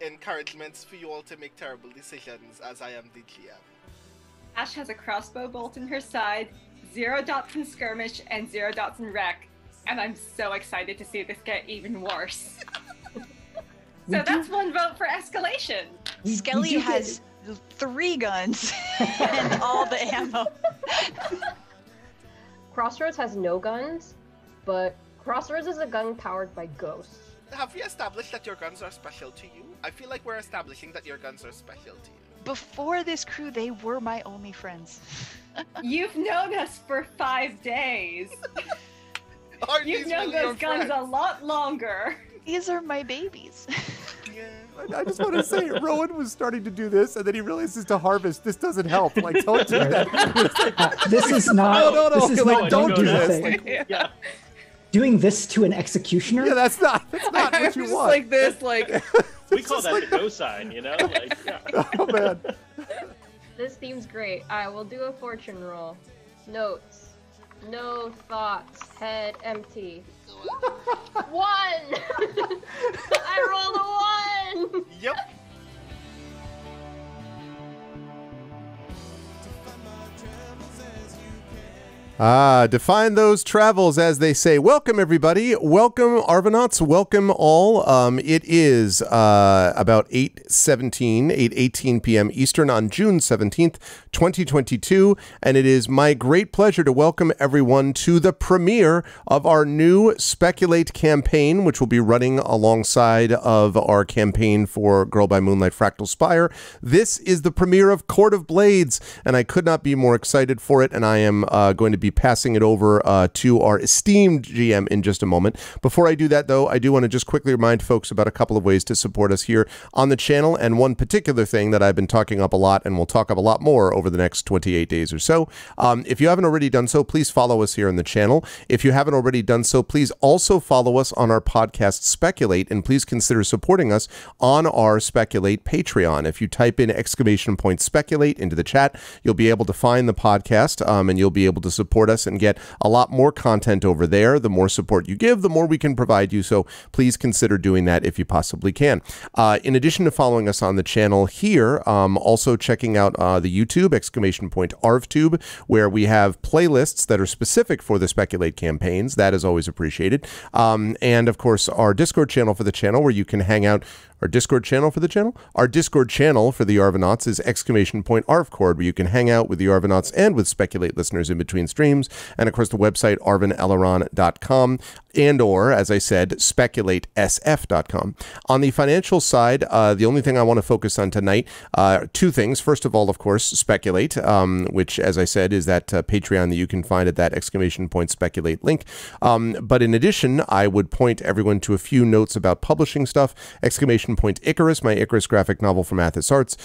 encouragements for you all to make terrible decisions, as I am the GM. Ash has a crossbow bolt in her side, 0 dots in skirmish, and 0 dots in wreck. And I'm so excited to see this get even worse. So that's 1 vote for escalation. Skelly has 3 guns and all the ammo. Crossroads has no guns, but Crossroads is a gun powered by ghosts. Have we established that your guns are special to you? I feel like we're establishing that your guns are special to you. Before this crew, they were my only friends. You've known us for 5 days. You've known those guns a lot longer. These are my babies. Yeah. I just want to say, Rowan was starting to do this, and then he realizes to harvest, this doesn't help. Like, don't do that. This is not. No. This is Like, not don't do this. Like, doing this to an executioner? Yeah, that's not what you want. Like this, like we call that the go sign, you know? Like, yeah. Oh man. This theme's great. I will do a fortune roll. Notes. No thoughts. Head empty. 1! I rolled a 1! Yep. Define those travels, as they say. Welcome, everybody. Welcome, Arvanauts. Welcome, all. It is about 8:18 p.m. Eastern on June 17th, 2022, and it is my great pleasure to welcome everyone to the premiere of our new Speculate campaign, which will be running alongside of our campaign for Girl by Moonlight Fractal Spire. This is the premiere of Court of Blades, and I could not be more excited for it, and I am going to be passing it over to our esteemed GM in just a moment. Before I do that, though, I do want to just quickly remind folks about a couple of ways to support us here on the channel, and one particular thing that I've been talking up a lot and will talk up a lot more over the next 28 days or so. If you haven't already done so, please follow us here on the channel. If you haven't already done so, please also follow us on our podcast Speculate, and please consider supporting us on our Speculate Patreon. If you type in !Speculate into the chat, you'll be able to find the podcast, and you'll be able to support us and get a lot more content over there. The more support you give, the more we can provide you, so please consider doing that if you possibly can. In addition to following us on the channel here, also checking out the YouTube, !ArvTube, where we have playlists that are specific for the Speculate campaigns. That is always appreciated. And of course, our Discord channel for the channel, where you can hang out. Our Discord channel for the channel? Our Discord channel for the Arvanauts is !ArvCord, where you can hang out with the Arvanauts and with Speculate listeners in between streams. And of course, the website arvaneleron.com and/or, as I said, speculatesf.com. On the financial side, the only thing I want to focus on tonight, 2 things. First of all, of course, Speculate, which, as I said, is that Patreon that you can find at that !Speculate link. But in addition, I would point everyone to a few notes about publishing stuff. !Icarus, my Icarus graphic novel from Athos Arts.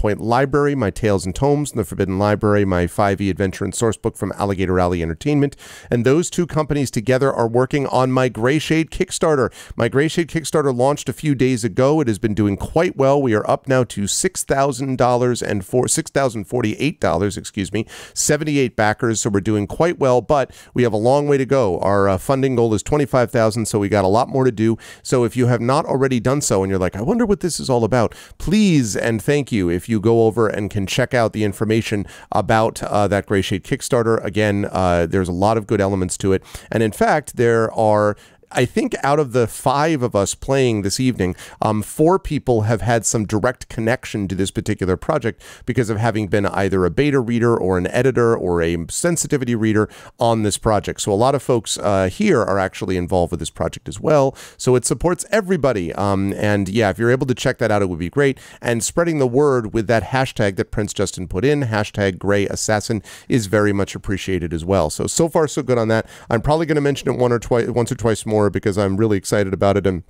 !Library, my Tales and Tomes from the Forbidden Library, my 5e adventure and source book from Alligator Alley Entertainment. And those 2 companies together are working on my Greyshade Kickstarter. My Greyshade Kickstarter launched a few days ago. It has been doing quite well. We are up now to $6,048, excuse me, 78 backers, so we're doing quite well, but we have a long way to go. Our funding goal is $25,000, so we got a lot more to do. So if you have not already done so and you're like, I wonder what this is all about, please and thank you if you go over and can check out the information about that Greyshade Kickstarter. Again, there's a lot of good elements to it, and in fact there are, I think, out of the 5 of us playing this evening, 4 people have had some direct connection to this particular project because of having been either a beta reader or an editor or a sensitivity reader on this project. So a lot of folks here are actually involved with this project as well. So it supports everybody. And yeah, if you're able to check that out, it would be great. And spreading the word with that hashtag that Prince Justin put in, #GrayAssassin, is very much appreciated as well. So far, so good on that. I'm probably going to mention it once or twice more because I'm really excited about it, and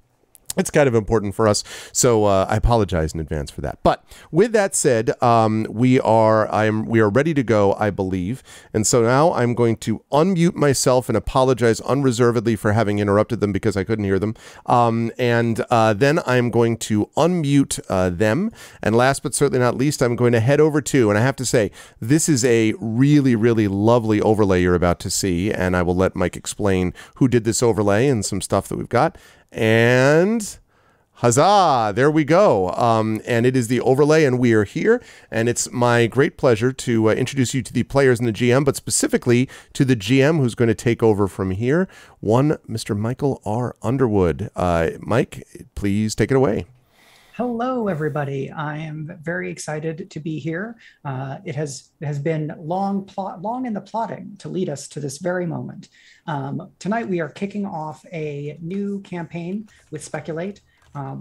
it's kind of important for us, so I apologize in advance for that. But with that said, we are ready to go, I believe. And so now I'm going to unmute myself and apologize unreservedly for having interrupted them because I couldn't hear them. Then I'm going to unmute them. And last but certainly not least, I'm going to head over to, and I have to say, this is a really, really lovely overlay you're about to see. And I will let Mike explain who did this overlay and some stuff that we've got. And Huzzah! There we go. And it is the overlay, and we are here. And it's my great pleasure to introduce you to the players and the GM, but specifically to the GM who's going to take over from here, one Mr. Michael R. Underwood. Mike, please take it away. Hello, everybody. I am very excited to be here. It has been long in the plotting to lead us to this very moment. Tonight, we are kicking off a new campaign with Speculate.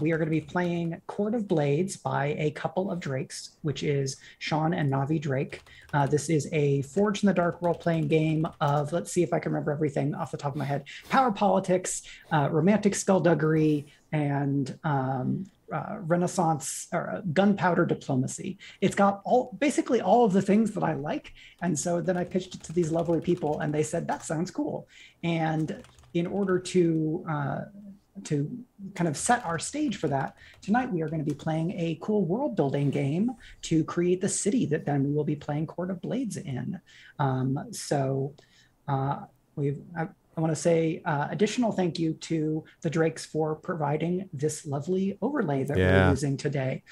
We are going to be playing Court of Blades by a couple of Drakes, which is Sean and Navi Drake. This is a Forged in the Dark role-playing game of, let's see if I can remember everything off the top of my head, power politics, romantic skullduggery, and Renaissance or gunpowder diplomacy. It's got basically all of the things that I like. And so then I pitched it to these lovely people and they said, that sounds cool. And in order to kind of set our stage for that, tonight we are going to be playing a cool world building game to create the city that then we will be playing Court of Blades in. I want to say additional thank you to the Drakes for providing this lovely overlay that we're using today.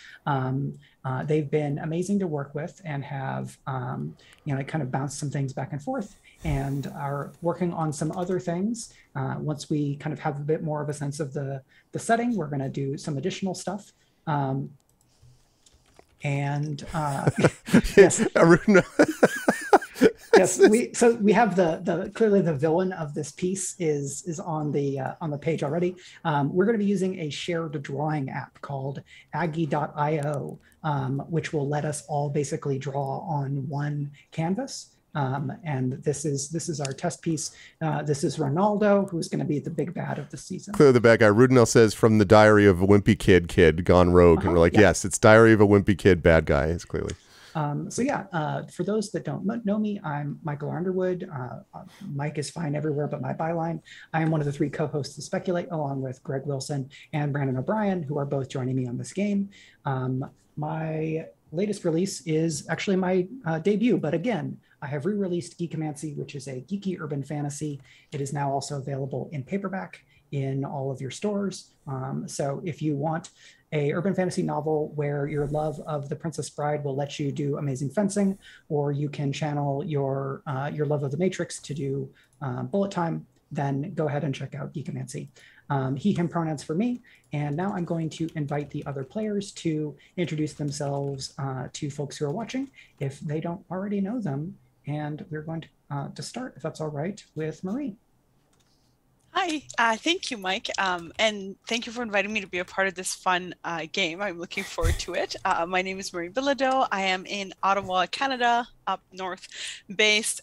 They've been amazing to work with and have, kind of bounced some things back and forth and are working on some other things. Once we kind of have a bit more of a sense of the setting, we're going to do some additional stuff. Yes. Yes, we have the clearly the villain of this piece is on the page already. We're going to be using a shared drawing app called Aggie.io, which will let us all basically draw on one canvas. And this is our test piece. This is Ronaldo, who's going to be the big bad of the season. Clearly the bad guy. Rudinell says from the Diary of a Wimpy Kid gone rogue, and we're like, yes, it's Diary of a Wimpy Kid bad guy. It's clearly. For those that don't know me, I'm Michael Underwood. Mike is fine everywhere but my byline. I am one of the 3 co-hosts of Speculate, along with Greg Wilson and Brandon O'Brien, who are both joining me on this game. My latest release is actually my debut, but again, I have re-released Geekomancy, which is a geeky urban fantasy. It is now also available in paperback in all of your stores. So if you want a urban fantasy novel where your love of the Princess Bride will let you do amazing fencing, or you can channel your love of the Matrix to do bullet time, then go ahead and check out Geekomancy. He, him pronouns for me. And now I'm going to invite the other players to introduce themselves to folks who are watching if they don't already know them. And we're going to start, if that's all right, with Marie. Hi, thank you, Mike, and thank you for inviting me to be a part of this fun game. I'm looking forward to it. My name is Marie Bilodeau. I am in Ottawa, Canada, up north, based.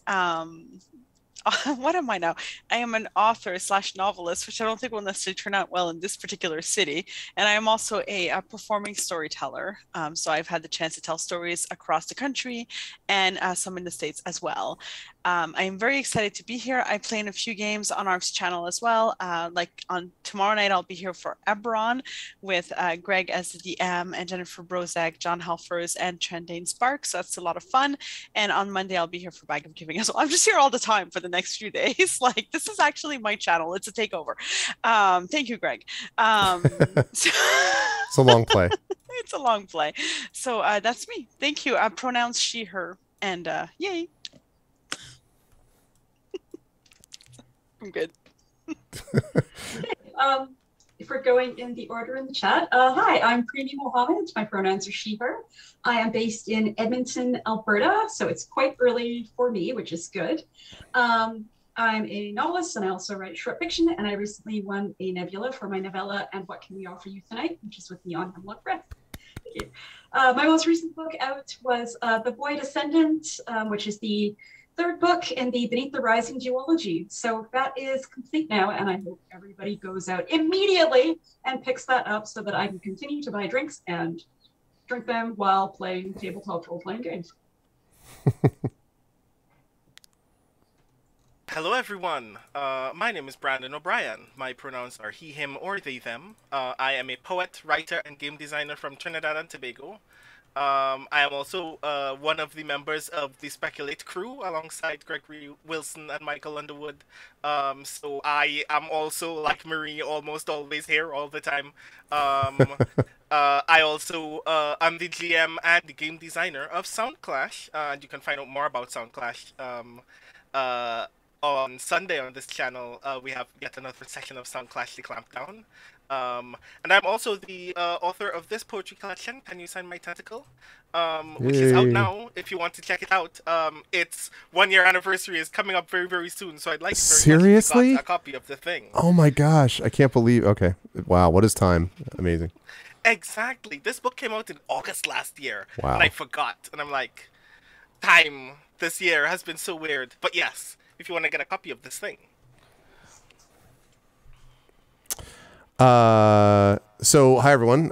What am I now? I am an author / novelist, which I don't think will necessarily turn out well in this particular city. And I am also a performing storyteller. So I've had the chance to tell stories across the country and some in the States as well. I am very excited to be here. I play in a few games on our channel as well. Like on tomorrow night, I'll be here for Ebron with Greg as the DM and Jennifer Brozak, John Halfers, and Trendane Sparks. So that's a lot of fun. And on Monday, I'll be here for Bag of Giving as well. I'm just here all the time for the next few days. Like, this is actually my channel. It's a takeover. Thank you, Greg. It's a long play. It's a long play. So that's me. Thank you. Pronouns she, her, and yay. I'm good. If we're going in the order in the chat, hi, I'm Premee Mohamed. My pronouns are she, her. I am based in Edmonton, Alberta, so it's quite early for me, which is good. I'm a novelist and I also write short fiction, and I recently won a Nebula for my novella, And What Can We Offer You Tonight, which is with me on Hemlock Breath. Thank you. My most recent book out was The Boy Descendant, which is the 3rd book in the Beneath the Rising duology. So that is complete now, and I hope everybody goes out immediately and picks that up so that I can continue to buy drinks and drink them while playing tabletop role-playing games. Hello, everyone. My name is Brandon O'Brien. My pronouns are he, him, or they, them. I am a poet, writer, and game designer from Trinidad and Tobago. I am also one of the members of the Speculate crew alongside Gregory Wilson and Michael Underwood. So I am also, like Marie, almost always here all the time. I also am the GM and the game designer of Soundclash, and you can find out more about Soundclash on Sunday on this channel. We have yet another session of Soundclash The Clampdown. And I'm also the author of this poetry collection, Can You Sign My Tentacle? Which is out now if you want to check it out. Its 1-year anniversary is coming up very, very soon, so I'd like very much if you got a copy of the thing. Oh my gosh, I can't believe. Okay, wow, what is time? Amazing. Exactly. This book came out in August last year, wow. And I forgot. And I'm like, time this year has been so weird. But yes, if you want to get a copy of this thing. So hi everyone.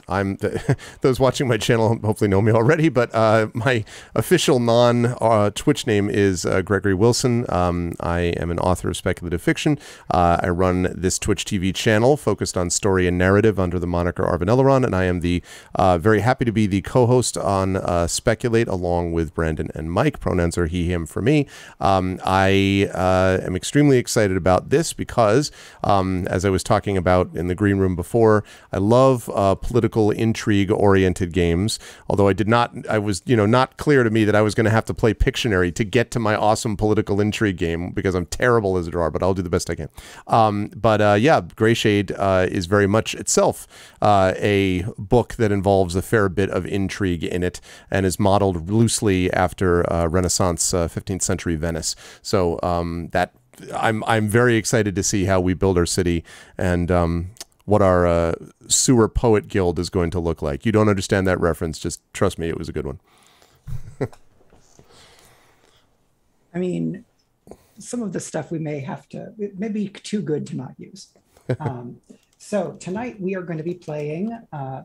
I'm those watching my channel hopefully know me already, but my official Twitch name is Gregory Wilson. I am an author of speculative fiction. I run this Twitch TV channel focused on story and narrative under the moniker Arvanelleron, and I am the very happy to be the co-host on Speculate along with Brandon and Mike. Pronouns are he, him for me. I am extremely excited about this because, as I was talking about in the green room before, I love political intrigue-oriented games, although I was not clear to me that I was going to have to play Pictionary to get to my awesome political intrigue game, because I'm terrible as a drawer, but I'll do the best I can. Yeah, Grey Shade is very much itself a book that involves a fair bit of intrigue in it and is modeled loosely after Renaissance 15th century Venice. So I'm very excited to see how we build our city and what our sewer poet guild is going to look like. You don't understand that reference, just trust me, it was a good one. I mean, some of the stuff we may have to, it may be too good to not use. So tonight we are going to be playing,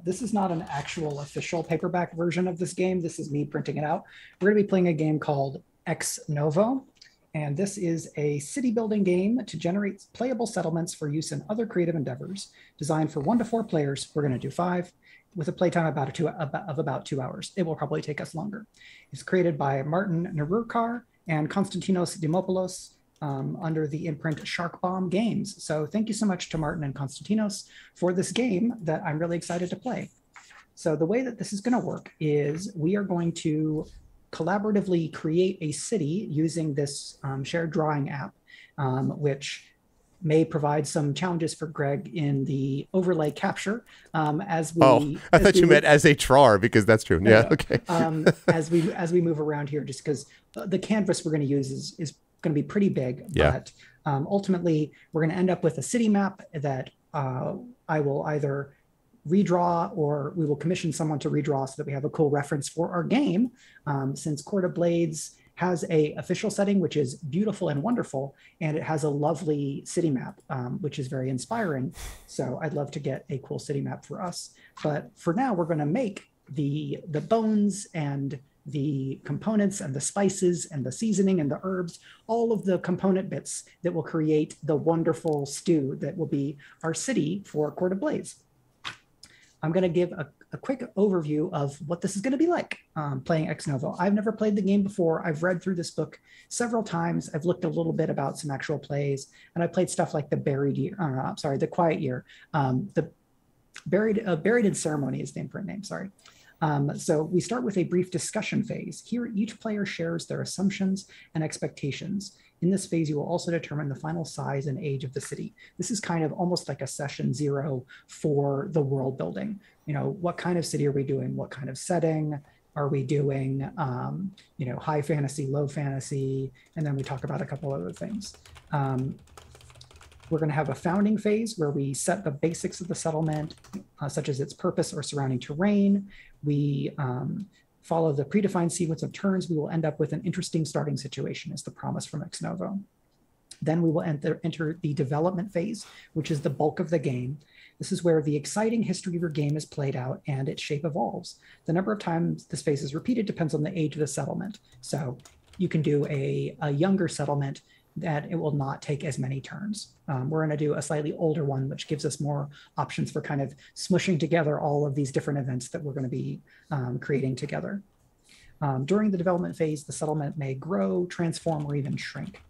this is not an actual official paperback version of this game, this is me printing it out. We're going to be playing a game called Ex Novo. And this is a city building game to generate playable settlements for use in other creative endeavors. Designed for 1 to 4 players. We're going to do 5 with a playtime of about 2 hours. It will probably take us longer. It's created by Martin Nerurkar and Konstantinos Dimopoulos under the imprint Shark Bomb Games. So thank you so much to Martin and Konstantinos for this game that I'm really excited to play. So the way that this is going to work is we are going to collaboratively create a city using this shared drawing app, which may provide some challenges for Greg in the overlay capture as we. Oh, I thought you meant as a drawer, because that's true. Yeah, okay. as we move around here, just because the canvas we're going to use is going to be pretty big, yeah. But ultimately we're going to end up with a city map that I will either redraw or we will commission someone to redraw so that we have a cool reference for our game. Since Court of Blades has a official setting, which is beautiful and wonderful, and it has a lovely city map, which is very inspiring. So I'd love to get a cool city map for us. But for now, we're going to make the bones and the components and the spices and the seasoning and the herbs, all of the component bits that will create the wonderful stew that will be our city for Court of Blades. I'm going to give a quick overview of what this is going to be like playing Ex Novo. I've never played the game before. I've read through this book several times. I've looked a little bit about some actual plays, and I played stuff like The Quiet Year. The Buried in Ceremony is the imprint name, sorry. So we start with a brief discussion phase. Here, each player shares their assumptions and expectations. In this phase, you will also determine the final size and age of the city. This is kind of almost like a session 0 for the world building. What kind of city are we doing? What kind of setting are we doing? High fantasy, low fantasy, and then we talk about a couple other things. We're going to have a founding phase where we set the basics of the settlement, such as its purpose or surrounding terrain. We follow the predefined sequence of turns. We will end up with an interesting starting situation, is the promise from Ex Novo. Then we will enter the development phase, which is the bulk of the game. This is where the exciting history of your game is played out and its shape evolves. The number of times this phase is repeated depends on the age of the settlement. So you can do a younger settlement that it will not take as many turns. We're going to do a slightly older one, which gives us more options for kind of smushing together all of these different events that we're going to be creating together. During the development phase, the settlement may grow, transform, or even shrink.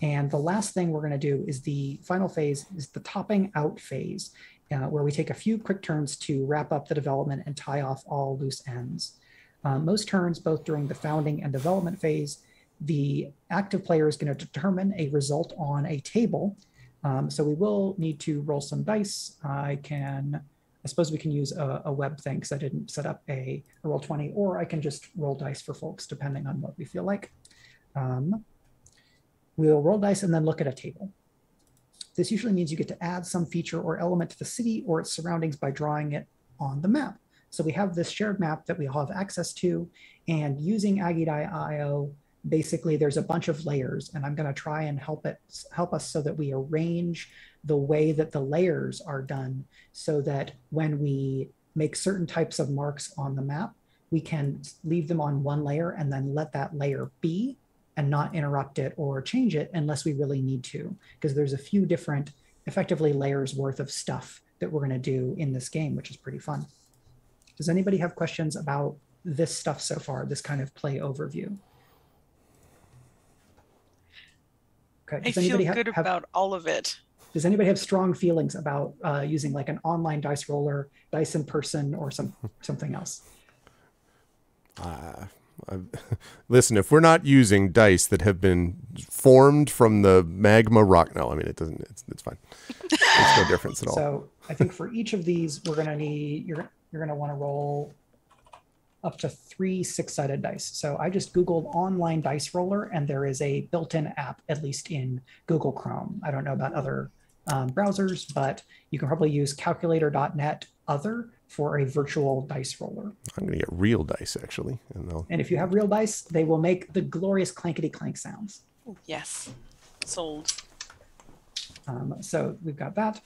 And the last thing we're going to do is the final phase, is the topping out phase, where we take a few quick turns to wrap up the development and tie off all loose ends. Most turns, both during the founding and development phase, the active player is going to determine a result on a table. So we will need to roll some dice. I suppose we can use a web thing because I didn't set up a Roll20, or I can just roll dice for folks depending on what we feel like. We'll roll dice and then look at a table. This usually means you get to add some feature or element to the city or its surroundings by drawing it on the map. So we have this shared map that we all have access to, and using Agidai.io, basically there's a bunch of layers, and I'm going to try and help us so that we arrange the way that the layers are done so that when we make certain types of marks on the map, we can leave them on one layer and then let that layer be and not interrupt it or change it unless we really need to, because there's a few different effectively layers worth of stuff that we're going to do in this game, which is pretty fun. Does anybody have questions about this stuff so far, this kind of play overview? Okay. I feel good about all of it. Does anybody have strong feelings about using like an online dice roller, dice in person, or something else? Listen, if we're not using dice that have been formed from the magma rock, no, I mean, it's fine. It's no difference at all. So I think for each of these, we're going to need, you're going to want to roll up to 3 6-sided dice. So I just Googled online dice roller, and there is a built-in app, at least in Google Chrome. I don't know about other browsers, but you can probably use calculator.net other for a virtual dice roller. I'm going to get real dice, actually. And if you have real dice, they will make the glorious clankety clank sounds. Yes, sold. So we've got that.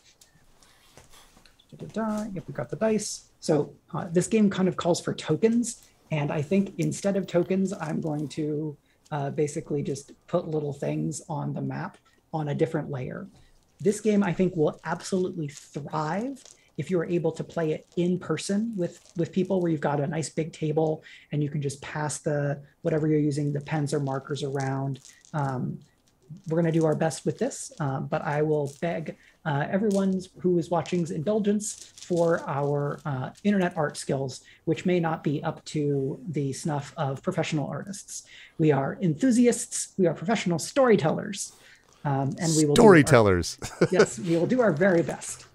Yep, we've got the dice. So this game kind of calls for tokens. And I think instead of tokens, I'm going to basically just put little things on the map on a different layer. This game, I think, will absolutely thrive if you're able to play it in person with people, where you've got a nice big table and you can just pass whatever you're using, the pens or markers around. We're going to do our best with this, but I will beg everyone who is watching's indulgence for our internet art skills, which may not be up to the snuff of professional artists. We are enthusiasts. We are professional storytellers. And we will storytellers. Yes, we will do our very best.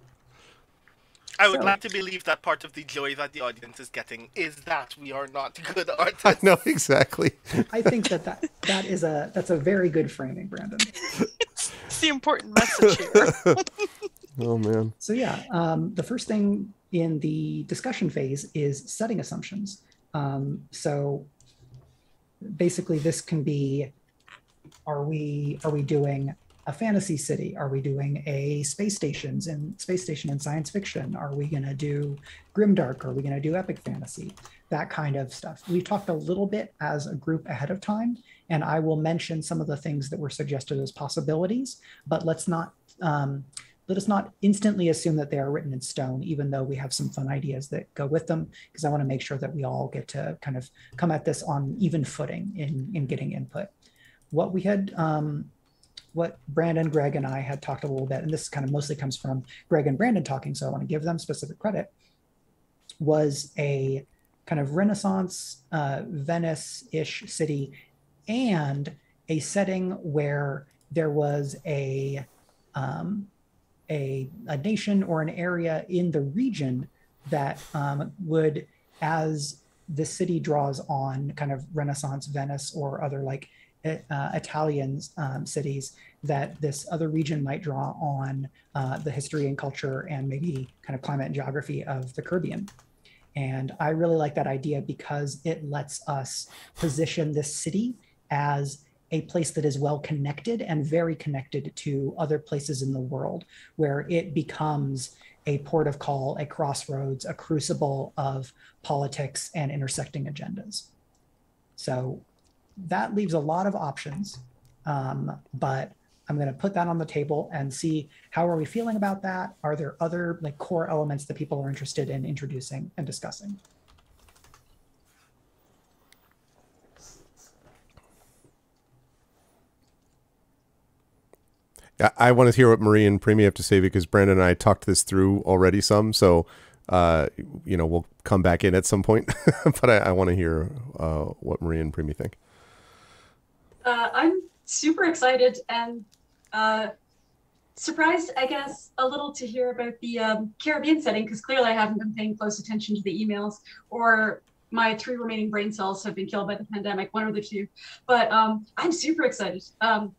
I would like to believe that part of the joy that the audience is getting is that we are not good artists. I know, exactly. I think that's a very good framing, Brandon. It's the important message here. Oh man. So yeah, the first thing in the discussion phase is setting assumptions. So basically, this can be: are we doing a fantasy city? Are we doing a space station in science fiction? Are we going to do grimdark? Are we going to do epic fantasy? That kind of stuff. We've talked a little bit as a group ahead of time, and I will mention some of the things that were suggested as possibilities, but let us not instantly assume that they are written in stone, even though we have some fun ideas that go with them, because I want to make sure that we all get to kind of come at this on even footing in getting input. What Brandon, Greg, and I had talked a little bit, and this kind of mostly comes from Greg and Brandon talking, so I want to give them specific credit, was a kind of Renaissance, Venice-ish city, and a setting where there was a nation or an area in the region that would, as the city draws on kind of Renaissance Venice or other like Italian cities, that this other region might draw on the history and culture and maybe kind of climate and geography of the Caribbean. And I really like that idea because it lets us position this city as a place that is well connected and very connected to other places in the world, where it becomes a port of call, a crossroads, a crucible of politics and intersecting agendas. So that leaves a lot of options, but I'm going to put that on the table and see how are we feeling about that. Are there other like core elements that people are interested in introducing and discussing? I want to hear what Marie and Premee have to say because Brandon and I talked this through already some. So, we'll come back in at some point. But I want to hear what Marie and Premee think. I'm super excited and surprised, I guess, a little to hear about the Caribbean setting because clearly I haven't been paying close attention to the emails or my 3 remaining brain cells have been killed by the pandemic, one or the two. But I'm super excited.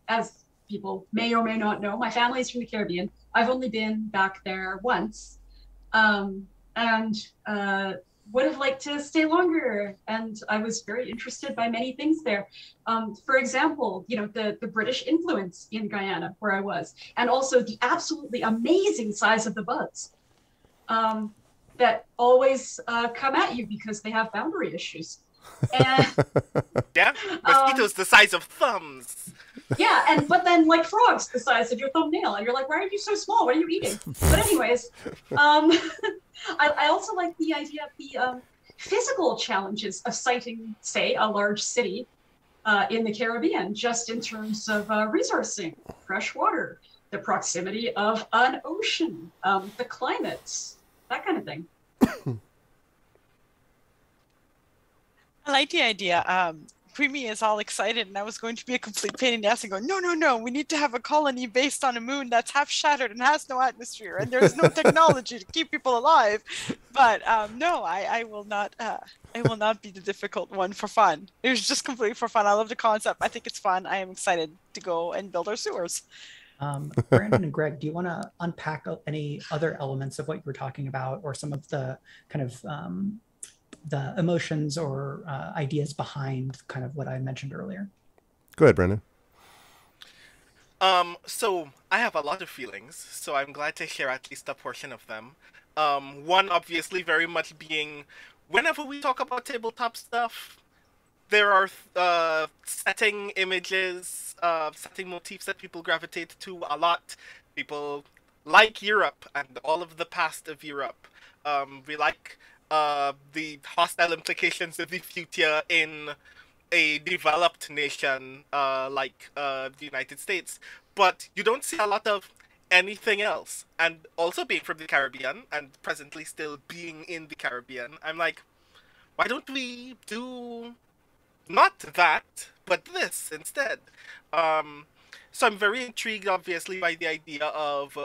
As people may or may not know, my family's from the Caribbean. I've only been back there once, and would have liked to stay longer. And I was very interested by many things there. For example, the British influence in Guyana, where I was, and also the absolutely amazing size of the bugs that always come at you because they have boundary issues. And yeah, mosquitoes the size of thumbs. Yeah, but then like frogs the size of your thumbnail, and you're like, why are you so small? What are you eating? But anyways, I also like the idea of the physical challenges of siting, say, a large city in the Caribbean, just in terms of resourcing, fresh water, the proximity of an ocean, the climate, that kind of thing. I like the idea. Premee is all excited, and I was going to be a complete pain in the ass and go, no, we need to have a colony based on a moon that's half shattered and has no atmosphere, and there's no technology to keep people alive. But no, I will not. I will not be the difficult one for fun. It was just completely for fun. I love the concept. I think it's fun. I am excited to go and build our sewers. Brandon and Greg, do you want to unpack any other elements of what you were talking about, or some of the kind of the emotions or ideas behind kind of what I mentioned earlier? Go ahead, Brandon. So I have a lot of feelings, so I'm glad to share at least a portion of them. One obviously very much being, whenever we talk about tabletop stuff, there are setting images, setting motifs that people gravitate to a lot. People like Europe and all of the past of Europe. We like the hostile implications of the future in a developed nation like the United States, but you don't see a lot of anything else. And also being from the Caribbean and presently still being in the Caribbean, I'm like, why don't we do not that, but this instead? So I'm very intrigued, obviously, by the idea of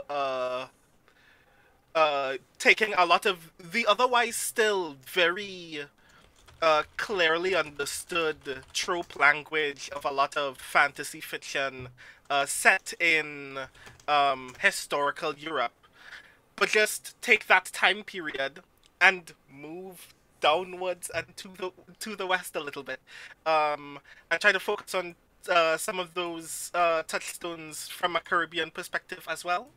taking a lot of the otherwise still very clearly understood trope language of a lot of fantasy fiction set in historical Europe, but just take that time period and move downwards and to the west a little bit, and try to focus on some of those touchstones from a Caribbean perspective as well.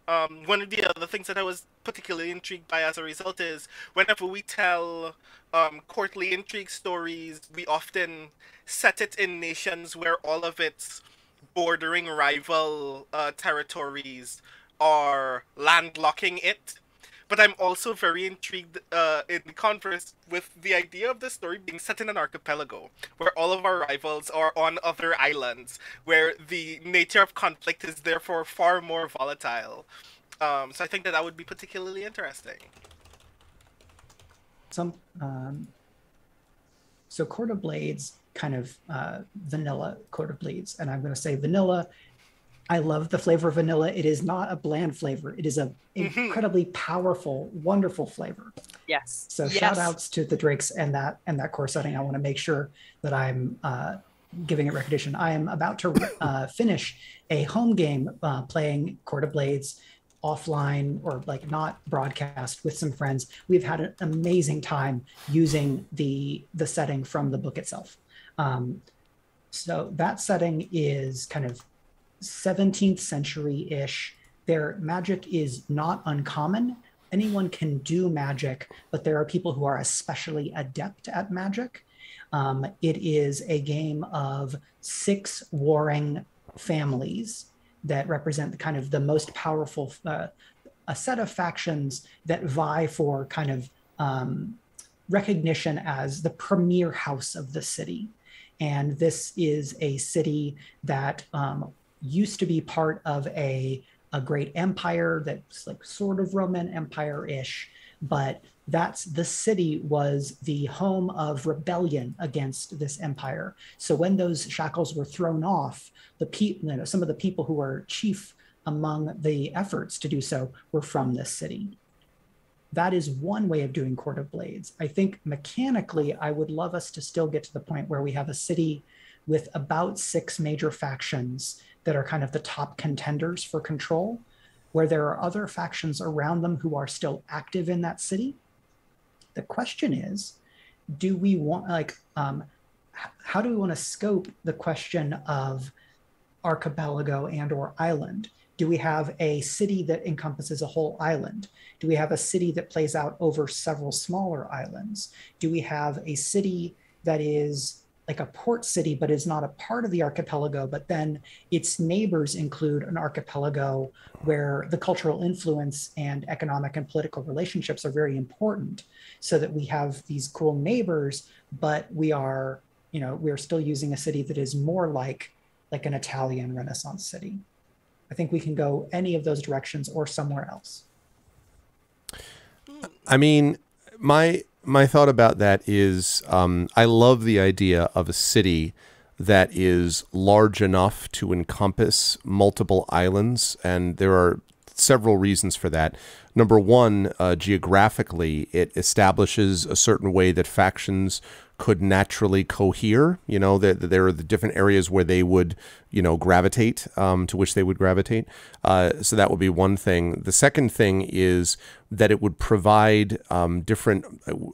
One of the other things that I was particularly intrigued by as a result is whenever we tell courtly intrigue stories, we often set it in nations where all of its bordering rival territories are landlocking it. But I'm also very intrigued in the converse with the idea of the story being set in an archipelago, where all of our rivals are on other islands, where the nature of conflict is therefore far more volatile. So I think that would be particularly interesting. So Court of Blades, kind of vanilla Court of Blades, and I'm going to say vanilla. I love the flavor of vanilla. It is not a bland flavor. It is an incredibly powerful, wonderful flavor. Yes. So shout outs to the Drakes and that core setting. I want to make sure that I'm giving it recognition. I am about to finish a home game playing Court of Blades offline, or like not broadcast, with some friends. We've had an amazing time using the setting from the book itself. So that setting is kind of 17th century-ish. Their magic is not uncommon. Anyone can do magic, but there are people who are especially adept at magic. It is a game of 6 warring families that represent the kind of the most powerful, a set of factions that vie for kind of recognition as the premier house of the city. And this is a city that used to be part of a great empire that's like sort of Roman Empire-ish, but the city was the home of rebellion against this empire. So when those shackles were thrown off, some of the people who were chief among the efforts to do so were from this city. That is one way of doing Court of Blades. I think mechanically, I would love us to still get to the point where we have a city with about 6 major factions that are kind of the top contenders for control, where there are other factions around them who are still active in that city. The question is, do we want, how do we want to scope the question of archipelago and or island? Do we have a city that encompasses a whole island? Do we have a city that plays out over several smaller islands? Do we have a city that is like a port city, but is not a part of the archipelago, but then its neighbors include an archipelago where the cultural influence and economic and political relationships are very important, so that we have these cool neighbors, but we're still using a city that is more like an Italian Renaissance city. I think we can go any of those directions or somewhere else. I mean, my thought about that is I love the idea of a city that is large enough to encompass multiple islands, and there are several reasons for that. Number one, geographically, it establishes a certain way that factions could naturally cohere. You know, that there are the different areas where they would, gravitate, to which they would gravitate. So that would be one thing. The second thing is that it would provide different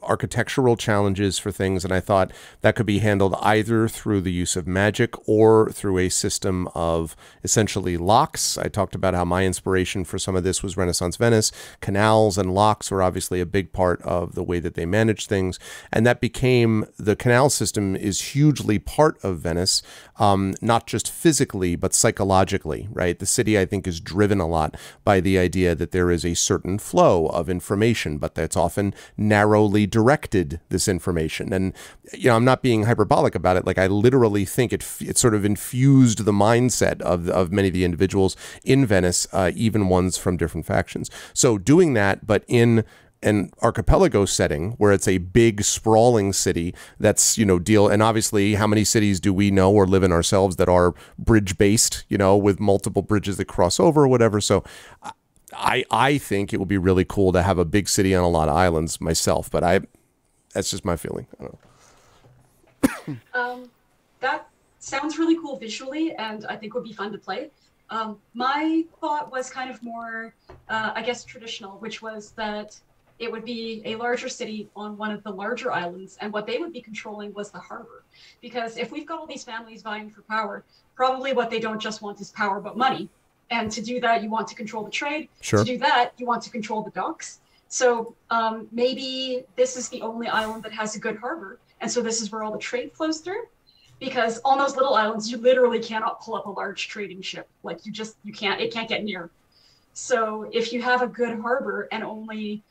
architectural challenges for things, and I thought that could be handled either through the use of magic or through a system of essentially locks. I talked about how my inspiration for some of this was Renaissance Venice. Canals and locks were obviously a big part of the way that they managed things, and that became, the canal system is hugely part of Venice, not just physically, but psychologically, right? The city, I think, is driven a lot by the idea that there is a certain flow of information, but that's often narrowly directed, this information. And, I'm not being hyperbolic about it. Like, I literally think it sort of infused the mindset of many of the individuals in Venice, even ones from different factions. So doing that, but in an archipelago setting where it's a big sprawling city that's, and obviously how many cities do we know or live in ourselves that are bridge based, with multiple bridges that cross over or whatever. So I think it would be really cool to have a big city on a lot of islands myself, but that's just my feeling. I don't know. That sounds really cool visually, and I think would be fun to play. My thought was kind of more, I guess, traditional, which was that it would be a larger city on one of the larger islands, and what they would be controlling was the harbor. Because if we've got all these families vying for power, probably what they don't just want is power, but money. And to do that, you want to control the trade. Sure. To do that, you want to control the docks. So maybe this is the only island that has a good harbor, and so this is where all the trade flows through. Because on those little islands, you literally cannot pull up a large trading ship. Like, you can't, it can't get near. So if you have a good harbor and only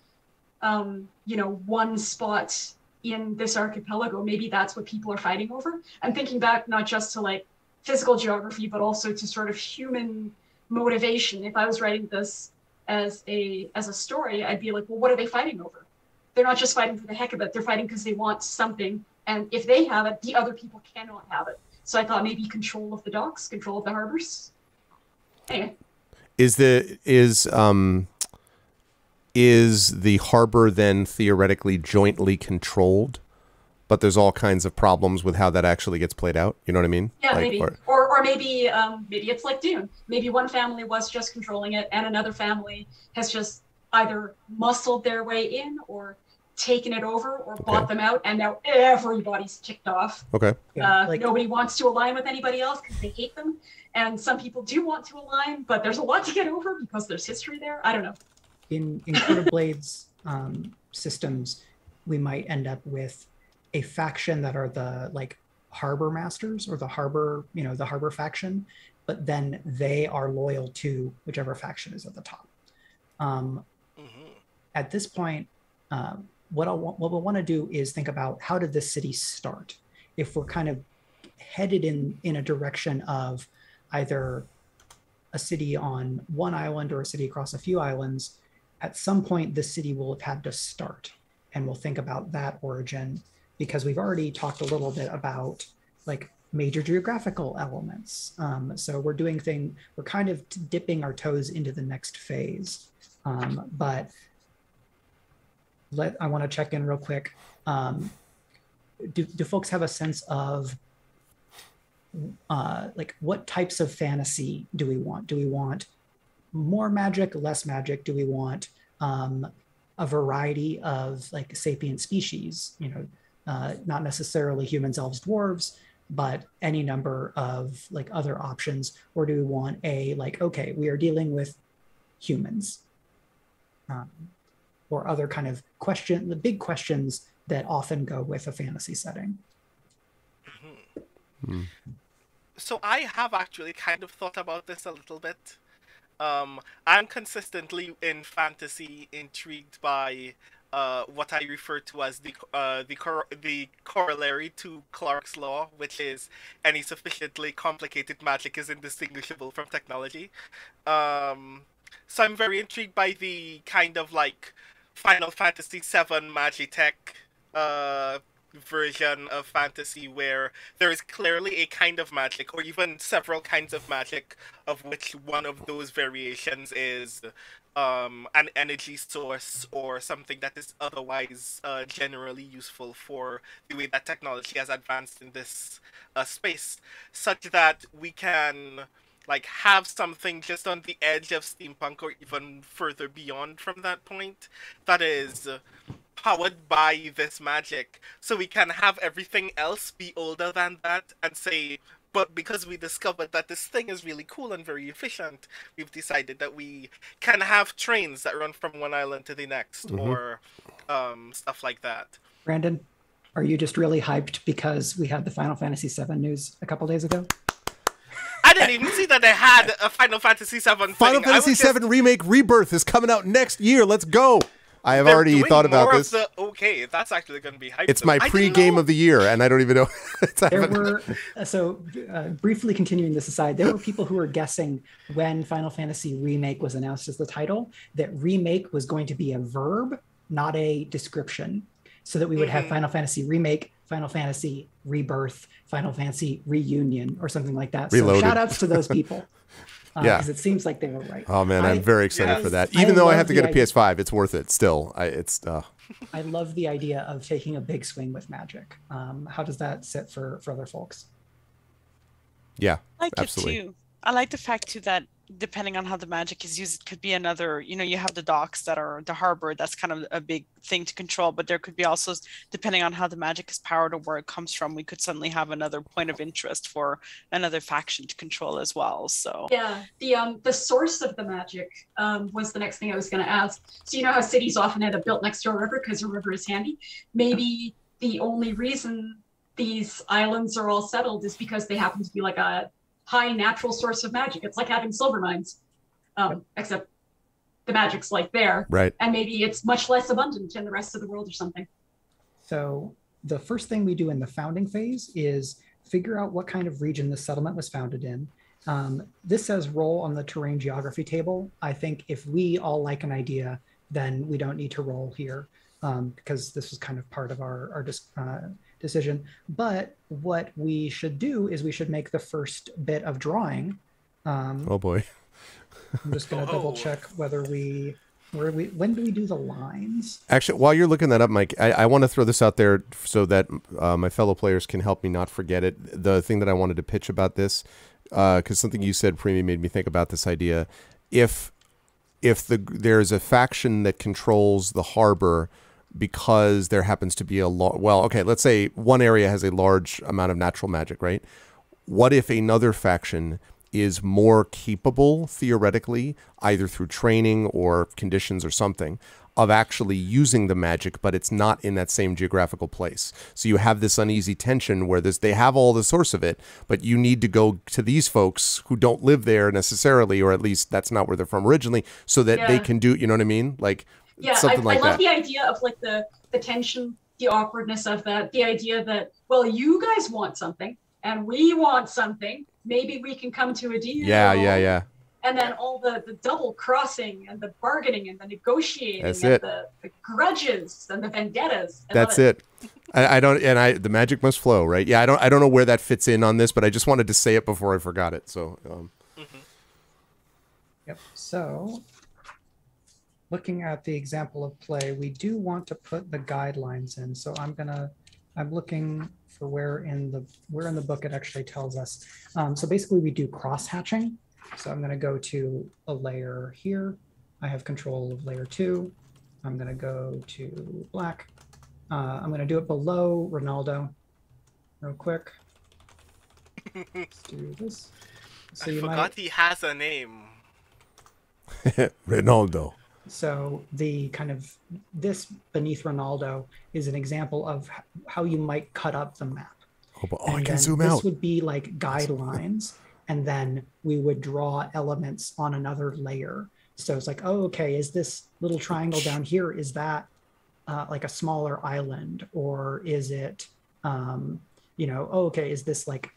one spot in this archipelago, maybe that's what people are fighting over. I'm thinking back not just to like physical geography, but also to sort of human motivation. If I was writing this as a story, I'd be like, well, what are they fighting over? They're not just fighting for the heck of it. They're fighting because they want something. And if they have it, the other people cannot have it. So I thought maybe control of the docks, control of the harbors. Anyway. Is the harbor then theoretically jointly controlled, but there's all kinds of problems with how that actually gets played out? You know what I mean? Yeah, maybe. Or maybe it's like Dune. Maybe one family was just controlling it, and another family has just either muscled their way in or taken it over or bought them out, and now everybody's ticked off. Okay. Nobody wants to align with anybody else because they hate them, and some people do want to align, but there's a lot to get over because there's history there. I don't know. In Court of Blades systems, we might end up with a faction that are the harbor masters, or the harbor faction, but then they are loyal to whichever faction is at the top. At this point, what we'll want to do is think about, how did this city start? If we're kind of headed in a direction of either a city on one island or a city across a few islands, at some point the city will have had to start, and we'll think about that origin, because we've already talked a little bit about like major geographical elements. So we're kind of dipping our toes into the next phase. But I want to check in real quick. Do folks have a sense of like what types of fantasy do we want? Do we want more magic, less magic? Do we want a variety of like sapient species, not necessarily humans, elves, dwarves, but any number of like other options? Or do we want okay, we are dealing with humans, or other kind of the big questions that often go with a fantasy setting? So I have actually kind of thought about this a little bit. I'm consistently in fantasy intrigued by what I refer to as the corollary to Clarke's law, which is any sufficiently complicated magic is indistinguishable from technology. So I'm very intrigued by the kind of like Final Fantasy VII Magitech version of fantasy, where there is clearly a kind of magic, or even several kinds of magic, of which one of those variations is an energy source or something that is otherwise generally useful for the way that technology has advanced in this space, such that we can like have something just on the edge of steampunk, or even further beyond from that point, that is powered by this magic, so we can have everything else be older than that and say, but because we discovered that this thing is really cool and very efficient, we've decided that we can have trains that run from one island to the next, or stuff like that. Brandon, are you just really hyped because we had the Final Fantasy VII news a couple days ago? I didn't even see that they had a Final Fantasy VII. Final Fantasy VII Remake Rebirth is coming out next year. Let's go. I have already thought about this. Okay, that's actually going to be hype. It's my pre-game of the year, and I don't even know. There were, briefly continuing this aside, there were people who were guessing when Final Fantasy Remake was announced as the title, that remake was going to be a verb, not a description, so that we would have Final Fantasy Remake, Final Fantasy Rebirth, Final Fantasy Reunion, or something like that. Reloaded. So shout outs to those people. Because it seems like they were right. Oh man, I'm very excited for that. Even though I have to get a PS5, it's worth it. Still, I love the idea of taking a big swing with magic. How does that sit for other folks? Yeah, I like absolutely. it too. I like the fact too that depending on how the magic is used, it could be another, you have the docks that are the harbor, that's kind of a big thing to control, but there could be also, depending on how the magic is powered or where it comes from, we could suddenly have another point of interest for another faction to control as well. So yeah, the source of the magic was the next thing I was going to ask. So you know how cities often end up built next to a river because a river is handy? Maybe the only reason these islands are all settled is because they happen to be like a high natural source of magic. It's like having silver mines, except the magic's like there, right? And maybe it's much less abundant in the rest of the world or something. So the first thing we do in the founding phase is figure out what kind of region the settlement was founded in. This says roll on the terrain geography table. I think if we all like an idea, then we don't need to roll here, because this was kind of part of our decision. But what we should do is we should make the first bit of drawing. Oh boy. I'm just going to double check whether when do we do the lines? Actually, while you're looking that up, Mike, I want to throw this out there so that my fellow players can help me not forget it. The thing that I wanted to pitch about this, because something you said, Premee, made me think about this idea. If there's a faction that controls the harbor because there happens to be let's say one area has a large amount of natural magic, right? What if another faction is more capable, theoretically, either through training or conditions or something, of actually using the magic, but it's not in that same geographical place. So you have this uneasy tension where they have all the source of it, but you need to go to these folks who don't live there necessarily, or at least that's not where they're from originally, so that they can do, you know what I mean? Like something like that. I love the idea of like the tension, the awkwardness of that, the idea that, well, you guys want something and we want something. Maybe we can come to a deal. Yeah. And then all the double crossing and the bargaining and the negotiating That's and it. the grudges and the vendettas. That's it. The magic must flow, right? Yeah, I don't know where that fits in on this, but I just wanted to say it before I forgot it. So, Yep. So, looking at the example of play, we do want to put the guidelines in. So I'm looking for where in the book it actually tells us. So basically, we do cross hatching. So I'm going to go to a layer here. I have control of layer 2. I'm going to go to black. I'm going to do it below Ronaldo real quick. Let's do this. So I forgot he has a name. Ronaldo. So the kind of this beneath Ronaldo is an example of how you might cut up the map. I can zoom out. This would be like guidelines. And then we would draw elements on another layer. So it's like, oh, okay, is this little triangle down here, is that like a smaller island? Or is it, oh, okay, is this like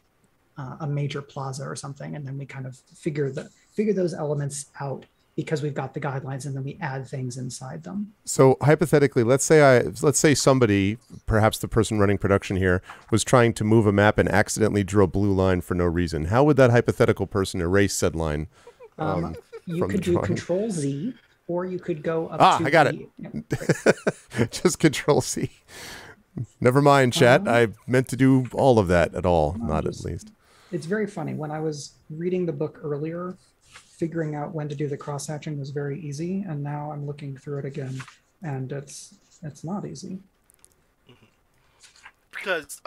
a major plaza or something? And then we kind of figure those elements out because we've got the guidelines, and then we add things inside them. So hypothetically, let's say somebody, perhaps the person running production here, was trying to move a map and accidentally drew a blue line for no reason. How would that hypothetical person erase said line? You could do Control Z, or you could go up to I got it. Just Control C. Never mind, chat. I meant to do all of that at all, not at least. It's very funny. When I was reading the book earlier, figuring out when to do the cross hatching was very easy, and now I'm looking through it again, and it's not easy. Because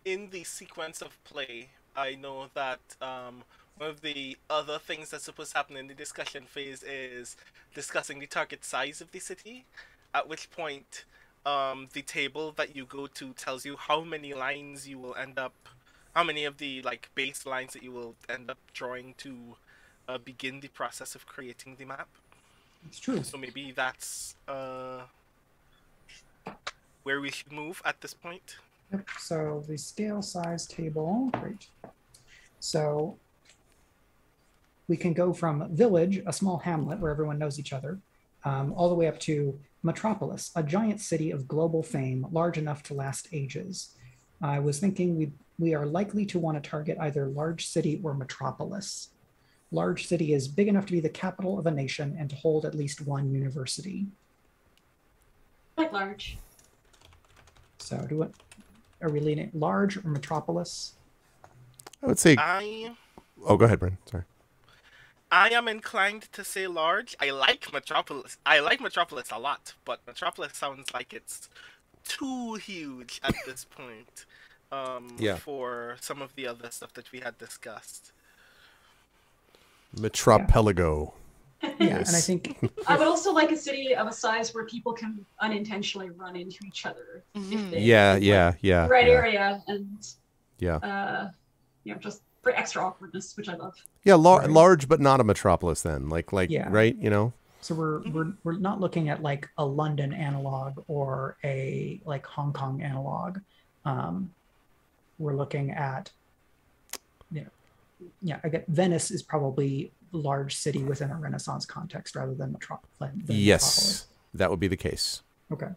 in the sequence of play, I know that one of the other things that's supposed to happen in the discussion phase is discussing the target size of the city, at which point the table that you go to tells you how many lines you will end up, how many of the like base lines that you will end up drawing to begin the process of creating the map. It's true. So maybe that's where we should move at this point. Yep. So the scale size table, great. So we can go from village, a small hamlet where everyone knows each other, all the way up to metropolis, a giant city of global fame, large enough to last ages. I was thinking we are likely to want to target either large city or metropolis. Large city is big enough to be the capital of a nation and to hold at least one university. Like large. So are we leaning large or metropolis? I would say... Oh, go ahead, Brent. Sorry. I am inclined to say large. I like Metropolis. I like Metropolis a lot, but Metropolis sounds like it's too huge at this point for some of the other stuff that we had discussed. Metropelago. Yeah, and I think... I would also like a city of a size where people can unintentionally run into each other. If they right area and just for extra awkwardness, which I love. Yeah, large but not a metropolis then. Like right, So we're not looking at like a London analog or a like Hong Kong analog. We're looking at I get Venice is probably a large city within a Renaissance context rather than metropolis. Yes, that would be the case. Okay.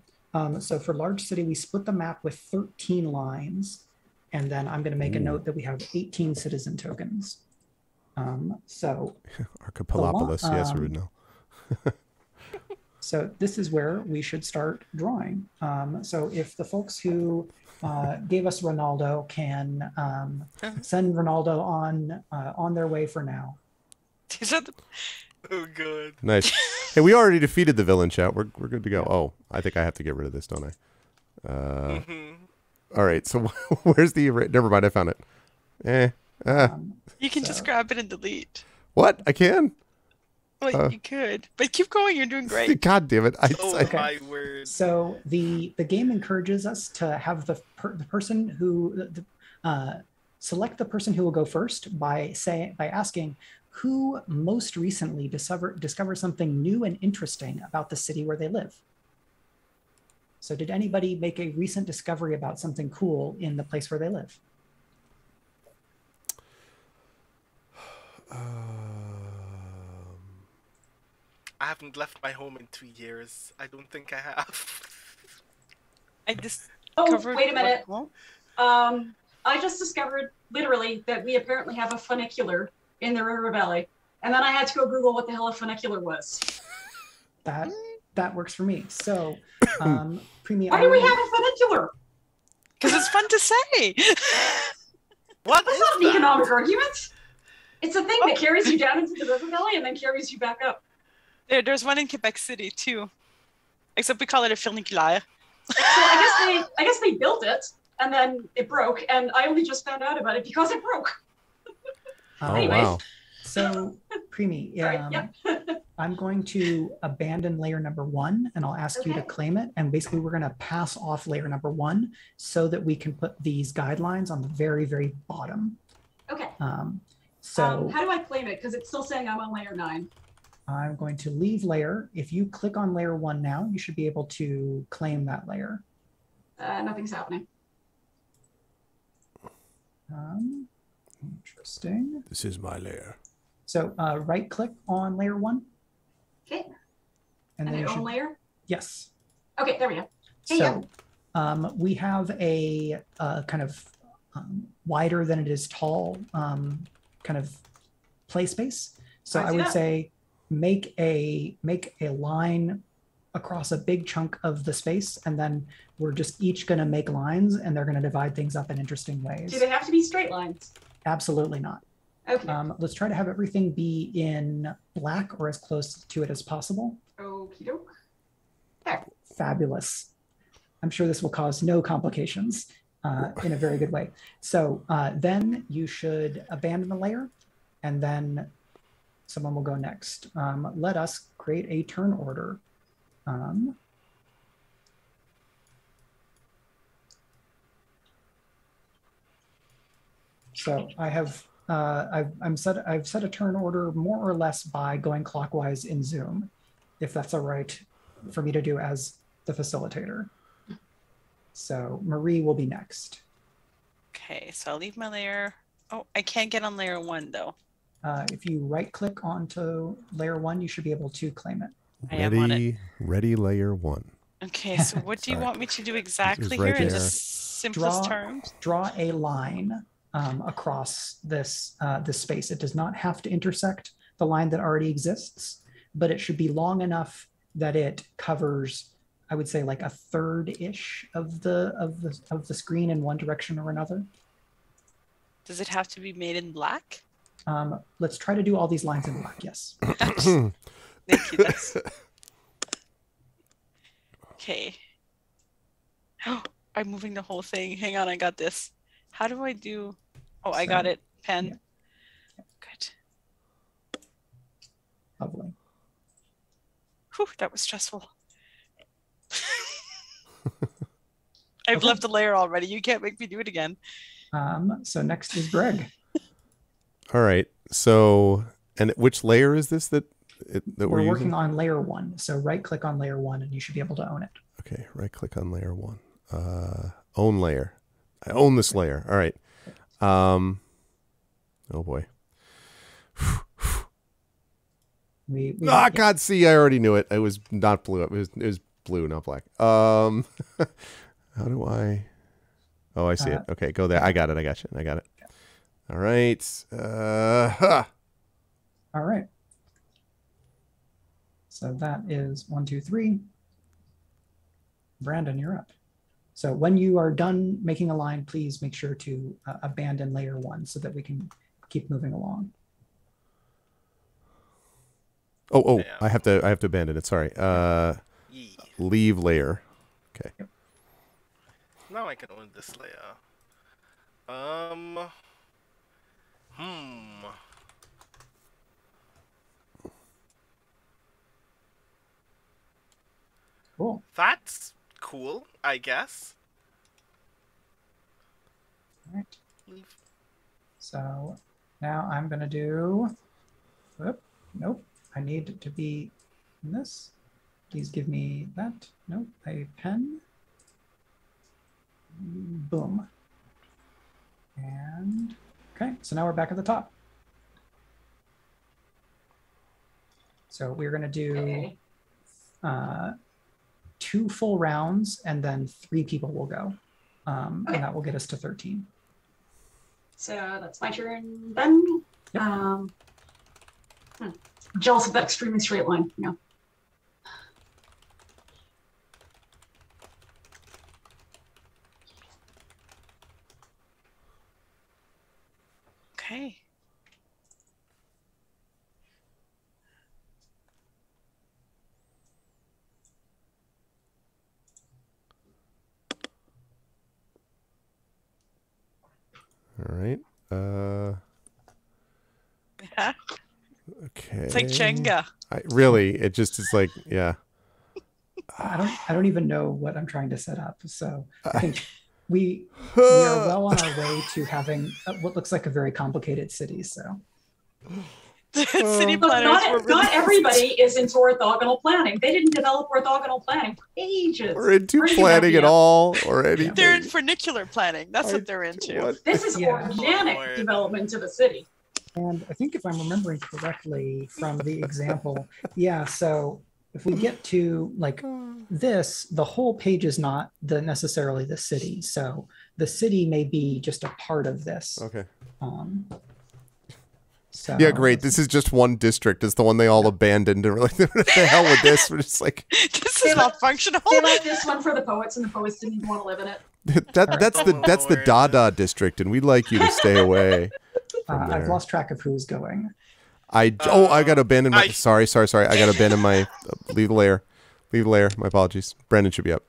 So for large city, we split the map with 13 lines, and then I'm going to make a note that we have 18 citizen tokens. So Archipelagopolis, yes, we would know. So this is where we should start drawing. So if the folks who gave us Ronaldo can send Ronaldo on their way for now. Oh, good. Nice. Hey, we already defeated the villain, chat. We're good to go. Oh, I think I have to get rid of this, don't I? All right. So where's the... Never mind. I found it. You can just grab it and delete. What? I can? Well, you could, but keep going. You're doing great. God damn it! My word. So the game encourages us to have the person who select the person who will go first by asking who most recently discovered something new and interesting about the city where they live. So did anybody make a recent discovery about something cool in the place where they live? I haven't left my home in 2 years. I don't think I have. I just wait a minute. I just discovered literally that we apparently have a funicular in the river valley, and then I had to go Google what the hell a funicular was. That works for me. So, Premee, why do we have a funicular? Because it's fun to say. What? That's not an economic argument. It's a thing that carries you down into the river valley and then carries you back up. There's one in Quebec City too, except we call it a funiculaire. So I guess they built it and then it broke, and I only just found out about it because it broke. Anyways. Wow. So, Premee, I'm going to abandon layer number 1, and I'll ask you to claim it. And basically, we're going to pass off layer number 1 so that we can put these guidelines on the very, very bottom. Okay. So how do I claim it? Because it's still saying I'm on layer 9. I'm going to leave layer. If you click on layer 1 now, you should be able to claim that layer. Nothing's happening. Interesting. This is my layer. So right click on layer 1. Okay. And then own layer? Yes. Okay, there we go. Hey, So we have a kind of wider than it is tall kind of play space. So I would say make a line across a big chunk of the space, and then we're just each going to make lines, and they're going to divide things up in interesting ways. Do they have to be straight lines? Absolutely not. Okay. Let's try to have everything be in black or as close to it as possible. Okie doke. There. Fabulous. I'm sure this will cause no complications in a very good way. So then you should abandon the layer, and then someone will go next. Let us create a turn order. So I've set a turn order more or less by going clockwise in Zoom, if that's all right for me to do as the facilitator. So Marie will be next. Okay, so I'll leave my layer. Oh, I can't get on layer 1 though. If you right click onto layer 1, you should be able to claim it. I am on it. Ready layer 1. Okay, so what do you want me to do exactly right here in there. the simplest terms? Draw a line across this space. It does not have to intersect the line that already exists, but it should be long enough that it covers, I would say, like a third-ish of the screen in one direction or another. Does it have to be made in black? Let's try to do all these lines in black. Yes. Thank you. That's... Okay. Oh, I'm moving the whole thing. Hang on, I got this. How do I do? Oh, I got it. Pen. Yeah. Good. Lovely. Whew, that was stressful. I've left a layer already. You can't make me do it again. So next is Greg. All right. So, and which layer is this that we're working using? on layer 1. So right click on layer 1 and you should be able to own it. Okay. Right click on layer 1. Own layer. I own this layer. All right. Oh boy. God, see, I already knew it. It was not blue. It was blue, not black. How do I? Oh, I see it. Okay, go there. I got it. I got you. I got it. All right. All right. So that is 1, 2, 3. Brandon, you're up. So when you are done making a line, please make sure to abandon layer 1 so that we can keep moving along. Oh, I have to abandon it. Sorry. Leave layer. Okay. Yep. Now I can own this layer. Cool. That's cool, I guess. All right. So now I'm going to do, nope, I need to be in this. Please give me that. Nope, a pen. Boom. And, okay, so now we're back at the top. So we're going to do 2 full rounds, and then 3 people will go. And that will get us to 13. So that's my turn then. Yep. Jealous of that extremely straight line. No. Okay. All right. Yeah. Okay. It's like Jenga. Really, it just is like, yeah. I don't even know what I'm trying to set up. So I think we are well on our way to having what looks like a very complicated city. So city planners not everybody is into orthogonal planning. They didn't develop orthogonal planning for ages. Or into planning at all, or anything. They're in funicular planning. That's what they're into. This is organic development of a city. And I think if I'm remembering correctly from the example, yeah, so if we get to like this, the whole page is not necessarily the city. So the city may be just a part of this. Okay. So yeah, great. This is just one district. It's the one they all abandoned. And we're like, what the hell with this? We're just like, this is not functional. They left this one for the poets, and the poets didn't even want to live in it. that's the Dada district, and we'd like you to stay away. I've lost track of who's going. I got to abandon my. Sorry. I got to abandon my. Leave the layer. My apologies. Brandon should be up.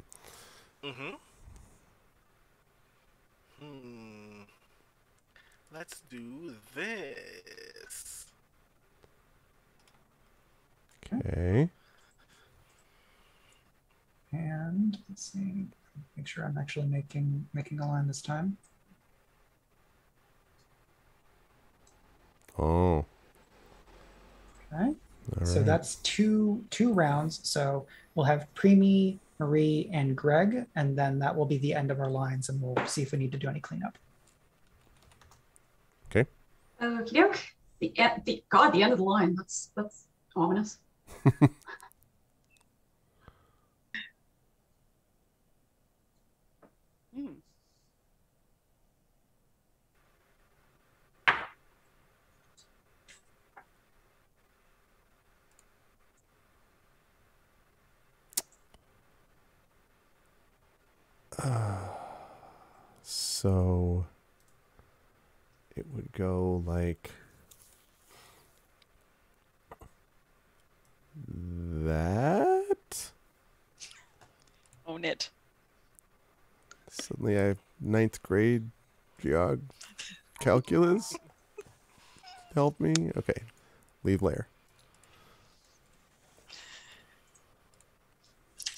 Let's do this. Okay. And let's see. Make sure I'm actually making a line this time. Oh. Okay. All so right. that's two rounds. So we'll have Premee, Marie, and Greg, and then that will be the end of our lines, and we'll see if we need to do any cleanup. Okay. Okie doke. The end of the line. That's ominous. So it would go like that. Own it. Suddenly I have 9th grade calculus. Help me. Okay. Leave layer.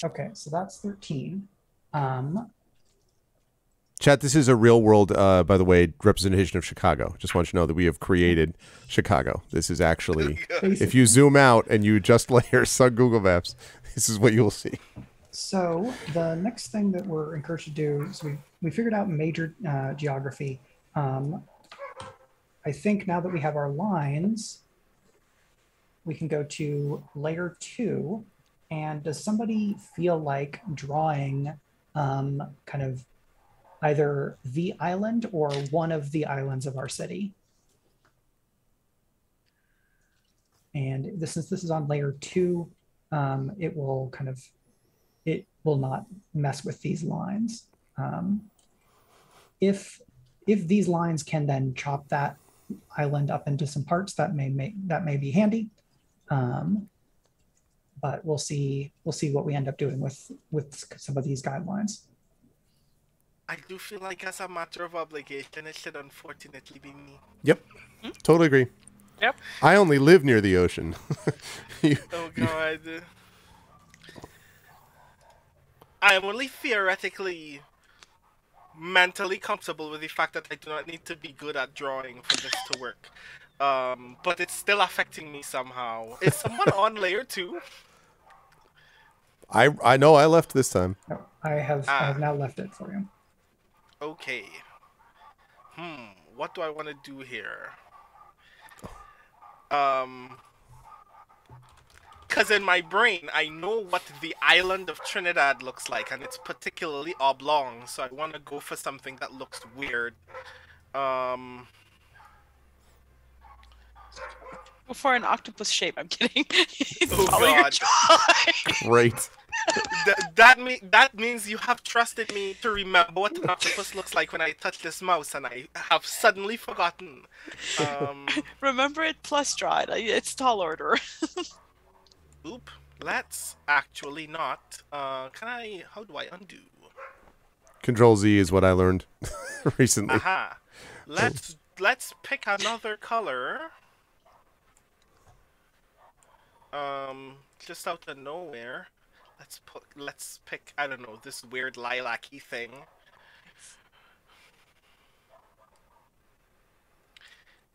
Okay, so that's 13. Chat, this is a real world, by the way, representation of Chicago. Just want you to know that we have created Chicago. This is actually, if you zoom out and you adjust layers on Google Maps, this is what you will see. So the next thing that we're encouraged to do is we figured out major geography. I think now that we have our lines, we can go to layer 2. And does somebody feel like drawing kind of either the island or one of the islands of our city? And since this is on layer 2, it will not mess with these lines. If these lines can then chop that island up into some parts, that may be handy. But we'll see what we end up doing with some of these guidelines. I do feel like as a matter of obligation, it should unfortunately be me. Yep. Totally agree. Yep. I only live near the ocean. Oh God. I am only theoretically mentally comfortable with the fact that I do not need to be good at drawing for this to work. But it's still affecting me somehow. Is someone on layer 2? I know I left this time. No, I have now left it for you. Okay. What do I want to do here? Because in my brain, I know what the island of Trinidad looks like, and it's particularly oblong, so I want to go for something that looks weird. Go for an octopus shape. I'm kidding. Oh Follow your God! drawing. Great. That means you have trusted me to remember what an octopus looks like when I touch this mouse, and I have suddenly forgotten. Remember it plus draw it. It's tall order. Oop. Let's actually not. How do I undo? Control Z is what I learned recently. Aha. Let's pick another color. Just out of nowhere. Let's pick, I don't know, this weird lilac-y thing.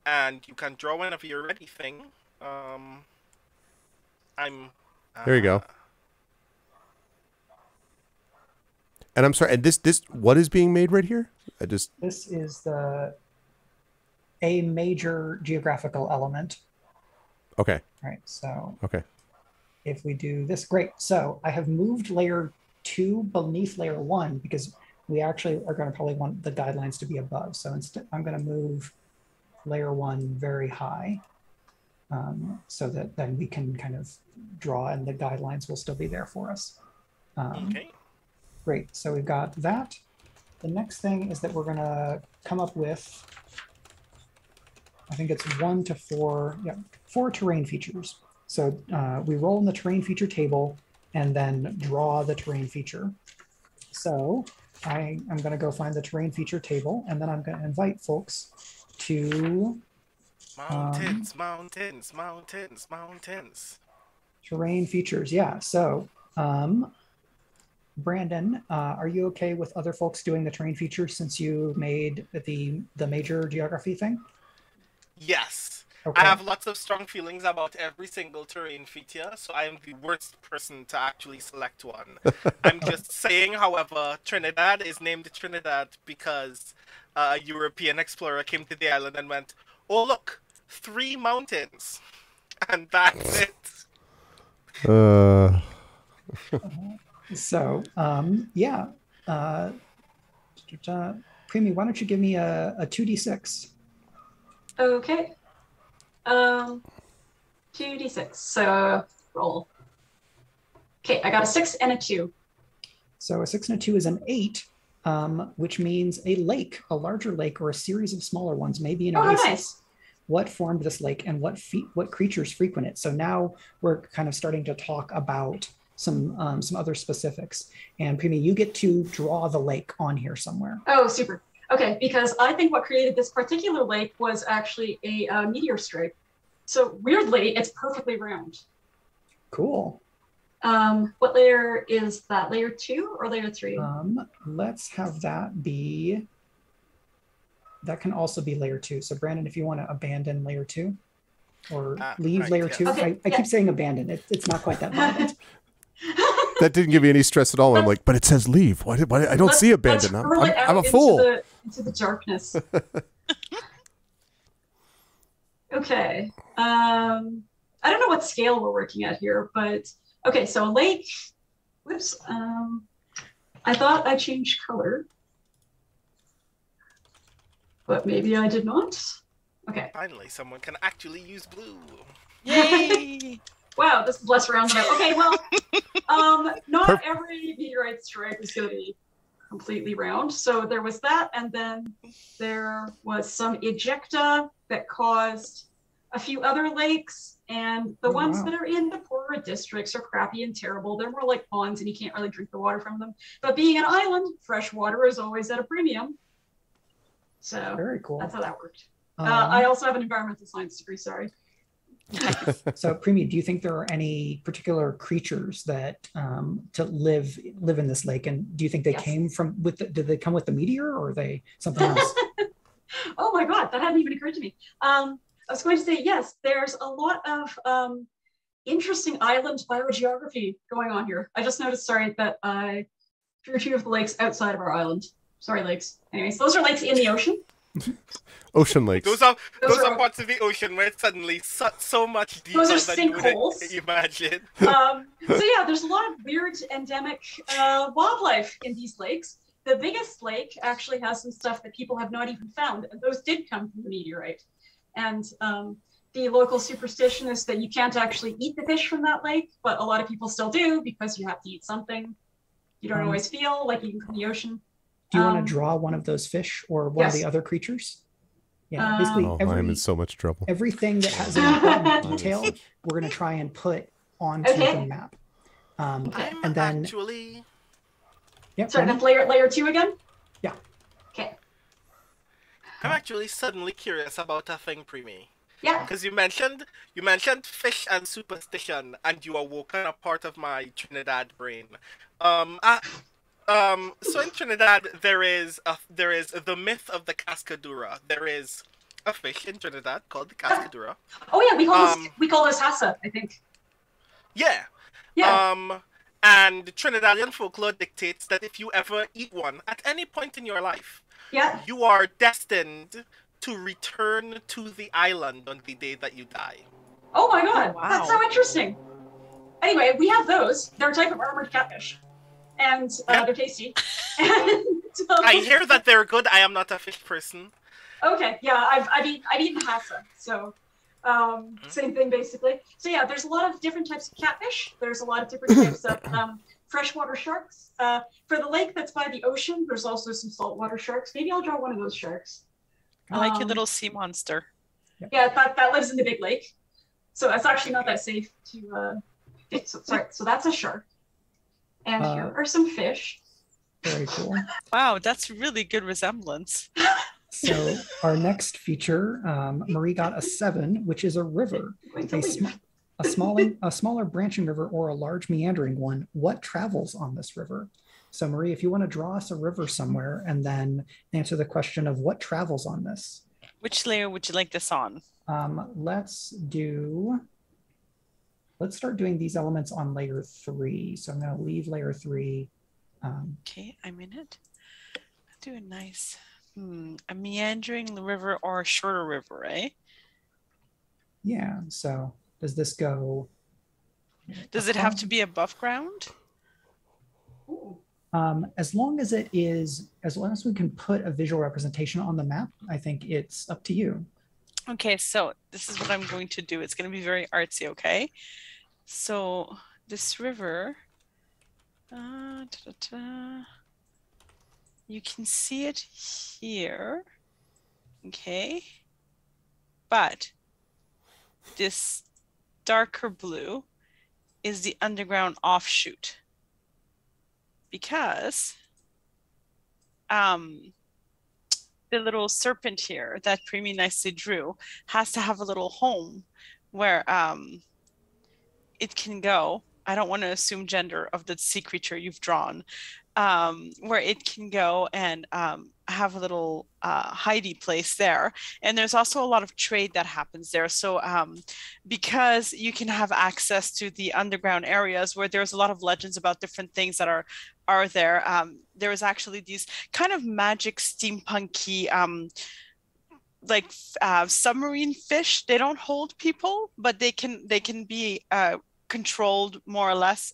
And you can draw whenever you're ready thing. There you go. And I'm sorry, and this what is being made right here? This is a major geographical element. Okay. Right. So okay. If we do this, great. So I have moved layer 2 beneath layer 1 because we actually are going to probably want the guidelines to be above. So instead, I'm going to move layer 1 very high so that then we can kind of draw and the guidelines will still be there for us. Okay. Great. So we've got that. The next thing is that we're going to come up with, I think it's 1 to 4, 4 terrain features. So we roll in the terrain feature table and then draw the terrain feature. So I'm going to go find the terrain feature table, and then I'm going to invite folks to mountains. Terrain features, yeah. So Brandon, are you okay with other folks doing the terrain features since you made the major geography thing? Yes. Okay. I have lots of strong feelings about every single terrain feature, so I am the worst person to actually select one. I'm just saying, however, Trinidad is named Trinidad because a European explorer came to the island and went, "Oh look, 3 mountains," and that's it. So yeah, Premee, why don't you give me a 2d6? Okay. 2d6. So roll. Okay, I got a 6 and a 2. So a 6 and a 2 is an 8, which means a lake, a larger lake, or a series of smaller ones, maybe an oasis. Nice. What formed this lake and what creatures frequent it? So now we're kind of starting to talk about some other specifics. And Premee, you get to draw the lake on here somewhere. Oh, super. Okay, because I think what created this particular lake was actually a meteor strike. So weirdly, it's perfectly round. Cool. What layer is that? Layer 2 or layer 3? Let's have that be. That can also be layer 2. So Brandon, if you want to abandon layer 2 or leave right, layer yeah. 2, Okay, I keep saying abandon. It's not quite that violent. That didn't give me any stress at all. I'm like, but it says leave. Why I don't see abandon. I'm a fool. Into the darkness. Okay. I don't know what scale we're working at here, but okay. So a lake. Whoops. I thought I changed color, but maybe I did not. Okay. Finally, someone can actually use blue. Yay! Wow, this is less round than okay, well, not every meteorite strike is going to be completely round. So there was that, and then there was some ejecta that caused a few other lakes, and the ones that are in the poorer districts are crappy and terrible. They're more like ponds, and you can't really drink the water from them. But being an island, fresh water is always at a premium. So Very cool. that's how that worked. I also have an environmental science degree, sorry. So, Premee, do you think there are any particular creatures that to live in this lake? And do you think they came from did they come with the meteor, or are they something else? Oh my God, that hadn't even occurred to me. I was going to say yes. There's a lot of interesting island biogeography going on here. I just noticed, sorry, that I drew 2 of the lakes outside of our island. Sorry, lakes. Anyways, those are lakes in the ocean. Ocean lakes. Those are parts of the ocean where it's suddenly so much deeper than you would imagine. So yeah, there's a lot of weird endemic wildlife in these lakes. The biggest lake actually has some stuff that people have not even found, and those did come from the meteorite. And the local superstition is that you can't actually eat the fish from that lake, but a lot of people still do because you have to eat something. You don't always feel like eating from the ocean. Do you want to draw one of those fish or one of the other creatures? Yeah, basically I'm in so much trouble. Everything that has an important detail, we're going to try and put onto the map. And then actually... Sorry, that's layer 2 again? Yeah. Okay. I'm actually suddenly curious about a thing, Premee. Yeah. Because you mentioned fish and superstition, and you awoken a part of my Trinidad brain. So in Trinidad, there is the myth of the cascadura. There is a fish in Trinidad called the cascadura. Oh yeah, we call this hassa, I think. Yeah. Yeah. And Trinidadian folklore dictates that if you ever eat one at any point in your life, you are destined to return to the island on the day that you die. Oh my God, that's so interesting. Anyway, we have those. They're a type of armored catfish. And they're tasty. And, I hear that they're good. I am not a fish person. Okay, yeah, I've eaten hassa, so same thing basically. So yeah, there's a lot of different types of catfish. There's a lot of different types of freshwater sharks. For the lake that's by the ocean, there's also some saltwater sharks. Maybe I'll draw one of those sharks. I like your little sea monster. Yeah, that lives in the big lake. So it's actually not that safe to so that's a shark. And here are some fish. Very cool. Wow, that's really good resemblance. So our next feature, Marie got a 7, which is a river. A smaller branching river or a large meandering one. What travels on this river? So Marie, if you want to draw us a river somewhere and then answer the question of what travels on this. Which layer would you like this on? Let's start doing these elements on layer 3. So I'm going to leave layer 3. Okay, I'm in it. I'll do a nice, a meandering river or a shorter river, eh? Yeah, so does this go? Does it have to be above ground? As long as we can put a visual representation on the map, I think it's up to you. Okay, so this is what I'm going to do. It's going to be very artsy, okay? So this river, you can see it here, okay? But this darker blue is the underground offshoot because the little serpent here that Premee nicely drew has to have a little home where it can go. I don't want to assume gender of the sea creature you've drawn, where it can go and have a little hidey place there. And there's also a lot of trade that happens there. So because you can have access to the underground areas where there's a lot of legends about different things that are there. There is actually these kind of magic steampunky submarine fish. They don't hold people, but they can be controlled more or less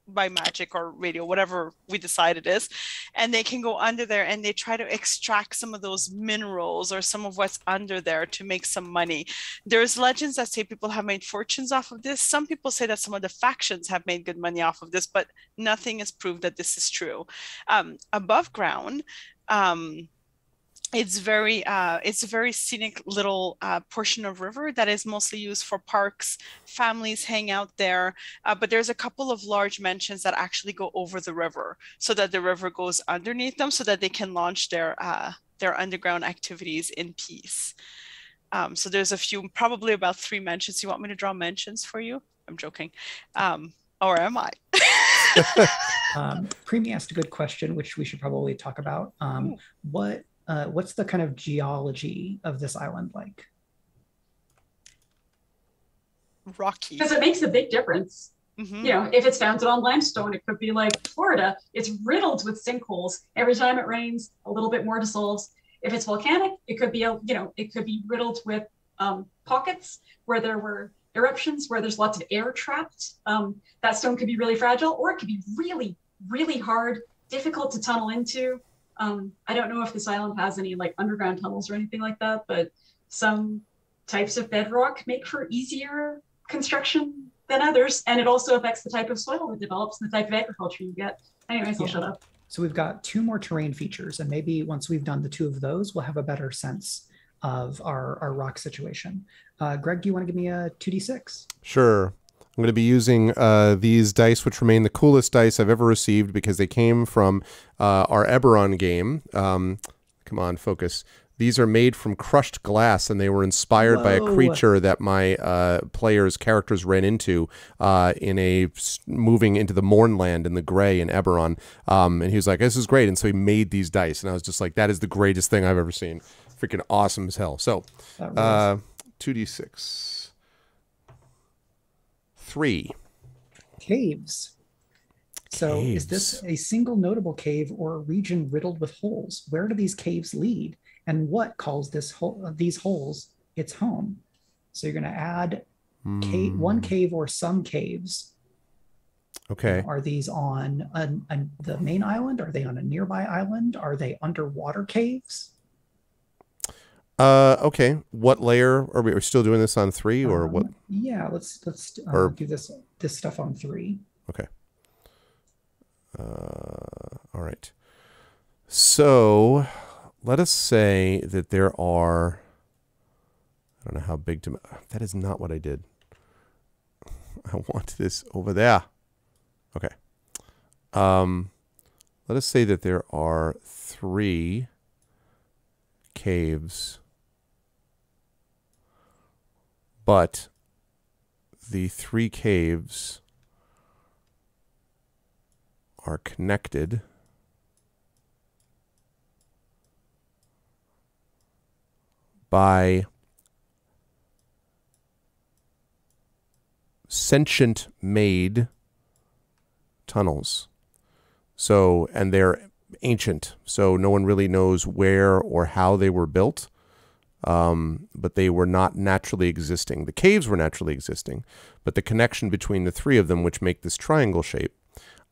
by magic or radio, whatever we decide it is, and they can go under there and they try to extract some of those minerals or some of what's under there to make some money. There's legends that say people have made fortunes off of this. Some people say that some of the factions have made good money off of this, but nothing is proved that this is true. Above ground, it's a very scenic little portion of river that is mostly used for parks. Families hang out there, but there's a couple of large mansions that actually go over the river so that the river goes underneath them so that they can launch their underground activities in peace. So there's a few, probably about 3 mentions. You want me to draw mentions for you? I'm joking. Or am I? Premee asked a good question, which we should probably talk about. What's the kind of geology of this island like? Rocky. Because it makes a big difference. You know, if it's founded on limestone, it could be like Florida. It's riddled with sinkholes. Every time it rains, a little bit more dissolves. If it's volcanic, it could be it could be riddled with pockets where there were eruptions, where there's lots of air trapped. That stone could be really fragile, or it could be really, really hard, difficult to tunnel into. I don't know if this island has any like underground tunnels or anything like that, but some types of bedrock make for easier construction than others, and it also affects the type of soil that develops and the type of agriculture you get. Anyways, I'll shut up. So we've got 2 more terrain features, and maybe once we've done the 2 of those, we'll have a better sense of our rock situation. Greg, do you want to give me a 2d6? Sure. I'm going to be using these dice, which remain the coolest dice I've ever received because they came from our Eberron game. Come on, focus. These are made from crushed glass, and they were inspired by a creature that my players' characters ran into moving into the Mournland in the Grey in Eberron. And he was like, this is great. And so he made these dice. And I was just like, that is the greatest thing I've ever seen. Freaking awesome as hell. So 2d6. 3. Caves. So is this a single notable cave or a region riddled with holes? Where do these caves lead? And what calls these holes its home? So you're going to add one cave or some caves. Okay. Are these on the main island? Are they on a nearby island? Are they underwater caves? Okay. What layer are we still doing this on 3 or what? Yeah, let's do this stuff on 3. Okay. All right. So let us say that there are, I don't know how big to, that is not what I did. I want this over there. Okay. Let us say that there are 3 caves, but the 3 caves are connected by sentient made tunnels. So, and they're ancient, so no one really knows where or how they were built, but they were not naturally existing. The caves were naturally existing, but the connection between the 3 of them, which make this triangle shape,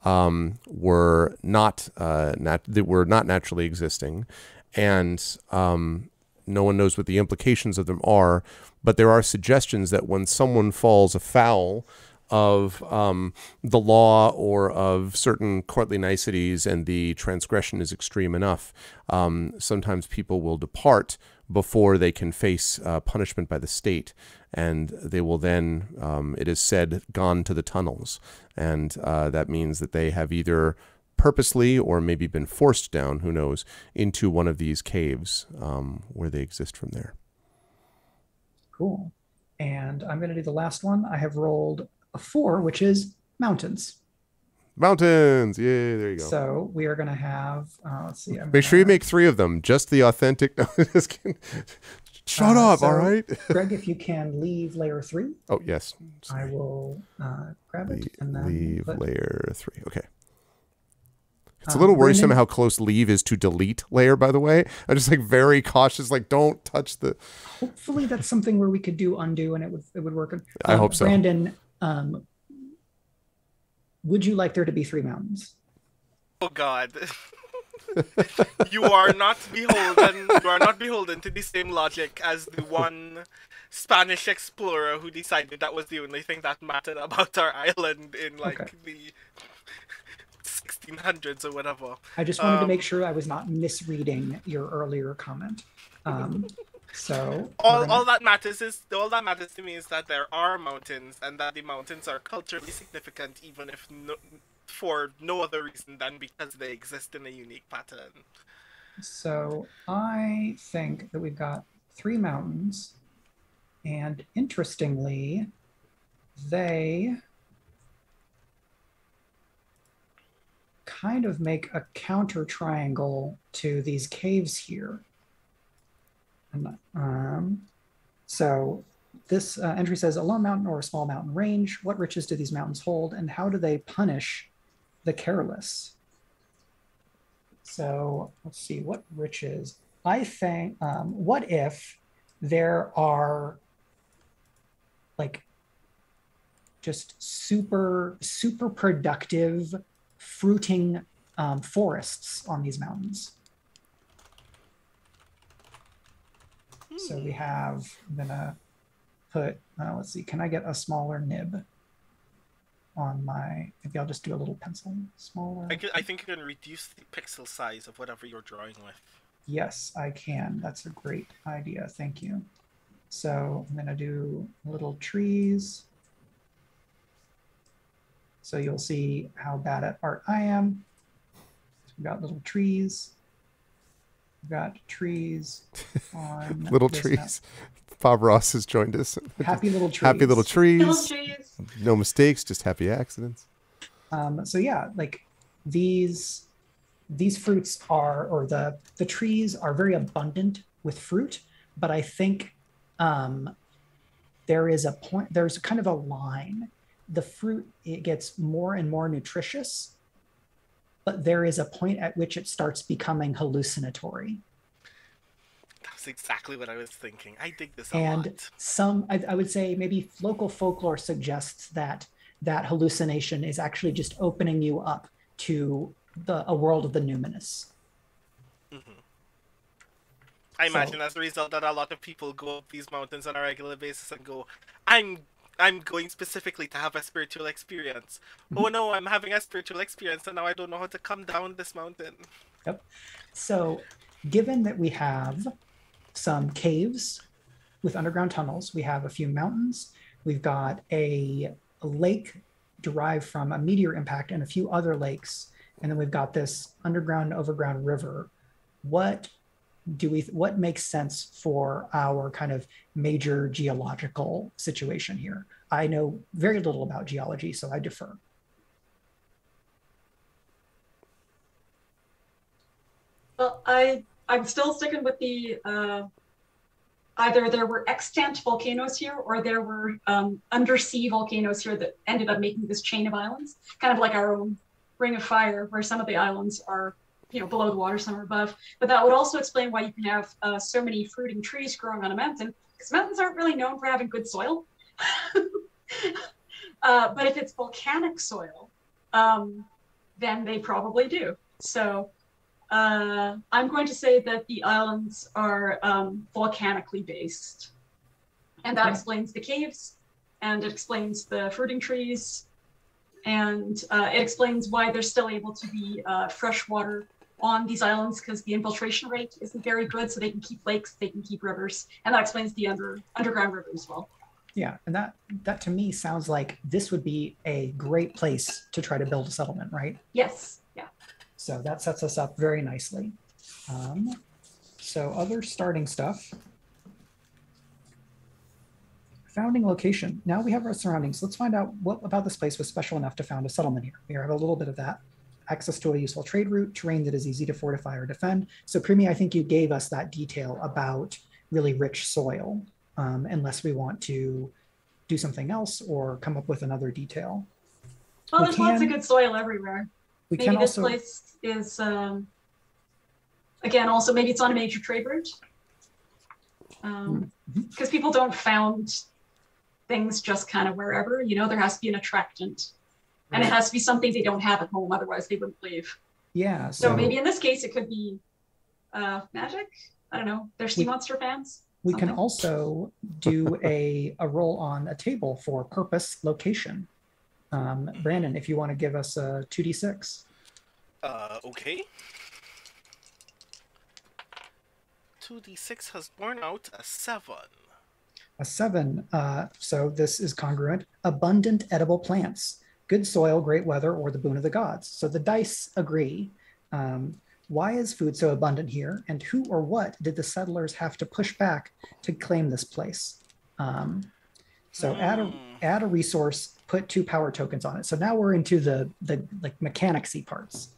were not naturally existing, and no one knows what the implications of them are. But there are suggestions that when someone falls afoul of the law or of certain courtly niceties and the transgression is extreme enough, sometimes people will depart before they can face punishment by the state, and they will then, it is said, gone to the tunnels. And that means that they have either purposely or maybe been forced down, who knows, into one of these caves where they exist from there. Cool. And I'm going to do the last one. I have rolled a 4, which is mountains. Mountains. Yeah, there you go. So we are going to have, let's see. Make sure you make 3 of them. Just the authentic. Shut up, so, all right? Greg, if you can leave layer 3. Oh, yes. Sorry. I will grab it and then leave layer 3. Okay. It's a little worrisome how close leave is to delete layer, by the way. I'm just like very cautious, like don't touch the. Hopefully that's something where we could do undo and it would work. I hope so. Brandon, would you like there to be 3 mountains? Oh God. You are not beholden to the same logic as the one Spanish explorer who decided that was the only thing that mattered about our island in the 1600s or whatever. I just wanted to make sure I was not misreading your earlier comment. So all that matters to me is that there are mountains and that the mountains are culturally significant, even if for no other reason than because they exist in a unique pattern. So I think that we've got 3 mountains And interestingly, they kind of make a counter triangle to these caves here. So this entry says, a lone mountain or a small mountain range. What riches do these mountains hold, and how do they punish the careless? So let's see, what riches? I think, what if there are like just super productive fruiting forests on these mountains? So we have, I'm gonna put, let's see, can I get a smaller nib on my, maybe I'll just do a little pencil, smaller. I think you can reduce the pixel size of whatever you're drawing with. Yes, I can. That's a great idea. Thank you. So I'm gonna do little trees. So you'll see how bad at art I am. So we've got little trees. We've got trees on little trees. Bob Ross has joined us. Happy little trees. Happy little trees. Little trees. No mistakes, just happy accidents. So yeah, like these fruits are, or the trees are very abundant with fruit, but I think there is a point, there's kind of a line. The fruit, it gets more and more nutritious, but there is a point at which it starts becoming hallucinatory. That's exactly what I was thinking. I dig this a lot. And I would say maybe local folklore suggests that that hallucination is actually just opening you up to a world of the numinous. Mm-hmm. I imagine as a result that a lot of people go up these mountains on a regular basis and go, I'm going specifically to have a spiritual experience. Oh no, I'm having a spiritual experience and now I don't know how to come down this mountain. Yep. So given that we have some caves with underground tunnels, we have a few mountains, we've got a lake derived from a meteor impact and a few other lakes, and then we've got this underground and overground river. What makes sense for our kind of major geological situation here? I know very little about geology, so I defer. Well, I'm still sticking with the either there were extant volcanoes here or there were undersea volcanoes here that ended up making this chain of islands, kind of like our own Ring of Fire, where some of the islands are, you know, below the water, some are above. But that would also explain why you can have so many fruiting trees growing on a mountain, because mountains aren't really known for having good soil. But if it's volcanic soil, then they probably do. So I'm going to say that the islands are volcanically based. And that explains the caves, and it explains the fruiting trees, and it explains why they're still able to be fresh water on these islands, because the infiltration rate isn't very good, so they can keep lakes, they can keep rivers, and that explains the underground river as well. Yeah, and that to me sounds like this would be a great place to try to build a settlement, right? Yes, yeah. So that sets us up very nicely. So other starting stuff. Founding location. Now we have our surroundings. Let's find out what about this place was special enough to found a settlement here. We have a little bit of that. Access to a useful trade route, terrain that is easy to fortify or defend. So Premee, I think you gave us that detail about really rich soil, unless we want to do something else or come up with another detail. Well, there's lots of good soil everywhere. Maybe this place is, again, also maybe it's on a major trade route. Because people don't found things just kind of wherever, you know, there has to be an attractant. And it has to be something they don't have at home, otherwise they wouldn't leave. Yeah. So maybe in this case, it could be magic. I don't know. They're sea monster fans. We can also do a roll on a table for purpose location. Brandon, if you want to give us a 2d6. Okay. 2d6 has borne out a 7. A 7. So this is congruent. Abundant edible plants. Good soil, great weather, or the boon of the gods. So the dice agree. Why is food so abundant here? And who or what did the settlers have to push back to claim this place? So add a resource, put 2 power tokens on it. So now we're into the like mechanicsy parts.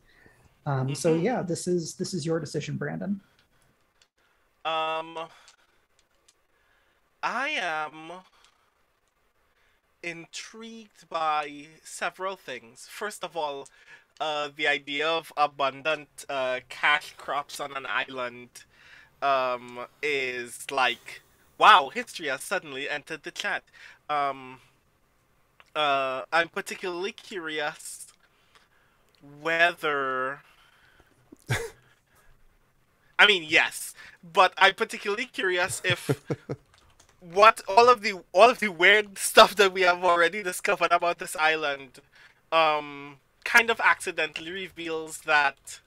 So yeah, this is your decision, Brandon. I am intrigued by several things. First of all, the idea of abundant cash crops on an island is like, wow, history has suddenly entered the chat. I'm particularly curious whether I mean, yes, but I'm particularly curious if what all of the weird stuff that we have already discovered about this island kind of accidentally reveals that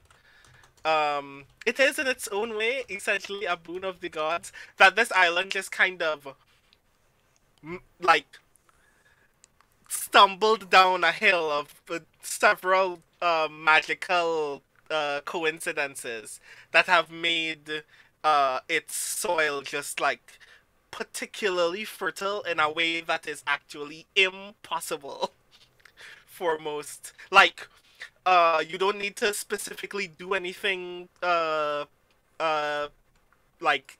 it is in its own way essentially a boon of the gods, that this island just kind of like stumbled down a hill of several magical coincidences that have made its soil just like particularly fertile in a way that is actually impossible for most. Like, you don't need to specifically do anything like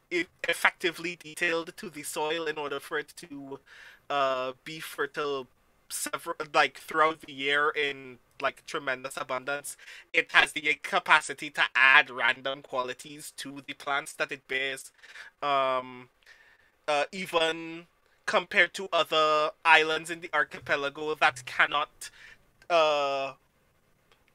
effectively detailed to the soil in order for it to be fertile throughout the year in like tremendous abundance. It has the capacity to add random qualities to the plants that it bears, even compared to other islands in the archipelago that cannot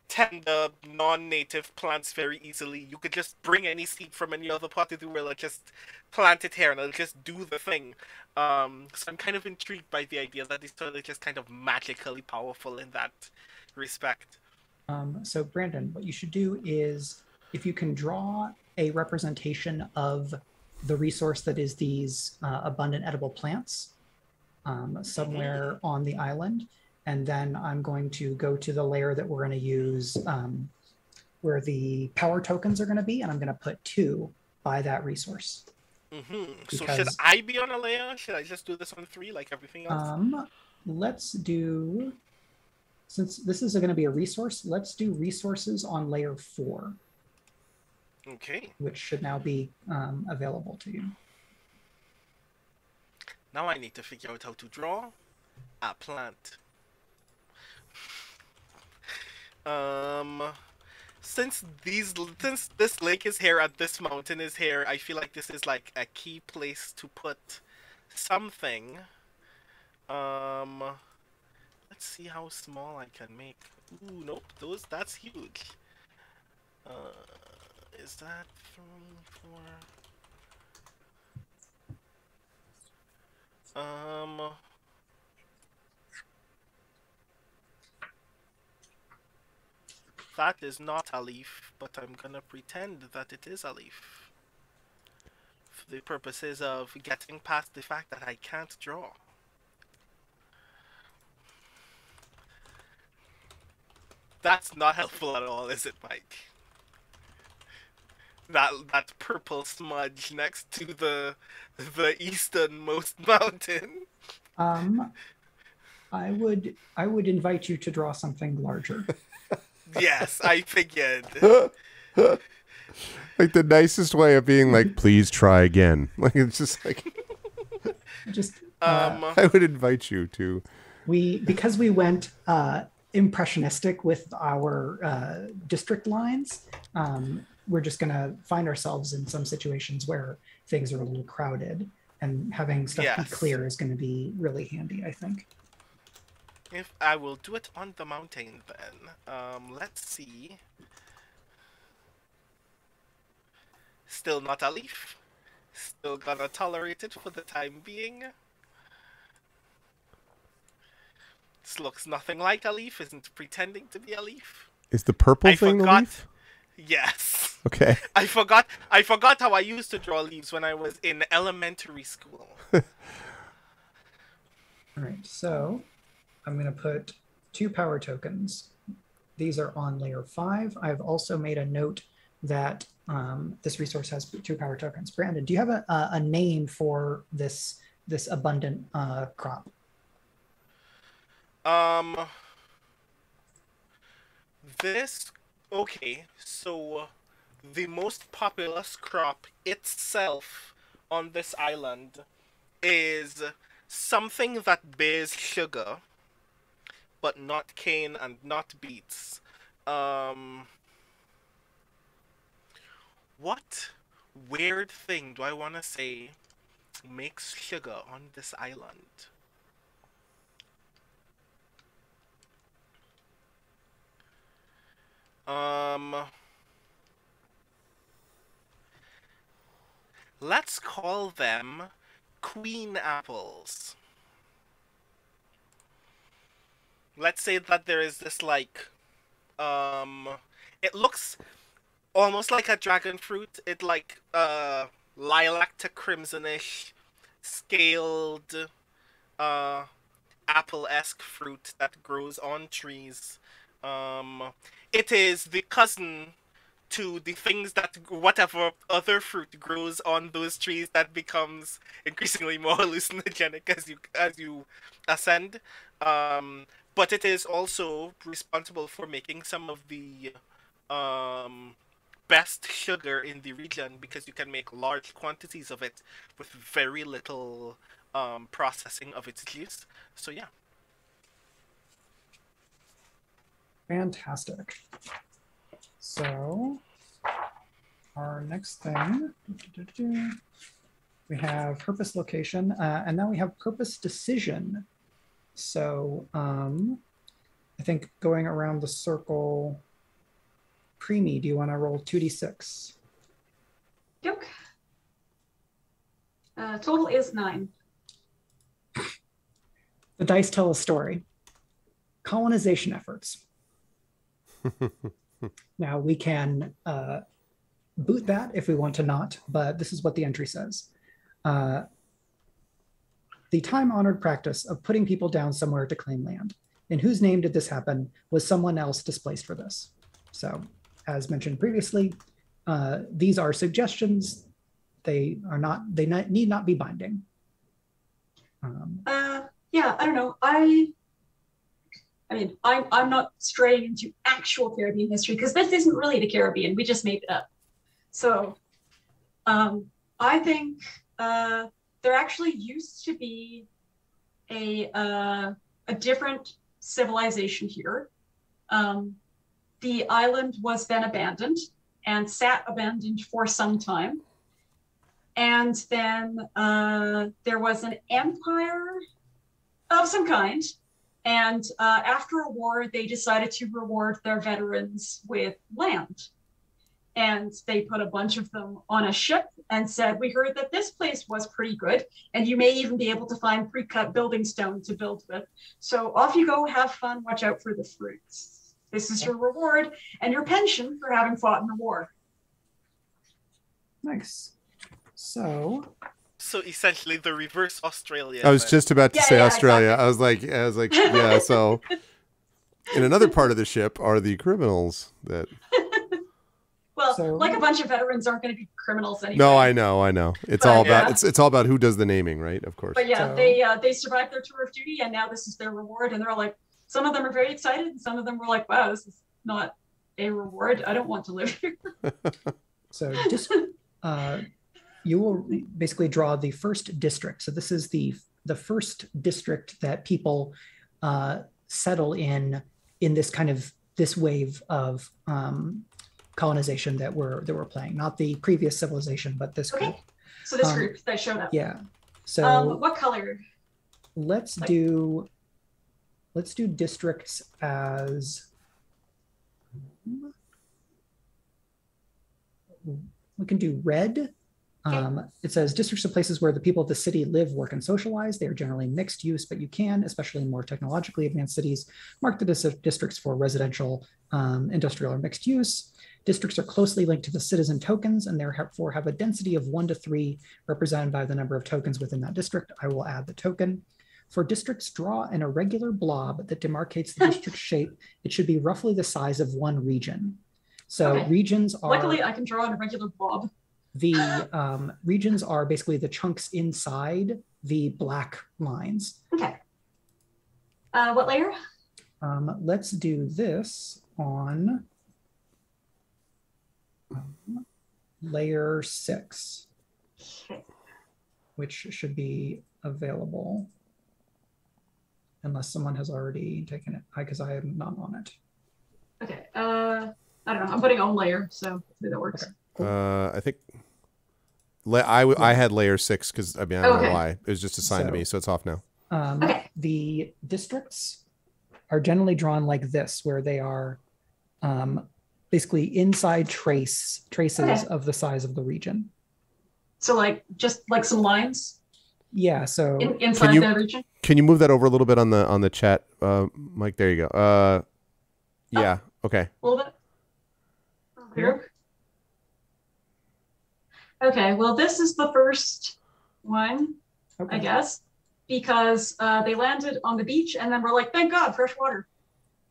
tender non-native plants very easily. You could just bring any seed from any other part of the world and just plant it here and it'll just do the thing. So I'm kind of intrigued by the idea that this soil is just kind of magically powerful in that respect. So Brandon, what you should do is, if you can draw a representation of the resource that is these abundant edible plants somewhere on the island, and then I'm going to go to the layer that we're going to use where the power tokens are going to be, and I'm going to put 2 by that resource. So should I be on a layer? Should I just do this on 3 like everything else? Let's do, since this is going to be a resource, let's do resources on layer 4. Okay. Which should now be available to you. Now I need to figure out how to draw a plant. Since this lake is here and this mountain is here, I feel like this is like a key place to put something. Let's see how small I can make. Ooh, nope, that's huge. Is that 3, 4? That is not a leaf, but I'm gonna pretend that it is a leaf. For the purposes of getting past the fact that I can't draw. That's not helpful at all, is it, Mike? That purple smudge next to the easternmost mountain. I would invite you to draw something larger. Yes, I figured. Like the nicest way of being like, please try again. Like it's just like I would invite you to. Because we went impressionistic with our district lines, we're just gonna find ourselves in some situations where things are a little crowded, and having stuff be clear is gonna be really handy, I think. If I will do it on the mountain then. Let's see. Still not a leaf. Still gonna tolerate it for the time being. This looks nothing like a leaf, isn't pretending to be a leaf. Is the purple thing a leaf? Yes. Okay. I forgot how I used to draw leaves when I was in elementary school. All right, so I'm going to put 2 power tokens. These are on layer 5. I've also made a note that this resource has 2 power tokens. Brandon, do you have a name for this this abundant crop? Okay, so the most populous crop itself on this island is something that bears sugar, but not cane and not beets. What weird thing do I want to say makes sugar on this island? Let's call them queen apples. Let's say that there is this like, it looks almost like a dragon fruit. It like lilac to crimsonish, scaled, apple-esque fruit that grows on trees. It is the cousin to the things that whatever other fruit grows on those trees that becomes increasingly more hallucinogenic as you ascend. But it is also responsible for making some of the best sugar in the region because you can make large quantities of it with very little processing of its juice. So yeah. Fantastic. So our next thing, we have purpose location, and now we have purpose decision. So I think going around the circle, Premee, do you want to roll 2d6? Yep. Total is 9. The dice tell a story. Colonization efforts. Now we can boot that if we want to not, but this is what the entry says. The time-honored practice of putting people down somewhere to claim land. In whose name did this happen? Was someone else displaced for this? So, as mentioned previously, these are suggestions. They need not be binding. Yeah, I don't know. I mean, I'm not straying into actual Caribbean history because this isn't really the Caribbean. We just made it up. So I think there actually used to be a different civilization here. The island was then abandoned and sat abandoned for some time. And then there was an empire of some kind. And after a war, they decided to reward their veterans with land. And they put a bunch of them on a ship and said, we heard that this place was pretty good, and you may even be able to find pre-cut building stone to build with. So off you go, have fun, watch out for the fruits. This is your reward and your pension for having fought in the war. Nice. So essentially the reverse Australia. I was just about to say Australia. Exactly. I was like, yeah. So in another part of the ship are the criminals that. Well, like a bunch of veterans aren't going to be criminals anyway. No, I know. It's all about it's all about who does the naming, right? Of course. But yeah, they survived their tour of duty, and now this is their reward. And they're like, some of them are very excited, and some of them were like, wow, this is not a reward. I don't want to live here. So just you will basically draw the first district. So this is the first district that people settle in this kind of this wave of colonization that we're playing, not the previous civilization, but this group. So this group that showed up. Yeah. So what color? Let's do districts as we can do red. It says districts of places where the people of the city live, work, and socialize. They are generally mixed use, but you can, especially in more technologically advanced cities, mark the districts for residential, industrial, or mixed use. Districts are closely linked to the citizen tokens and therefore have a density of 1 to 3 represented by the number of tokens within that district. I will add the token. For districts, draw an irregular blob that demarcates the district shape. It should be roughly the size of one region. So regions are... Luckily, I can draw an irregular blob. The regions are basically the chunks inside the black lines. Okay. What layer? Let's do this on layer 6, Okay. which should be available unless someone has already taken it, because I am not on it. Okay. I don't know. I'm putting on layer, so hopefully that works. Okay, cool. I think I had layer 6 because I don't know why. It was just assigned to me, so it's off now. Okay. The districts are generally drawn like this, where they are basically inside traces of the size of the region. So like just like some lines Yeah, so inside the region. Can you move that over a little bit on the chat, Mike? There you go. Yeah. Okay. A little bit. Here. Okay. Well, this is the first one, I guess, because they landed on the beach and then we're like, thank God, fresh water.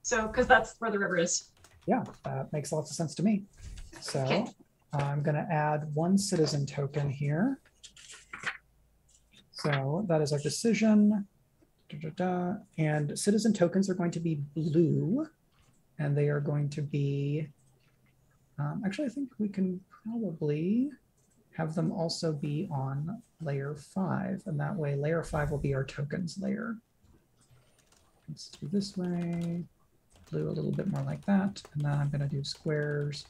So, because that's where the river is. Yeah, that makes lots of sense to me. So I'm going to add 1 citizen token here. So that is our decision. And citizen tokens are going to be blue, and they are going to be, actually, I think we can probably have them also be on layer 5, and that way layer 5 will be our tokens layer. Let's do this way, blue a little bit more like that, and then I'm going to do squares.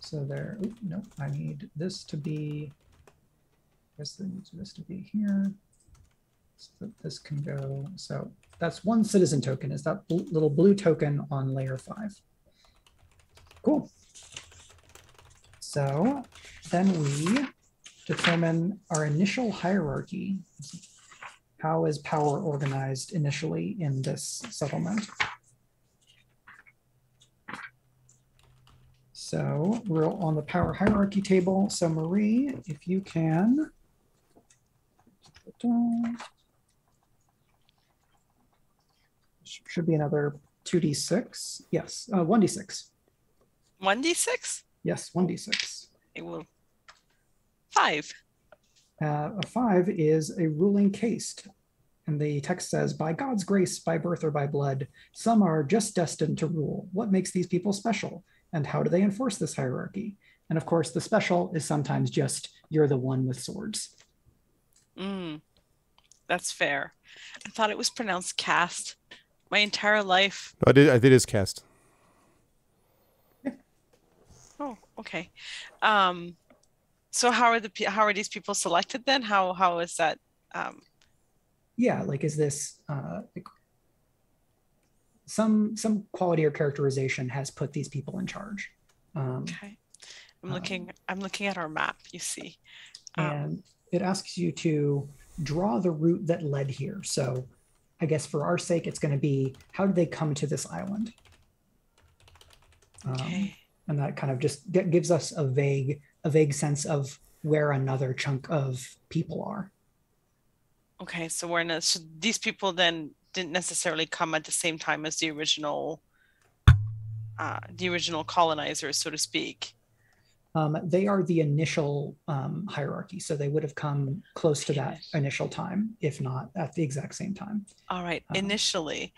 So there, nope, I need this to be, I guess I need this to be here, so that this can go. So that's 1 citizen token, is that little blue token on layer 5. Cool. So then we determine our initial hierarchy. How is power organized initially in this settlement? So we're on the power hierarchy table. So Marie, if you can. Should be another 2d6. Yes, 1d6. 1d6? Yes, 1d6. It will. 5. A 5 is a ruling caste. And the text says, by God's grace, by birth or by blood, some are just destined to rule. What makes these people special? And how do they enforce this hierarchy? And of course, the special is sometimes just, you're the one with swords. That's fair. I thought it was pronounced cast my entire life. I did is cast. Yeah. Oh, okay. So how are these people selected then? How is that? Yeah, like, is this like some quality or characterization has put these people in charge? Okay, I'm looking at our map. You see, and it asks you to draw the route that led here. So, I guess for our sake, it's going to be, how did they come to this island? Okay. And that kind of just gives us a vague sense of where another chunk of people are. Okay, so so these people then didn't necessarily come at the same time as the original colonizers, so to speak. They are the initial hierarchy, so they would have come close to that initial time, if not at the exact same time. All right, initially,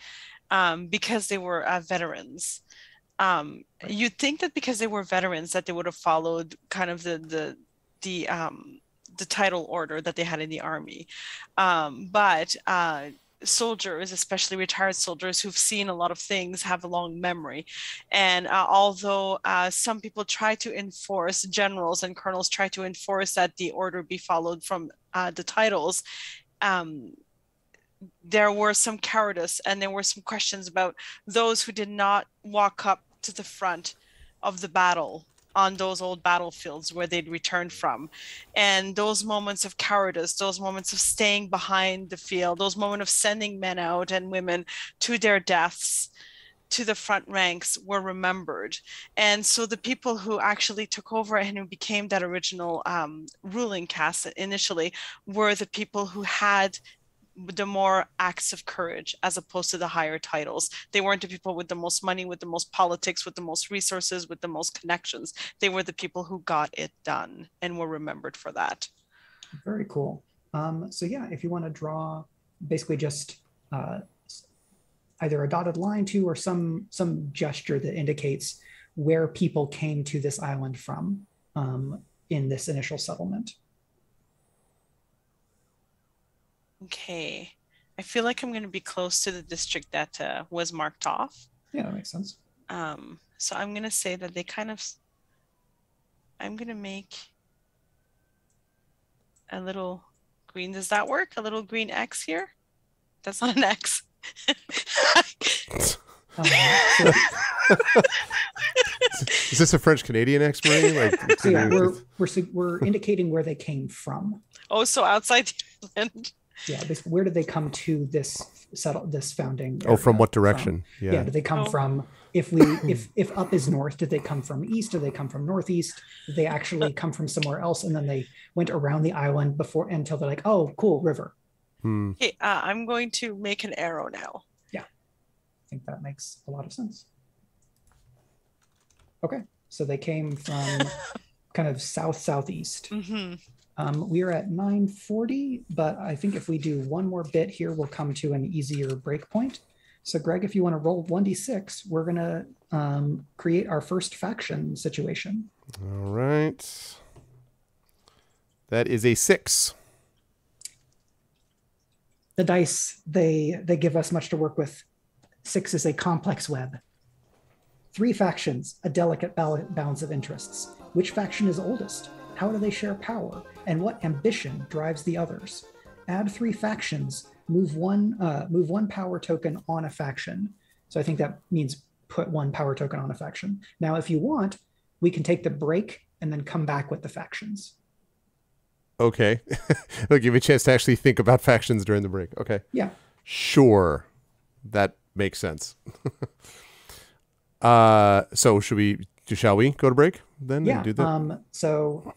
because they were veterans. Right. You'd think that because they were veterans that they would have followed kind of the title order that they had in the army, but soldiers, especially retired soldiers who've seen a lot of things, have a long memory. And although some people try to enforce, generals and colonels try to enforce that the order be followed from the titles, there were some cowardice and there were some questions about those who did not walk up to the front of the battle on those old battlefields where they'd returned from. And those moments of cowardice, those moments of staying behind the field, those moments of sending men out and women to their deaths, to the front ranks, were remembered. And so the people who actually took over and who became that original ruling caste initially were the people who had the more acts of courage as opposed to the higher titles. They weren't the people with the most money, with the most politics, with the most resources, with the most connections. They were the people who got it done and were remembered for that. Very cool. So yeah, if you want to draw basically just either a dotted line to or some gesture that indicates where people came to this island from in this initial settlement. Okay. I feel like I'm going to be close to the district that was marked off. Yeah, that makes sense. So I'm going to say that they I'm going to make a little green. Does that work? A little green X here? That's not an X. Is this a French Canadian X, Marie? Like, so yeah, we're indicating where they came from. Oh, so outside the island. Yeah, where did they come to this founding area? Oh, from what direction? From? Yeah, did they come from? If up is north, did they come from east? Did they come from northeast? Did they actually come from somewhere else, and then they went around the island until they're like, oh, cool, river. Okay, I'm going to make an arrow now. Yeah, I think that makes a lot of sense. Okay, so they came from kind of southeast. Mm-hmm. We are at 9:40, but I think if we do one more bit here, we'll come to an easier break point. So Greg, if you want to roll 1d6, we're going to create our first faction situation. All right. That is a 6. The dice, they give us much to work with. 6 is a complex web. 3 factions, a delicate balance of interests. Which faction is oldest? How do they share power? And what ambition drives the others? Add 3 factions, move one power token on a faction. So I think that means put 1 power token on a faction. Now, if you want, we can take the break and then come back with the factions. Okay. It'll give you a chance to actually think about factions during the break. Okay. Yeah. Sure. That makes sense. So shall we go to break then? Yeah. And do that? So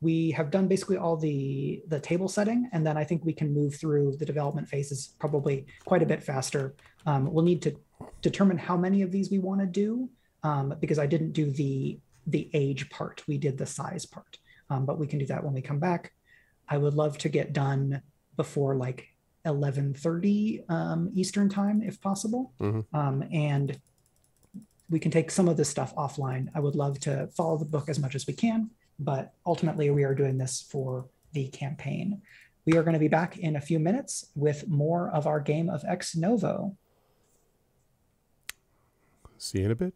we have done basically all the table setting, and then I think we can move through the development phases probably quite a bit faster. We'll need to determine how many of these we want to do, because I didn't do the age part. We did the size part, but we can do that when we come back. I would love to get done before like 11:30 Eastern time, if possible. Mm-hmm. And we can take some of this stuff offline. I would love to follow the book as much as we can, but ultimately we are doing this for the campaign. We are going to be back in a few minutes with more of our game of Ex Novo. See you in a bit.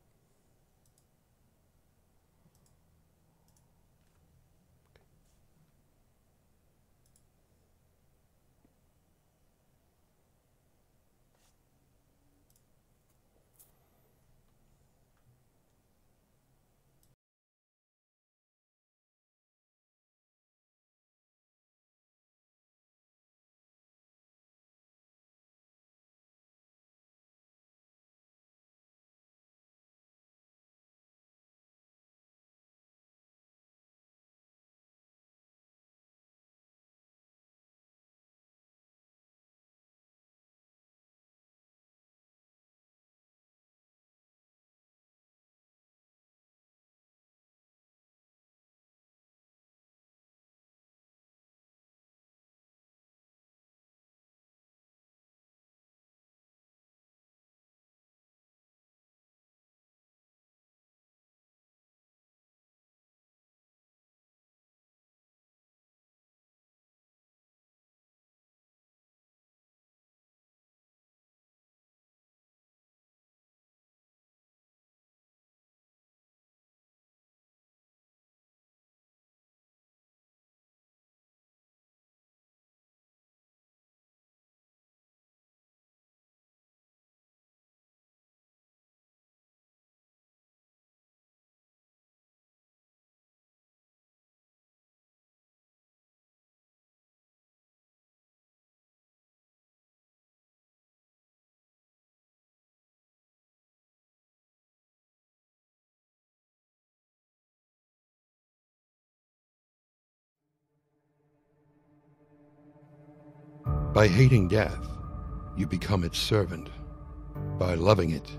By hating death, you become its servant. By loving it,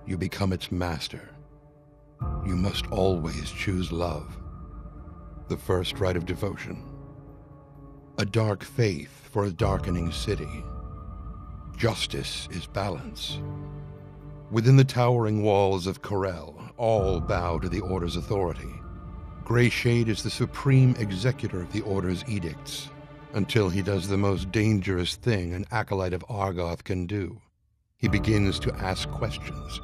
you become its master. You must always choose love, the first rite of devotion. A dark faith for a darkening city. Justice is balance. Within the towering walls of Corel, all bow to the Order's authority. Greyshade is the supreme executor of the Order's edicts, until he does the most dangerous thing an acolyte of Argoth can do. He begins to ask questions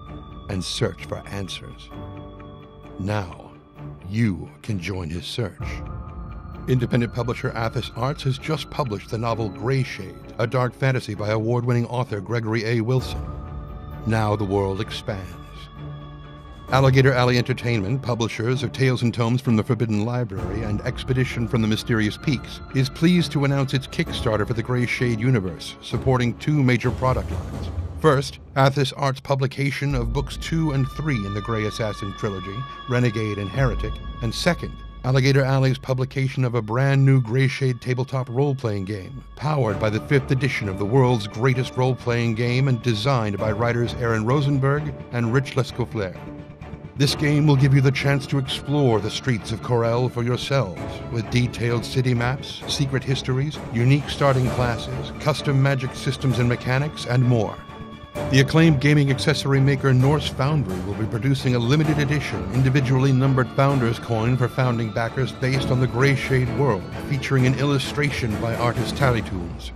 and search for answers. Now, you can join his search. Independent publisher Athos Arts has just published the novel Greyshade, a dark fantasy by award-winning author Gregory A. Wilson. Now the world expands. Alligator Alley Entertainment, publishers of Tales and Tomes from the Forbidden Library and Expedition from the Mysterious Peaks, is pleased to announce its Kickstarter for the Greyshade universe, supporting 2 major product lines. First, Athos Arts' publication of books 2 and 3 in the Grey Assassin trilogy, Renegade and Heretic, and second, Alligator Alley's publication of a brand new Greyshade tabletop role-playing game, powered by the 5th edition of the world's greatest role-playing game and designed by writers Aaron Rosenberg and Rich Lescouflair. This game will give you the chance to explore the streets of Corel for yourselves, with detailed city maps, secret histories, unique starting classes, custom magic systems and mechanics, and more. The acclaimed gaming accessory maker Norse Foundry will be producing a limited edition, individually numbered Founders coin for founding backers based on the Greyshade world, featuring an illustration by artist Tallytoons.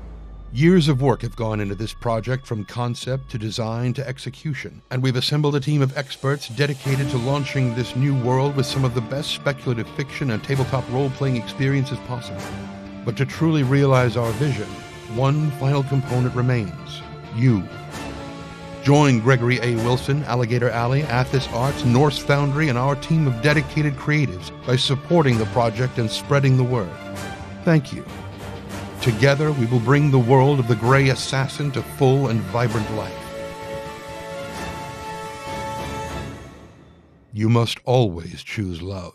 Years of work have gone into this project, from concept to design to execution, and we've assembled a team of experts dedicated to launching this new world with some of the best speculative fiction and tabletop role-playing experiences possible. But to truly realize our vision, one final component remains: you. Join Gregory A. Wilson, Alligator Alley, Athos Arts, Norse Foundry, and our team of dedicated creatives by supporting the project and spreading the word. Thank you. Together, we will bring the world of the Grey Assassin to full and vibrant life. You must always choose love.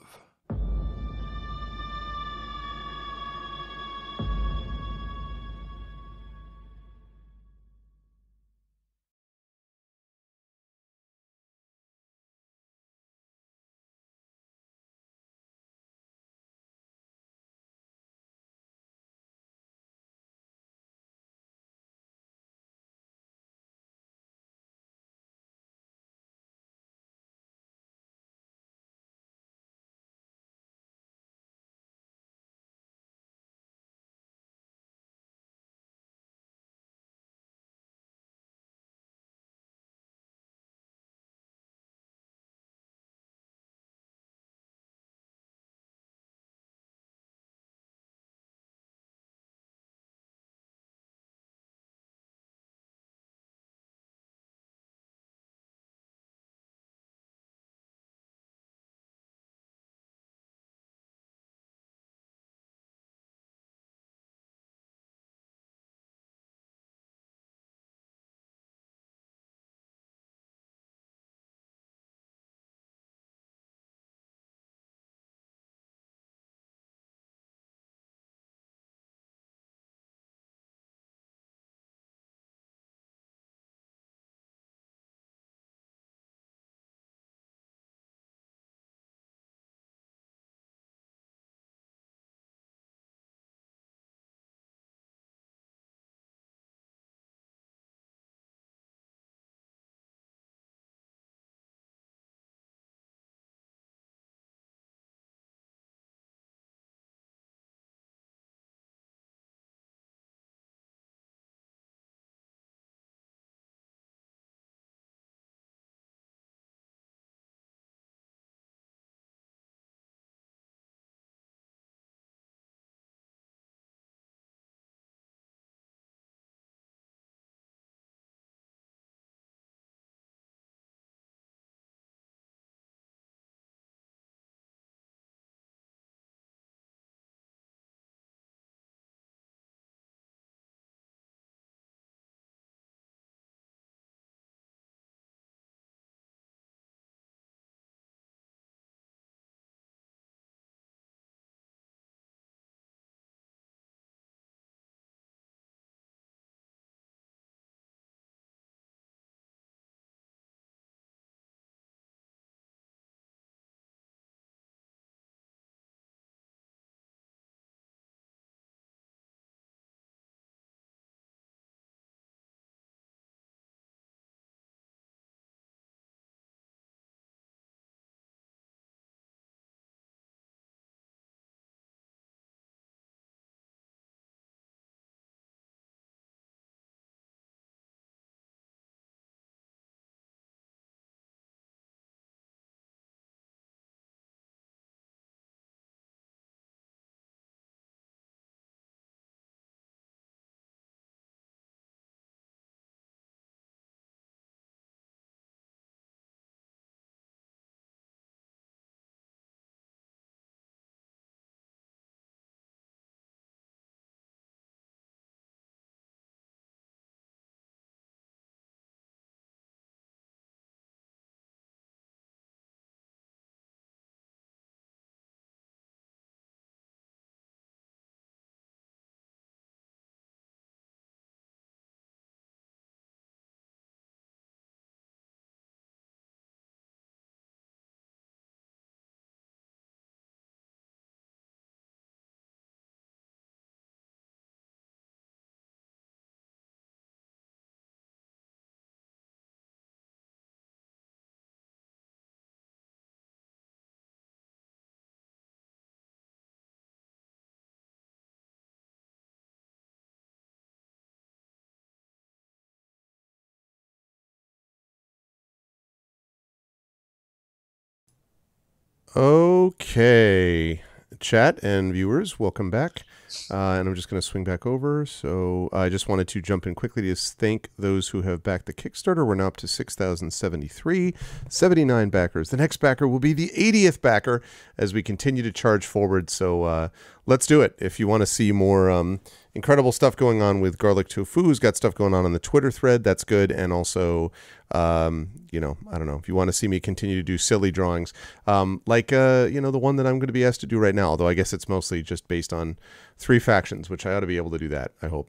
Okay. Chat and viewers, welcome back. And I'm just going to swing back over. So I just wanted to jump in quickly to thank those who have backed the Kickstarter. We're now up to 6,073, 79 backers. The next backer will be the 80th backer as we continue to charge forward. So let's do it. If you want to see more incredible stuff going on with Garlic Tofu, who's got stuff going on the Twitter thread, that's good. And also, you know, I don't know, if you want to see me continue to do silly drawings, like, you know, the one that I'm going to be asked to do right now, although I guess it's mostly just based on 3 factions, which I ought to be able to do that, I hope.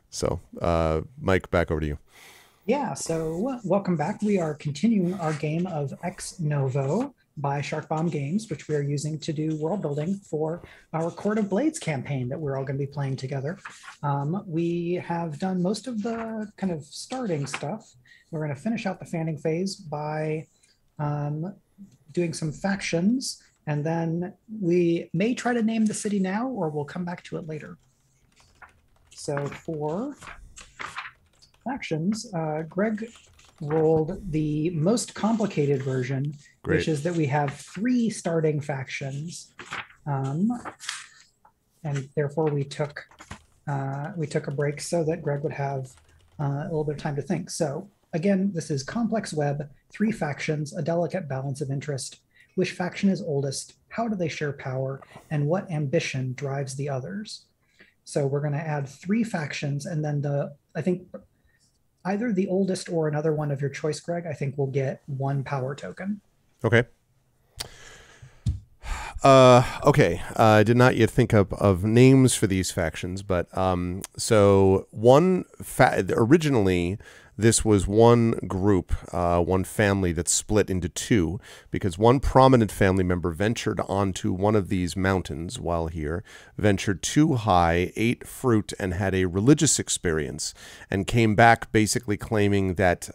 So, Mike, back over to you. Yeah, so welcome back. We are continuing our game of Ex Novo by Shark Bomb Games, which we are using to do world building for our Court of Blades campaign that we're all going to be playing together. We have done most of the kind of starting stuff. We're going to finish out the fanning phase by doing some factions, and then we may try to name the city now, or we'll come back to it later. So for factions, Greg rolled the most complicated version, which is that we have 3 starting factions, and therefore we took a break so that Greg would have a little bit of time to think. So again, this is complex web, 3 factions, a delicate balance of interest. Which faction is oldest? How do they share power? And what ambition drives the others? So we're going to add 3 factions, and then I think either the oldest or another one of your choice, Greg, I think will get 1 power token. Okay. Okay. I did not yet think of names for these factions, but so originally this was one group, one family that split into 2 because one prominent family member ventured onto one of these mountains while here, ventured too high, ate fruit, and had a religious experience, and came back basically claiming that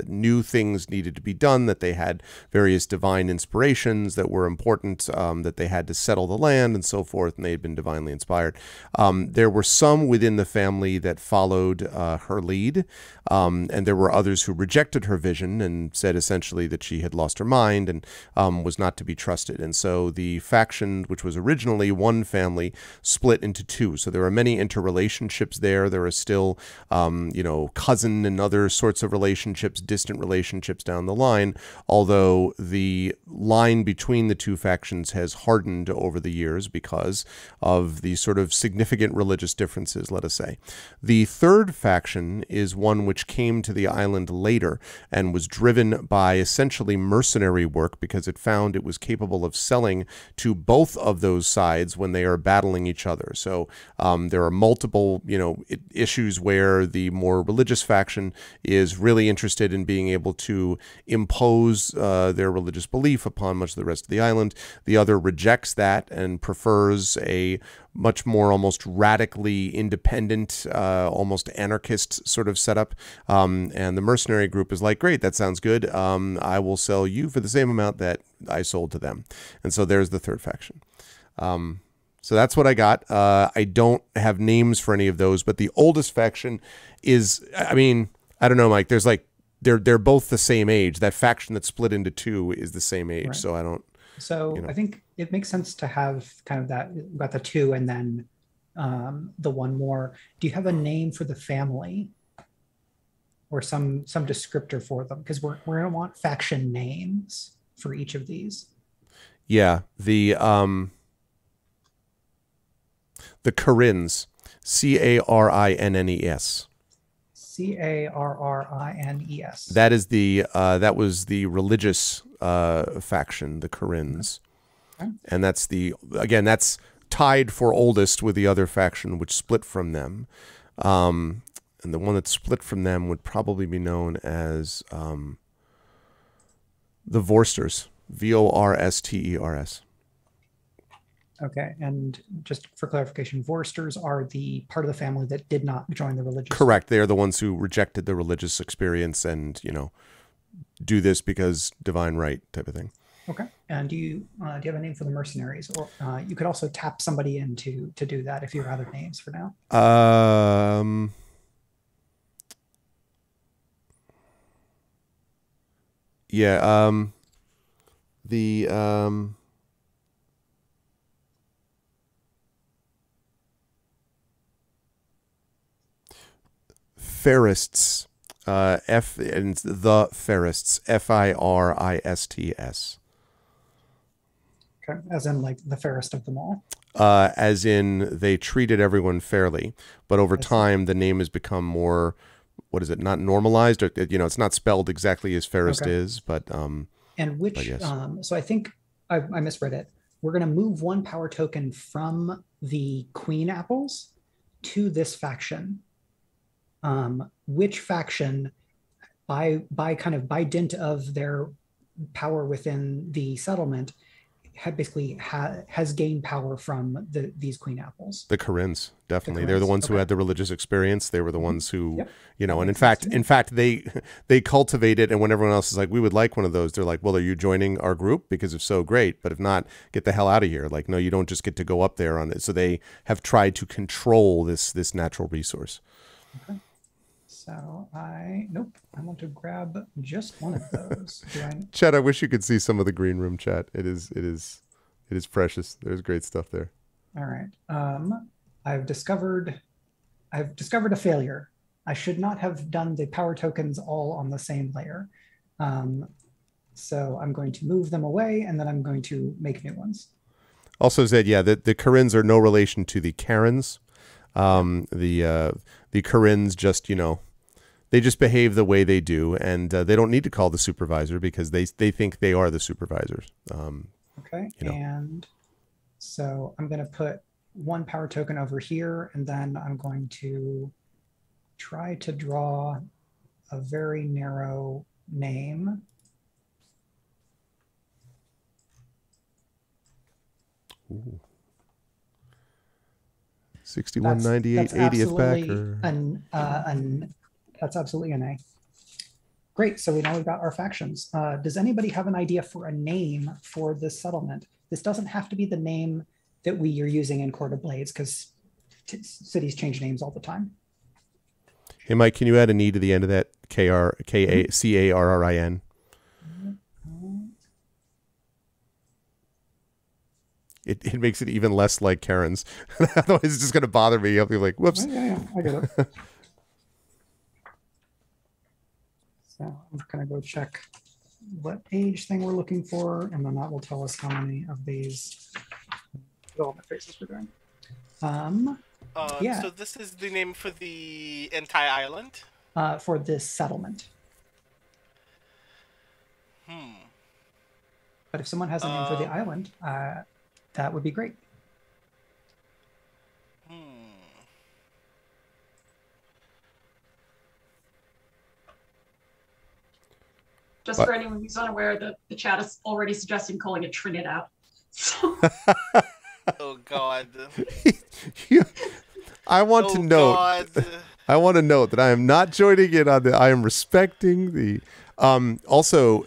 new things needed to be done, that they had various divine inspirations that were important, that they had to settle the land and so forth, and they had been divinely inspired. There were some within the family that followed her lead, and there were others who rejected her vision and said essentially that she had lost her mind and was not to be trusted. And so the faction, which was originally one family, split into 2. So there are many interrelationships there. There are still, you know, cousin and other sorts of relationships, distant relationships down the line, although the line between the 2 factions has hardened over the years because of the sort of significant religious differences, let us say. The 3rd faction is one which came to the island later and was driven by essentially mercenary work because it found it was capable of selling to both of those sides when they are battling each other. So there are multiple, you know, issues where the more religious faction is really interested in being able to impose their religious belief upon much of the rest of the island. The other rejects that and prefers a much more almost radically independent, almost anarchist sort of setup. And the mercenary group is like, great, that sounds good. I will sell you for the same amount that I sold to them. And so there's the 3rd faction. So that's what I got. I don't have names for any of those, but the oldest faction is, I mean, I don't know, Mike, there's like, they're both the same age. That faction that split into 2 is the same age. Right. So I don't. So I think it makes sense to have kind of that, about the 2 and then the 1 more. Do you have a name for the family or some descriptor for them? Because we're going to want faction names for each of these. Yeah, the Carins, Carrinnes. Carrines. That is that was the religious faction, the Carins. Okay. And that's that's tied for oldest with the other faction which split from them. And the one that split from them would probably be known as the Vorsters, Vorsters. Okay, and just for clarification, Vorsters are the part of the family that did not join the religious. Correct. They are the ones who rejected the religious experience and, you know, do this because divine right type of thing. Okay. And do you have a name for the mercenaries, or you could also tap somebody in to do that if you have other names for now? Yeah. the Farists, F and the Farists, Firists. Okay. As in like the fairest of them all. As in they treated everyone fairly, but over time the name has become more, what is it? Not normalized, or it's not spelled exactly as Fairest is, but and which but yes. So I think I misread it. We're going to move one power token from the Queen Apples to this faction. Which faction, by dint of their power within the settlement, has gained power from these Queen Apples. The Corinnes, definitely. They're the ones who had the religious experience. They were the ones who, and in fact, they cultivate it. And when everyone else is like, we would like one of those, they're like, well, are you joining our group? Because if so, great. But if not, get the hell out of here. Like, no, you don't just get to go up there on it. So they have tried to control this natural resource. Okay. So I want to grab just one of those. Chat, I wish you could see some of the green room chat. It is precious. There's great stuff there. All right. I've discovered a failure. I should not have done the power tokens all on the same layer. So I'm going to move them away, and then I'm going to make new ones. Also said, the Corinnes are no relation to the Karens. The Corinnes just, they just behave the way they do, and they don't need to call the supervisor because they think they are the supervisors. Okay, and so I'm going to put one power token over here, and then I'm going to try to draw a very narrow name. Ooh. 6198 80th backer. That's absolutely an A. Great. So we now we've got our factions. Does anybody have an idea for a name for this settlement? This doesn't have to be the name that we are using in Court of Blades, because cities change names all the time. Hey, Mike, can you add an E to the end of that? Carrin? It makes it even less like Karen's. Otherwise, it's just going to bother me. I'll be like, whoops. Yeah, I get it. So I'm going to go check what age thing we're looking for, and then that will tell us how many of these development phases we're doing. So this is the name for the entire island? For this settlement. But if someone has a name for the island, that would be great. Just for anyone who's unaware, the chat is already suggesting calling it Trinidad. So. Oh God. I want to note that I am not joining in on the. I am respecting the. Also,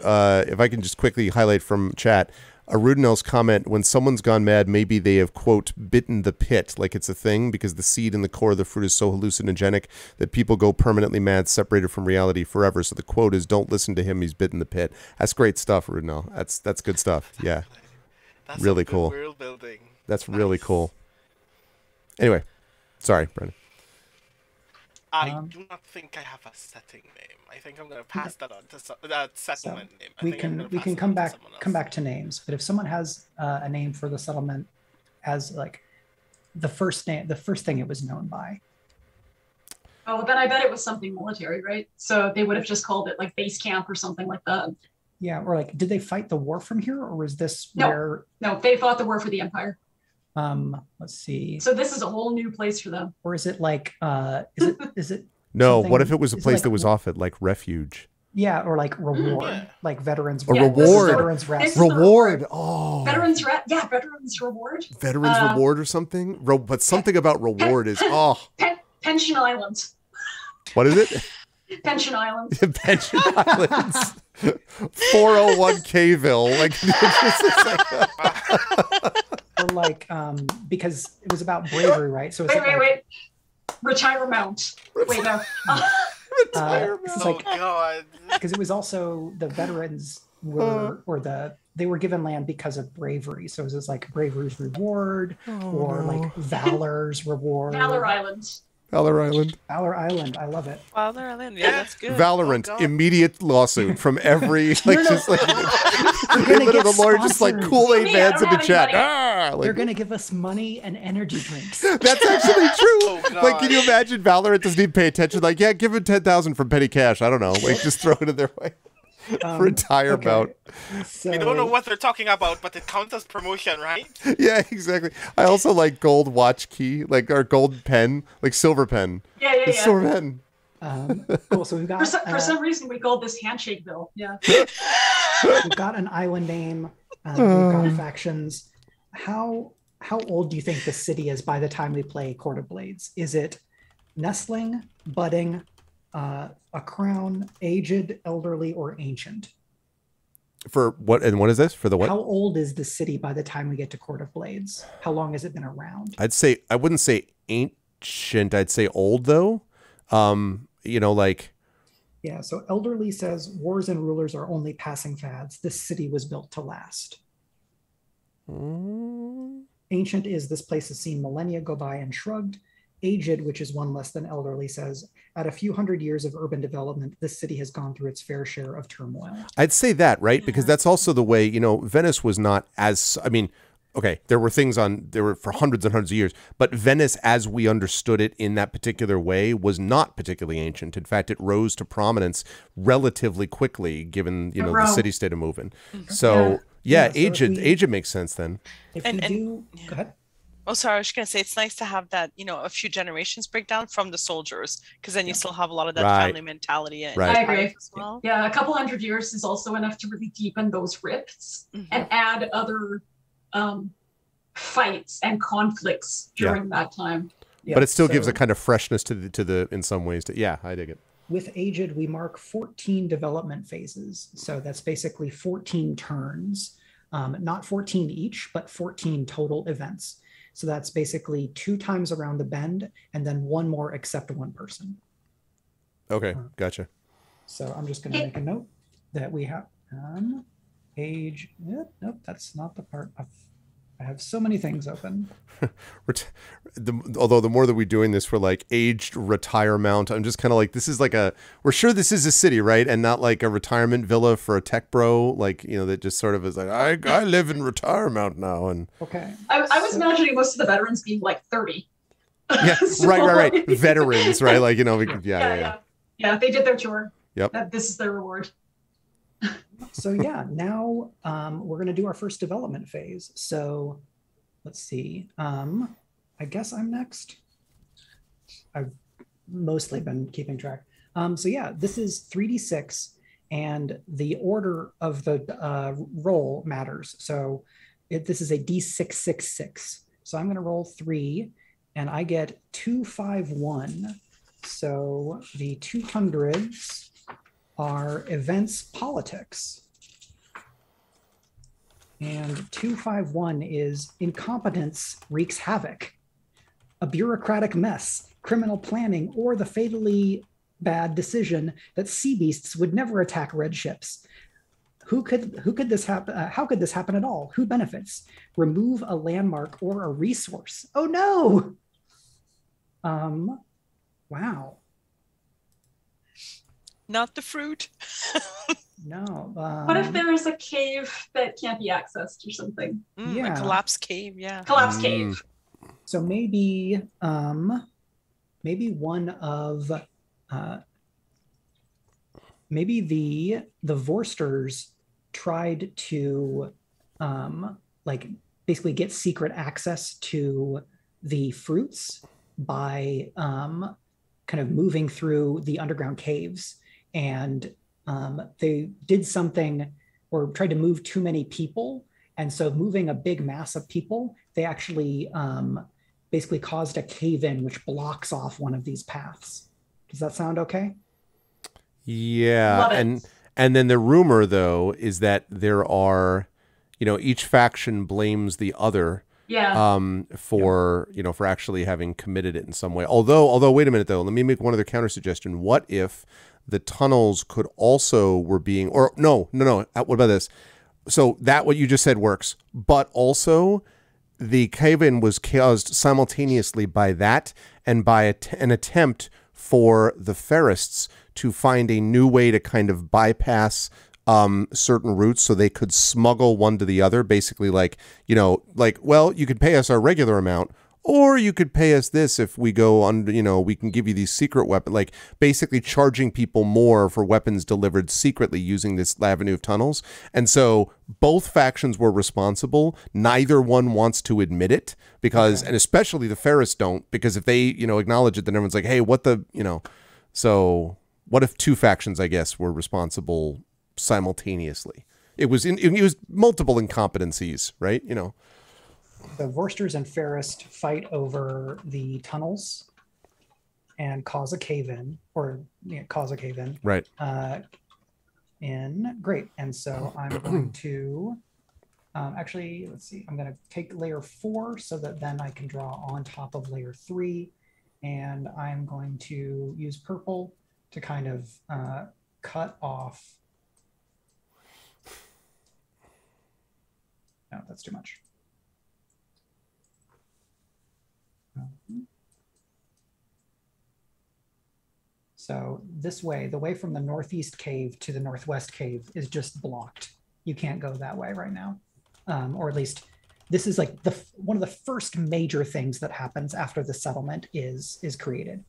if I can just quickly highlight from chat, Arudinel's comment: when someone's gone mad, maybe they have, quote, bitten the pit, like it's a thing, because the seed in the core of the fruit is so hallucinogenic that people go permanently mad, separated from reality forever. So the quote is, don't listen to him, he's bitten the pit. That's great stuff, Arudinel. That's good stuff. Yeah. That's really cool. World building. That's really cool. Anyway, sorry, Brendan. I do not think I have a setting name. I think I'm going to pass that on to that settlement name. We can come back to names. But if someone has a name for the settlement as like the first thing it was known by. Oh, then I bet it was something military, right? So they would have just called it like base camp or something like that. Yeah, or like, did they fight the war from here, or was this where? No, they fought the war for the Empire. Let's see. So this is a whole new place for them. Or is it like, is it? No, what if it was a place that was off it, like refuge? Yeah, or like reward, like veterans. Reward. Veterans rest. Reward. Oh. Veterans reward. Veterans reward or something. But something about reward is Pension Island. What is it? Pension Island. Pension Islands. 401k-ville. Or like, because it was about bravery, right? So wait. Retirement. Wait, no. Retirement. Oh God. Because it was also the veterans were, or the they were given land because of bravery. So is this like bravery's reward or like valor's reward? Valor Island. Valor Island. Valor Island. I love it. Valor Island. Yeah, that's good. Valorant. Oh, God. Immediate lawsuit from every just like They're gonna get the lawyer just like sponsored. Kool-Aid Me, I bands don't in the have chat. any Ah, They're like, going to give us money and energy drinks. that's actually true. Oh, God. Like, can you imagine Valorant doesn't even pay attention? Like, yeah, give him 10,000 from petty cash. I don't know. Like, just throw it in their way. For a tire bout. So, We don't know what they're talking about, but it counts as promotion, right? Yeah, exactly. I also like gold watch key, like our gold pen, like silver pen. Yeah. The silver pen. Cool. So we've got For some reason, we called this Handshake Bill. Yeah. we've got an island name. We've got factions. How old do you think the city is by the time we play Court of Blades? Is it nestling, budding, a crown, aged, elderly, or ancient? For what? And what is this? For the what? How old is the city by the time we get to Court of Blades? How long has it been around? I wouldn't say ancient. I'd say old though. Like. Yeah, so elderly says wars and rulers are only passing fads. This city was built to last. Ancient is this place has seen millennia go by and shrugged. Aged, which is one less than elderly, says at a few hundred years of urban development, this city has gone through its fair share of turmoil. I'd say that, right? Because that's also the way, Venice was not as, okay, there were for hundreds and hundreds of years, but Venice as we understood it in that particular way was not particularly ancient. In fact, it rose to prominence relatively quickly given, the city state of moving. So so aged makes sense then. Go ahead. Oh, sorry, I was just going to say, it's nice to have that, a few generations breakdown from the soldiers, because then you still have a lot of that family mentality. I agree. As well. Yeah, a couple hundred years is also enough to really deepen those rifts and add other fights and conflicts during that time. But it still gives a kind of freshness to the in some ways. I dig it. With Aged, we mark 14 development phases. So that's basically 14 turns, not 14 each, but 14 total events. So that's basically 2 times around the bend and then 1 more except one person. Okay, gotcha. So I'm just going to make a note that we have age. Nope, that's not the part. I have so many things open. Although the more that we're doing this for like aged retirement, I'm just kind of like, this is like we're sure this is a city, right? And not like a retirement villa for a tech bro, like, that just sort of is like, I live in retirement now. And okay. I was imagining most of the veterans being like 30. Yeah, right. Veterans, right? Like, yeah. Yeah, they did their chore. Yep. This is their reward. So now we're going to do our first development phase. So let's see. I guess I'm next. I've mostly been keeping track. This is 3d6, and the order of the roll matters. So this is a d666. So I'm going to roll 3, and I get 251. So the 200s are events politics. And 251 is incompetence wreaks havoc, a bureaucratic mess, criminal planning, or the fatally bad decision that sea beasts would never attack red ships. How could this happen? How could this happen at all? Who benefits? Remove a landmark or a resource. Oh no! Wow. Not the fruit. No. What if there is a cave that can't be accessed or something? A collapsed cave, yeah. Collapsed cave. So maybe one of maybe the Vorsters tried to basically get secret access to the fruits by kind of moving through the underground caves, and they did something or tried to move too many people, and so moving a big mass of people, they actually basically caused a cave-in which blocks off one of these paths. Does that sound okay? Yeah. And then the rumor though is that there are, each faction blames the other for actually having committed it in some way. Although wait a minute though, let me make one other counter suggestion. What if the tunnels could also what about this? so that what you just said works, but also the cave-in was caused simultaneously by that and by an attempt for the Ferrists to find a new way to kind of bypass certain routes so they could smuggle one to the other. Basically, like, well, you could pay us our regular amount, or you could pay us this if we go on, we can give you these secret weapons, like basically charging people more for weapons delivered secretly using this avenue of tunnels. And so both factions were responsible. Neither one wants to admit it because, and especially the Ferris don't, because if they, acknowledge it, then everyone's like, hey, so what if two factions, I guess, were responsible simultaneously? It was multiple incompetencies, right? The Vorsters and Ferris fight over the tunnels and cause a cave-in, Right. Great. And so I'm going to, actually, let's see. I'm going to take layer 4 so that then I can draw on top of layer 3. And I'm going to use purple to kind of cut off. No, that's too much. So this way, the way from the northeast cave to the northwest cave is just blocked. You can't go that way right now. Or at least this is like one of the first major things that happens after the settlement is created.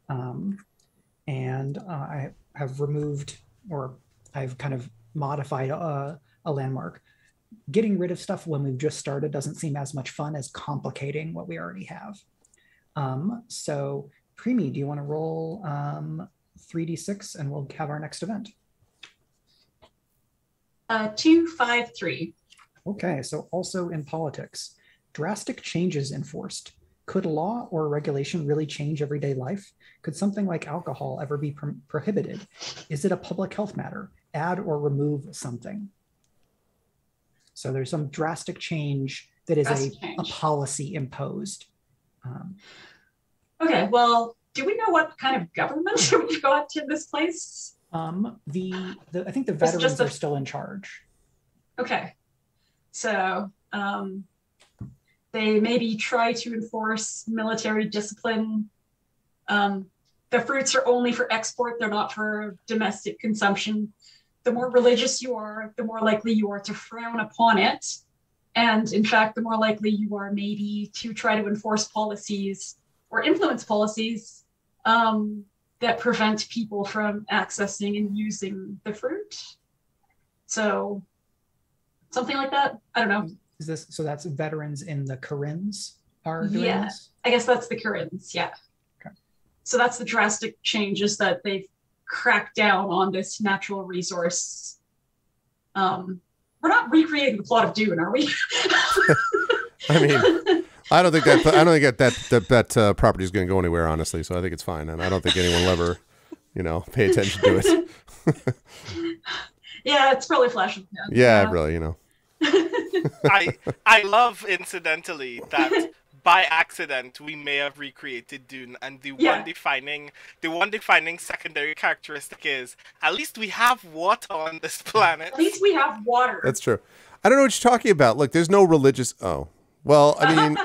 And I have removed, or I've kind of modified a landmark. Getting rid of stuff when we've just started doesn't seem as much fun as complicating what we already have. So Premee, do you want to roll 3d6 and we'll have our next event? 2, 5, 3. Okay, so also in politics, drastic changes enforced. Could law or regulation really change everyday life? Could something like alcohol ever be prohibited? Is it a public health matter? Add or remove something? So there's some drastic change that is a policy imposed. Okay, well, do we know what kind of government we've got in this place? I think the veterans are still in charge. Okay, so they maybe try to enforce military discipline. The fruits are only for export, they're not for domestic consumption. The more religious you are, the more likely you are to frown upon it. And in fact, the more likely you are maybe to try to enforce policies or influence policies that prevent people from accessing and using the fruit. So something like that. I don't know. Is this, so that's veterans in the Corinnes are doing this? I guess that's the Corinnes, yeah. Okay. So that's the drastic changes that they've cracked down on this natural resource. We're not recreating the plot of Dune, are we? I mean, I don't think that property is going to go anywhere, honestly. So I think it's fine, and I don't think anyone will ever, pay attention to it. Yeah, it's probably flashing. Yeah, really, I love, incidentally, that by accident we may have recreated Dune, and the one defining secondary characteristic is at least we have water on this planet. At least we have water. That's true. I don't know what you're talking about. Look, there's no religious. Oh, well, I mean,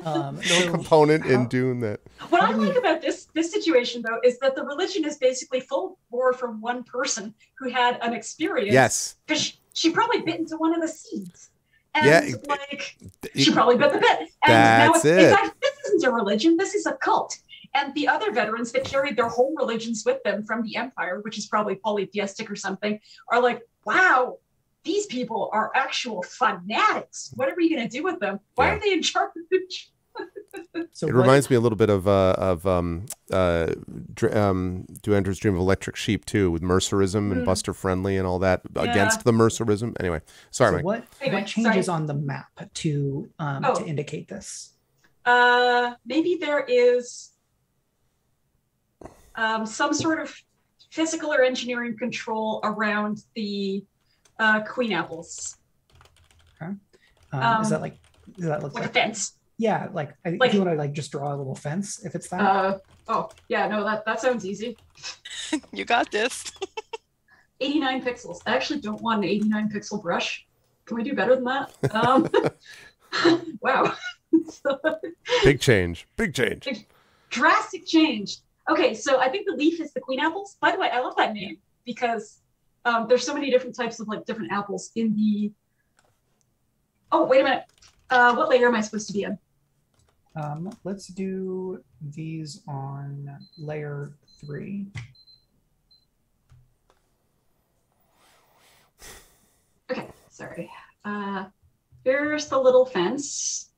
no component in Dune that. What I like about this situation, though, is that the religion is basically full bore from one person who had an experience. Yes. Because she probably bit into one of the seeds. And yeah, she probably bit the bit. And that's now it. In fact, this isn't a religion, this is a cult. And the other veterans that carried their whole religions with them from the Empire, which is probably polytheistic or something, are like, wow, these people are actual fanatics. What are we going to do with them? Why are they in charge? So it reminds me a little bit of Do Andrew's Dream of Electric Sheep too, with Mercerism and Buster Friendly and all that against the Mercerism. Anyway, sorry, Mike. What changes on the map to indicate this? Maybe there is some sort of physical or engineering control around the queen apples. Okay. Does that look like a fence? Yeah, if you want to just draw a little fence, if it's that. Oh yeah, no, that sounds easy. You got this. 89 pixels. I actually don't want an 89 pixel brush. Can we do better than that? Wow. Big change. Big change. Drastic change. Okay, so I think the leaf is the queen apples. By the way, I love that name because there's so many different types of like different apples in the. Oh, wait a minute. What layer am I supposed to be in? Let's do these on layer 3. Okay, sorry. Here's the little fence.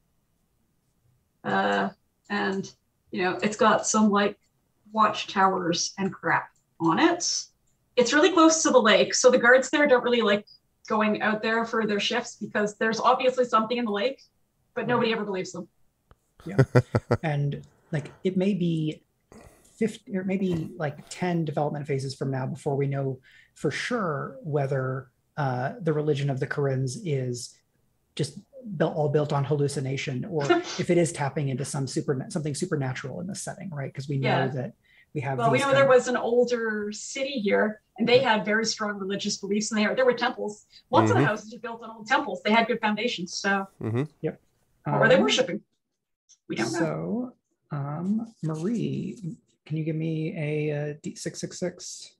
And, you know, it's got some like watchtowers and crap on it. It's really close to the lake, so the guards there don't really like going out there for their shifts because there's obviously something in the lake, but nobody ever believes them. Yeah. And like it may be 50 or maybe like 10 development phases from now before we know for sure whether the religion of the Karins is just all built on hallucination, or if it is tapping into something supernatural in this setting, right? Because we know that we have. Well, we know there was an older city here, and they had very strong religious beliefs, and there were temples. Lots of the houses are built on old temples. They had good foundations. So, yep. What were they worshiping? We don't know. So, Marie, can you give me a D666?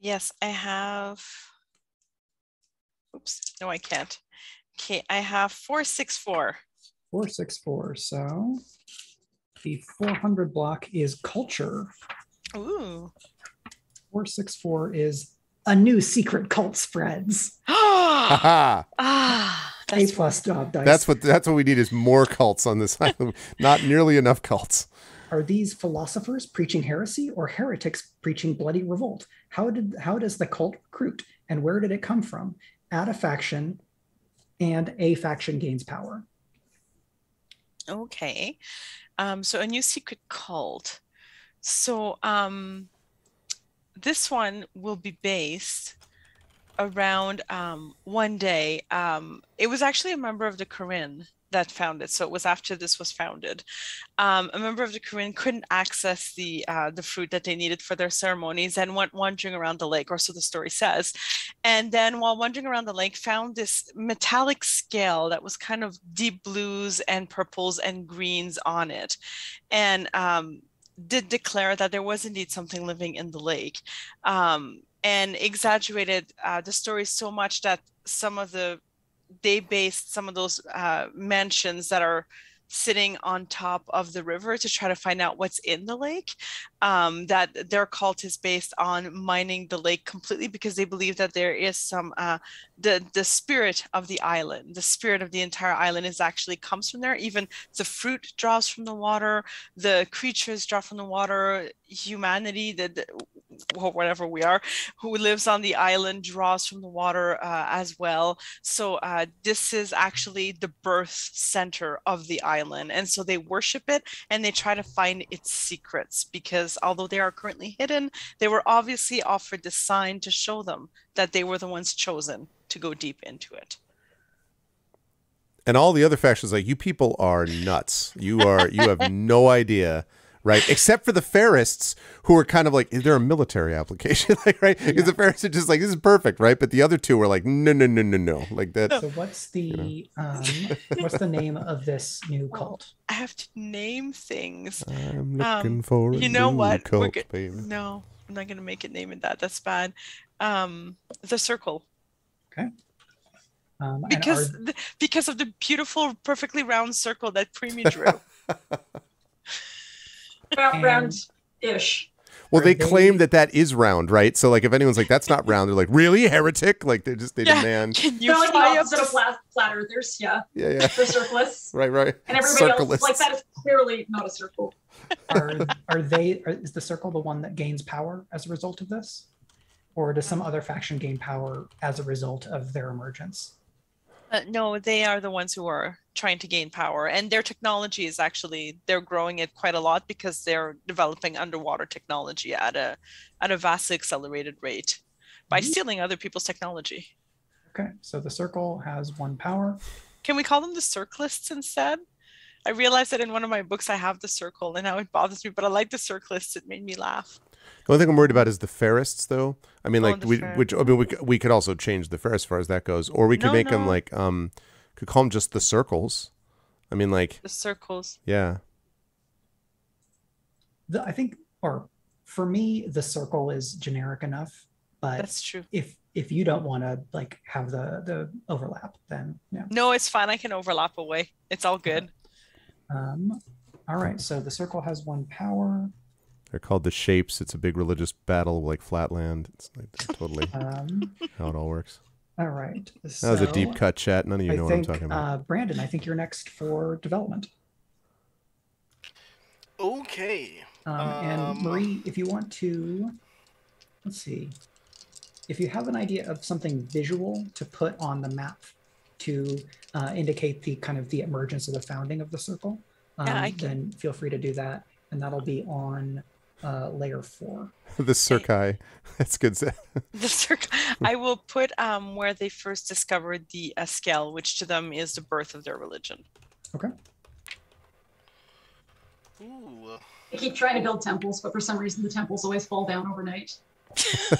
Yes, I have. Oops, no, I can't. Okay, I have 464. 464. So the 400 block is culture. Ooh. 464 is a new secret cult spreads. Ah, A plus job dice. That's what we need is more cults on this island. Not nearly enough cults. Are these philosophers preaching heresy or heretics preaching bloody revolt? How does the cult recruit, and where did it come from? Add a faction, and a faction gains power. Okay. So a new secret cult. So this one will be based around one day. It was actually a member of the Corinne that founded. So it was after this was founded. A member of the Corinne couldn't access the fruit that they needed for their ceremonies and went wandering around the lake, or so the story says. And then while wandering around the lake, found this metallic scale that was kind of deep blues and purples and greens on it. And did declare that there was indeed something living in the lake. And exaggerated the story so much that they based some of those mansions that are sitting on top of the river to try to find out what's in the lake. That their cult is based on mining the lake completely because they believe that there is some the spirit of the island, the spirit of the entire island comes from there. Even the fruit draws from the water, the creatures draw from the water, humanity, whatever we are, who lives on the island draws from the water as well. So this is actually the birth center of the island. And so they worship it and they try to find its secrets because although they are currently hidden, they were obviously offered the sign to show them that they were the ones chosen to go deep into it. And all the other factions, like, you people are nuts. You have no idea. Right, except for the Ferrists, who are kind of like, is there a military application? Like, right, because the Ferrists are just like, this is perfect, right? But the other two are like, no, like that. So what's the what's the name of this new cult? I have to name things. I'm looking for a new cult, baby. No, I'm not gonna make it name it that. That's bad. The Circle. Okay. Because of the beautiful, perfectly round circle that Premee drew. Round-ish. Well, they claim that is round, right? So, like, if anyone's like, that's not round, they're like, really? Heretic? Like, they demand. Can you like fly the up opposite of flat earthers? Yeah. They're circless. Right. And everybody else is like, that is clearly not a circle. Is the circle the one that gains power as a result of this? Or does some other faction gain power as a result of their emergence? No, they are the ones who are trying to gain power, and their technology is they're growing it quite a lot because they're developing underwater technology at a vastly accelerated rate by stealing other people's technology. Okay, so the circle has one power. Can we call them the Circlists instead? I realized that in one of my books I have the circle and now it bothers me, but I like the Circlists. It made me laugh. The only thing I'm worried about is the Ferrists, though. I mean, like, the we could also change the Ferris as far as that goes, or we could make them like could call them just the circles. I mean, like the circles. Yeah. I think, or for me, the circle is generic enough. But that's true. If you don't want to like have the overlap, then yeah. No, it's fine. I can overlap away. It's all good. All right. So the circle has 1 power. They're called the Shapes. It's a big religious battle like Flatland. It's like totally how it all works. All right. That was a deep cut, chat. None of you know what I'm talking about. Brandon, I think you're next for development. Okay. And Marie, if you want to, let's see. If you have an idea of something visual to put on the map to indicate the kind of the emergence of the founding of the circle, then feel free to do that. And that'll be on layer 4. The Circi. That's good. The Circi. I will put where they first discovered the Eskel, which to them is the birth of their religion. Okay. Ooh. I keep trying to build temples, but for some reason the temples always fall down overnight.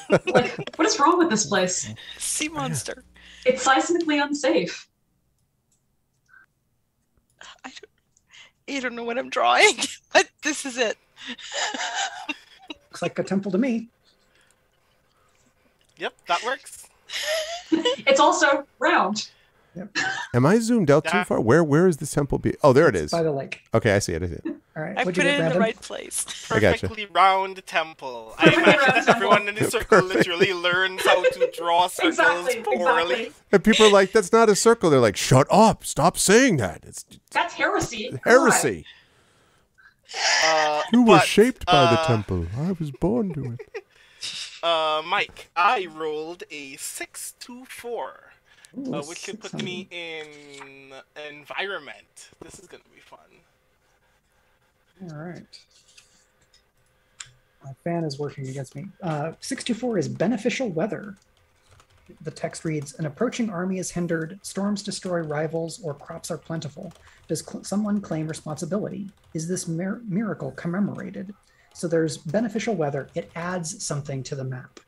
Like, what is wrong with this place? Sea monster. It's seismically unsafe. I don't know what I'm drawing, but this is it. Looks like a temple to me. Yep, that works. It's also round. Yep. Am I zoomed out too far? Where is this temple? Oh, there it is. By the lake. Okay, I see it. All right. I put it in the right place. I gotcha. Perfectly round temple. I imagine that everyone in the circle literally learns how to draw circles poorly. And people are like, "That's not a circle." They're like, "Shut up! Stop saying that. That's heresy." Heresy. You were shaped by the temple. I was born to it. Mike, I rolled a 6-2-4. Which should put me in environment. This is going to be fun. All right. My fan is working against me. 624 is beneficial weather. The text reads, an approaching army is hindered, storms destroy rivals, or crops are plentiful. Does someone claim responsibility? Is this miracle commemorated? So there's beneficial weather. It adds something to the map.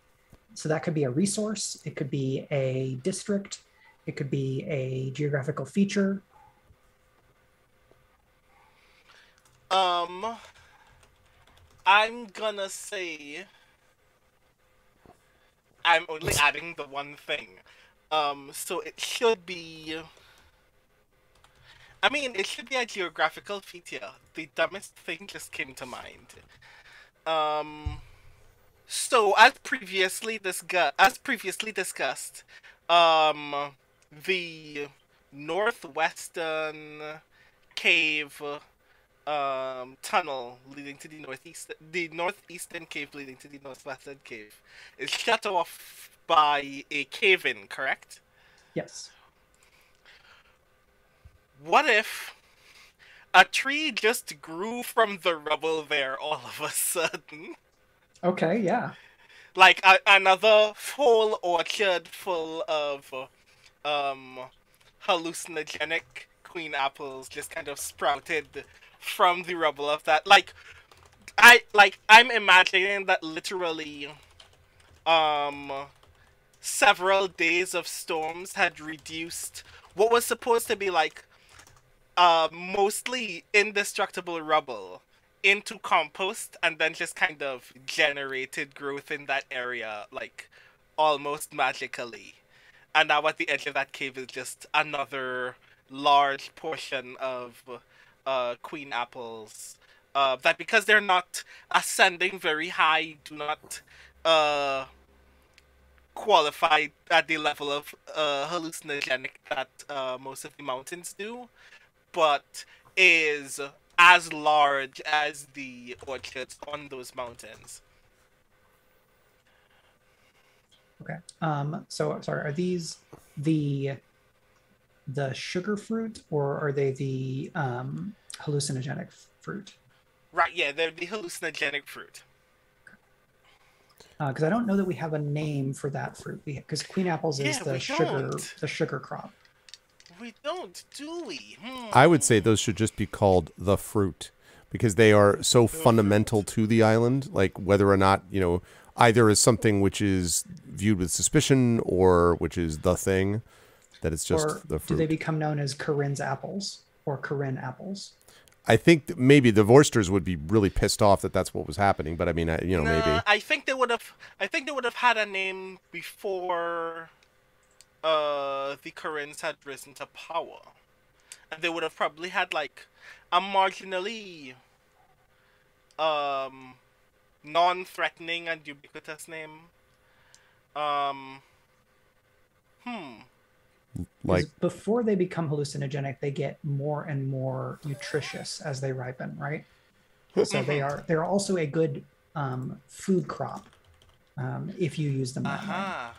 So that could be a resource. It could be a district. It could be a geographical feature. I'm gonna say I'm only adding the one thing. So it should be, I mean, it should be a geographical feature. The dumbest thing just came to mind. So as previously discussed, the northwestern cave tunnel leading to the northeastern cave leading to the northwestern cave is shut off by a cave-in, correct? Yes. What if a tree just grew from the rubble there all of a sudden? Okay, yeah. Like another whole orchard full of hallucinogenic queen apples just kind of sprouted from the rubble of that. I'm imagining that literally several days of storms had reduced what was supposed to be like mostly indestructible rubble into compost, and then just kind of generated growth in that area, like, almost magically. And now at the edge of that cave is just another large portion of queen apples that, because they're not ascending very high, do not qualify at the level of hallucinogenic that most of the mountains do, but is as large as the orchards on those mountains. Okay. So sorry, are these the sugar fruit, or are they the hallucinogenic fruit? Right, yeah, they're the hallucinogenic fruit. Because I don't know that we have a name for that fruit. Because queen apples is the sugar crop. We don't, do we? I would say those should just be called the fruit, because they are so fundamental to the island, like whether or not, you know, either as something which is viewed with suspicion or which is the thing, that it's just Or the do fruit. they become known as Corinne's apples or Corinne apples? I think maybe the Vorsters would be really pissed off that that's what was happening, but I mean, you know, maybe. I think they would have. I think they would have had a name before the Corinnes had risen to power, and they would have probably had like a marginally non-threatening and ubiquitous name. Like before they become hallucinogenic, they get more and more nutritious as they ripen, right? So they're also a good food crop if you use them that way.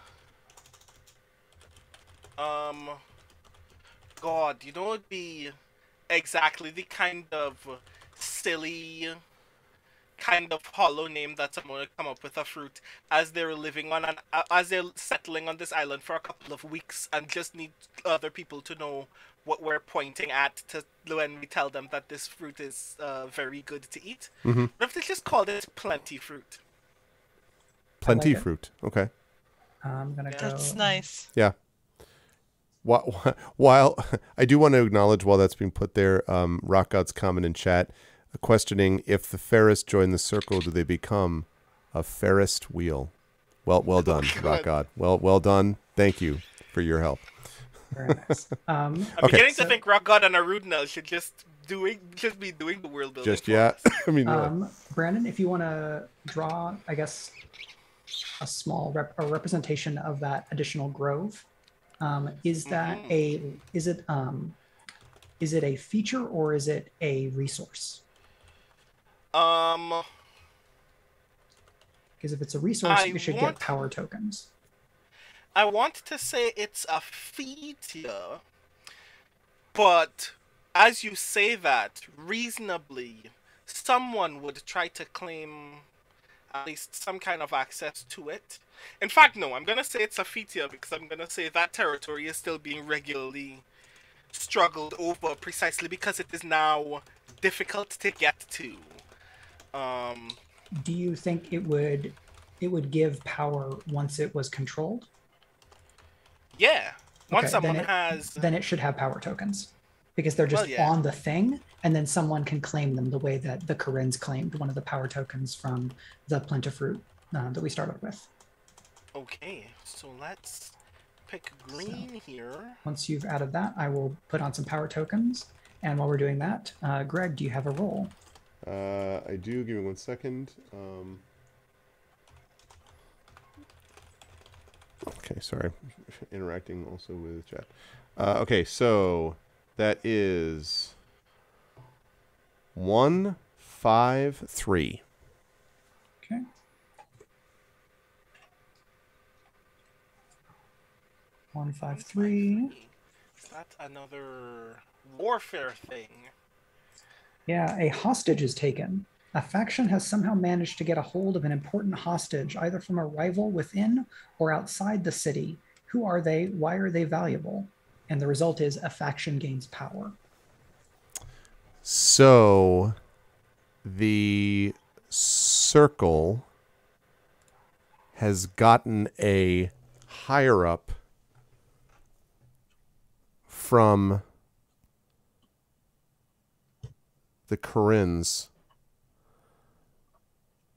God, you know, it'd be exactly the kind of silly, kind of hollow name that someone would come up with a fruit as they're living on as they're settling on this island for a couple of weeks and just need other people to know what we're pointing at to when we tell them that this fruit is very good to eat. Mm-hmm. What if they just called it plenty fruit? Plenty like fruit. Okay. I'm gonna go. That's nice. Yeah. While I do want to acknowledge while that's being put there, Rock God's comment in chat, questioning if the fairest join the circle, do they become a fairest wheel? Well done, Rock God. Well done. Thank you for your help. Very nice. I'm beginning to think Rock God and Arudna should just be doing the world building. Just yeah. I mean, Brandon, if you want to draw, I guess, a small representation of that additional grove, is that is it a feature or is it a resource? Because if it's a resource, you should get power tokens. I want to say it's a feature, but as you say that, reasonably, someone would try to claim at least some kind of access to it. In fact, no, I'm going to say it's a feature because I'm going to say that territory is still being regularly struggled over precisely because it is now difficult to get to. Do you think it would give power once it was controlled? Yeah. Once Okay, someone has... Then it should have power tokens. Because they're just on the thing, and then someone can claim them the way that the Corinnes claimed one of the power tokens from the Plentafruit that we started with. Okay, so let's pick green here. Once you've added that, I will put on some power tokens. And while we're doing that, Greg, do you have a roll? I do. Give me 1 second. Okay, sorry. Interacting also with chat. Okay, so that is 1, 5, 3. Okay. One, 5, 3. Is that another warfare thing? Yeah, a hostage is taken. A faction has somehow managed to get a hold of an important hostage, either from a rival within or outside the city. Who are they? Why are they valuable? And the result is a faction gains power. So the circle has gotten a higher up from the Corinnes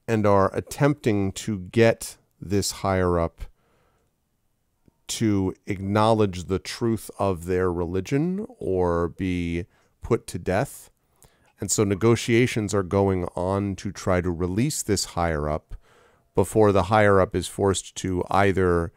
and are attempting to get this higher up to acknowledge the truth of their religion or be put to death. And so negotiations are going on to try to release this higher up before the higher up is forced to either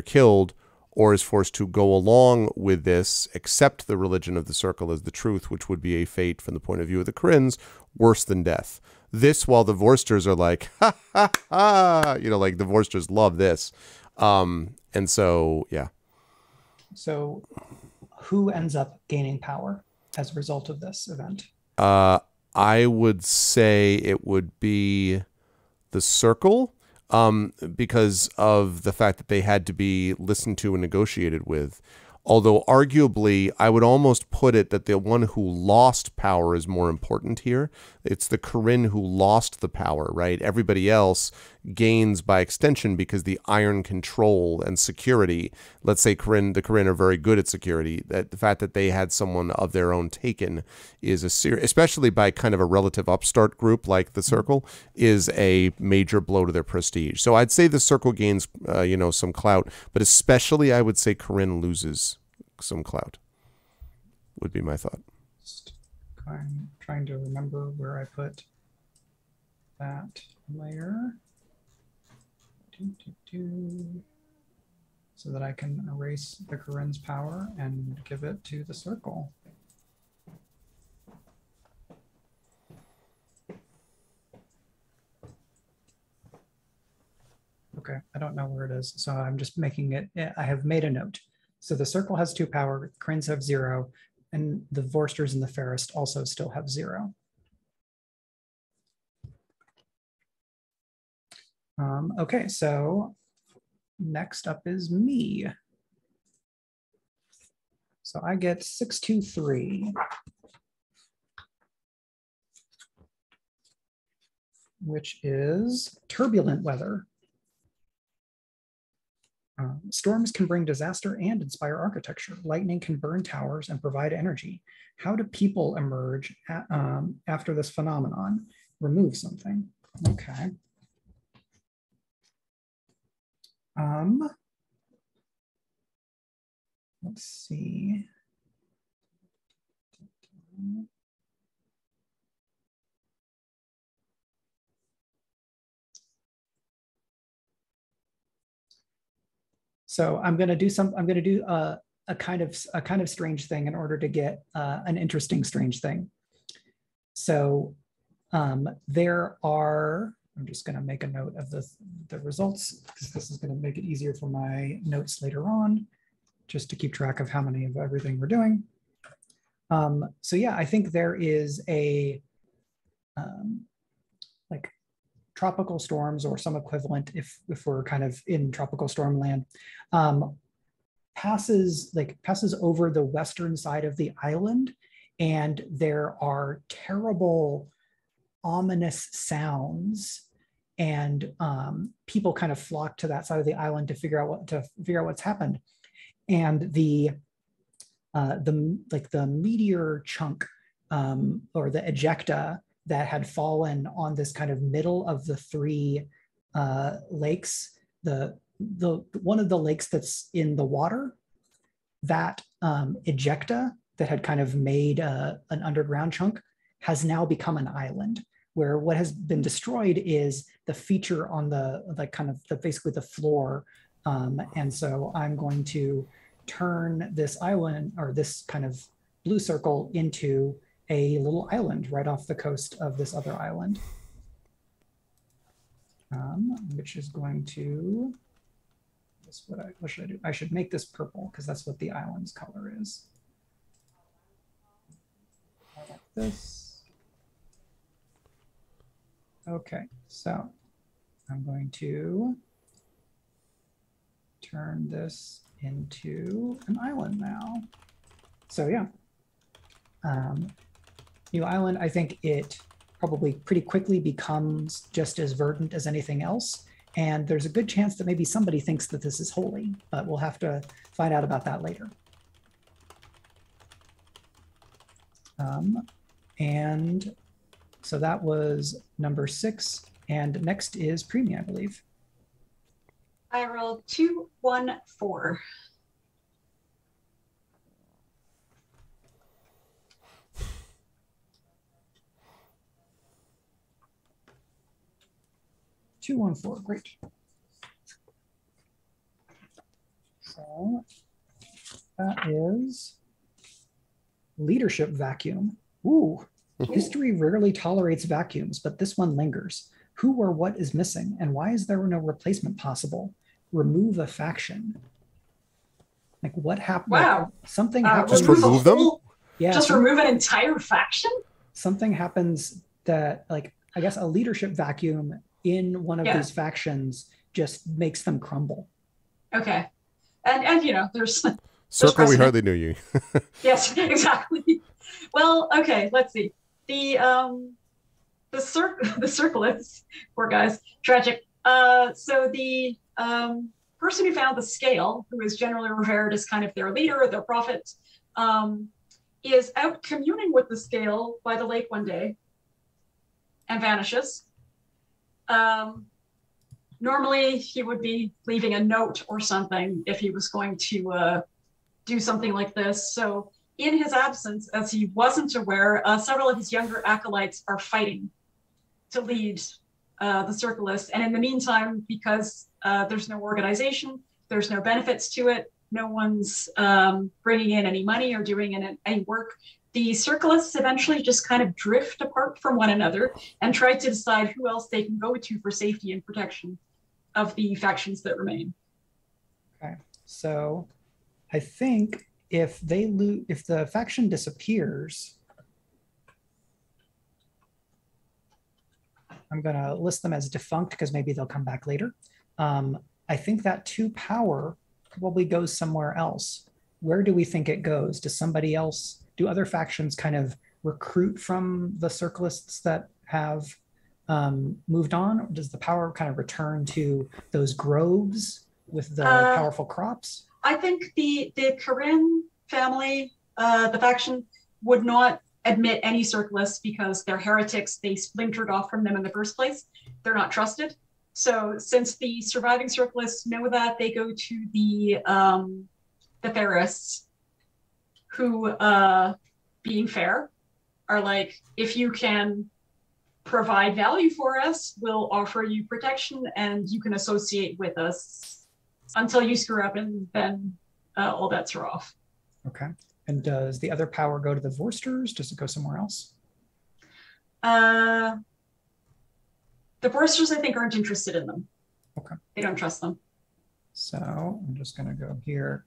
killed or is forced to go along with this, accept the religion of the circle as the truth, which would be a fate from the point of view of the Corinnes worse than death. This, while the Vorsters are like, ha, ha, ha, like the Vorsters love this. And so, yeah. So who ends up gaining power as a result of this event? I would say it would be the circle, because of the fact that they had to be listened to and negotiated with. Although arguably, I would almost put it that the one who lost power is more important here. It's the Corinne who lost the power, right? Everybody else gains by extension because the iron control and security. Let's say the Corinne are very good at security. That the fact that they had someone of their own taken is especially by kind of a relative upstart group like the Circle, is a major blow to their prestige. So I'd say the Circle gains, some clout, but especially I would say Corinne loses some clout. Would be my thought. I'm trying to remember where I put that layer. So that I can erase the Corinne's power and give it to the Circle. Okay, I don't know where it is, so I'm just making it, I have made a note. So the Circle has 2 power, Corinne's have 0, and the Vorsters and the Fairest also still have 0. Okay, so next up is me. So I get 623, which is turbulent weather. Storms can bring disaster and inspire architecture. Lightning can burn towers and provide energy. How do people emerge after this phenomenon? Remove something. Okay. Let's see. So I'm going to do a kind of strange thing in order to get an interesting strange thing. So there are, I'm just going to make a note of the results because this is going to make it easier for my notes later on, just to keep track of how many of everything we're doing. So yeah, I think there is a like tropical storms or some equivalent, if we're kind of in tropical storm land, passes over the western side of the island, and there are terrible, ominous sounds, and people kind of flock to that side of the island to figure out what's happened. And the meteor chunk or the ejecta that had fallen on this kind of middle of the 3 lakes, the one of the lakes that's in the water, that ejecta that had kind of made an underground chunk has now become an island, where what has been destroyed is the feature on basically the floor. And so I'm going to turn this island, or this kind of blue circle, into a little island right off the coast of this other island, which is going to, what should I do? I should make this purple because that's what the island's color is. Like this. Okay, so I'm going to turn this into an island now. So yeah, new island, I think it probably pretty quickly becomes just as verdant as anything else. And there's a good chance that maybe somebody thinks that this is holy, but we'll have to find out about that later. And so that was number 6. And next is Premee, I believe. I rolled 2, 1, 4. Two, 1, 4, great. So that is leadership vacuum. Ooh, history rarely tolerates vacuums, but this one lingers. Who or what is missing, and why is there no replacement possible? Remove a faction. Like what happened? Wow. Like, something happens. Just remove them? Yeah. Just remove an entire faction? Something happens that, like, I guess a leadership vacuum in one of these factions just makes them crumble. Okay. And you know, there's Circle, we hardly knew you. Yes, exactly. Well, okay, let's see. The Circlets, poor guys, tragic. So the person who found the scale, who is generally revered as kind of their leader or their prophet, is out communing with the scale by the lake one day and vanishes. Normally, he would be leaving a note or something if he was going to do something like this. So in his absence, as he wasn't aware, several of his younger acolytes are fighting to lead the Circleists. And in the meantime, because there's no organization, there's no benefits to it, no one's bringing in any money or doing any work, the Circleists eventually just kind of drift apart from one another and try to decide who else they can go to for safety and protection of the factions that remain. Okay, so I think if the faction disappears, I'm going to list them as defunct because maybe they'll come back later. I think that 2 power probably goes somewhere else. Where do we think it goes? Does somebody else, do other factions kind of recruit from the Circleists that have moved on? Or does the power kind of return to those groves with the powerful crops? I think the Corinne family, the faction, would not admit any Circleists because they're heretics. They splintered off from them in the first place. They're not trusted. So since the surviving Circleists know that, they go to the Therists, who, being fair, are like, if you can provide value for us, we'll offer you protection and you can associate with us until you screw up, and then all bets are off. Okay. And does the other power go to the Vorsters? Does it go somewhere else? The Vorsters, I think, aren't interested in them. Okay. They don't trust them. So I'm just going to go here.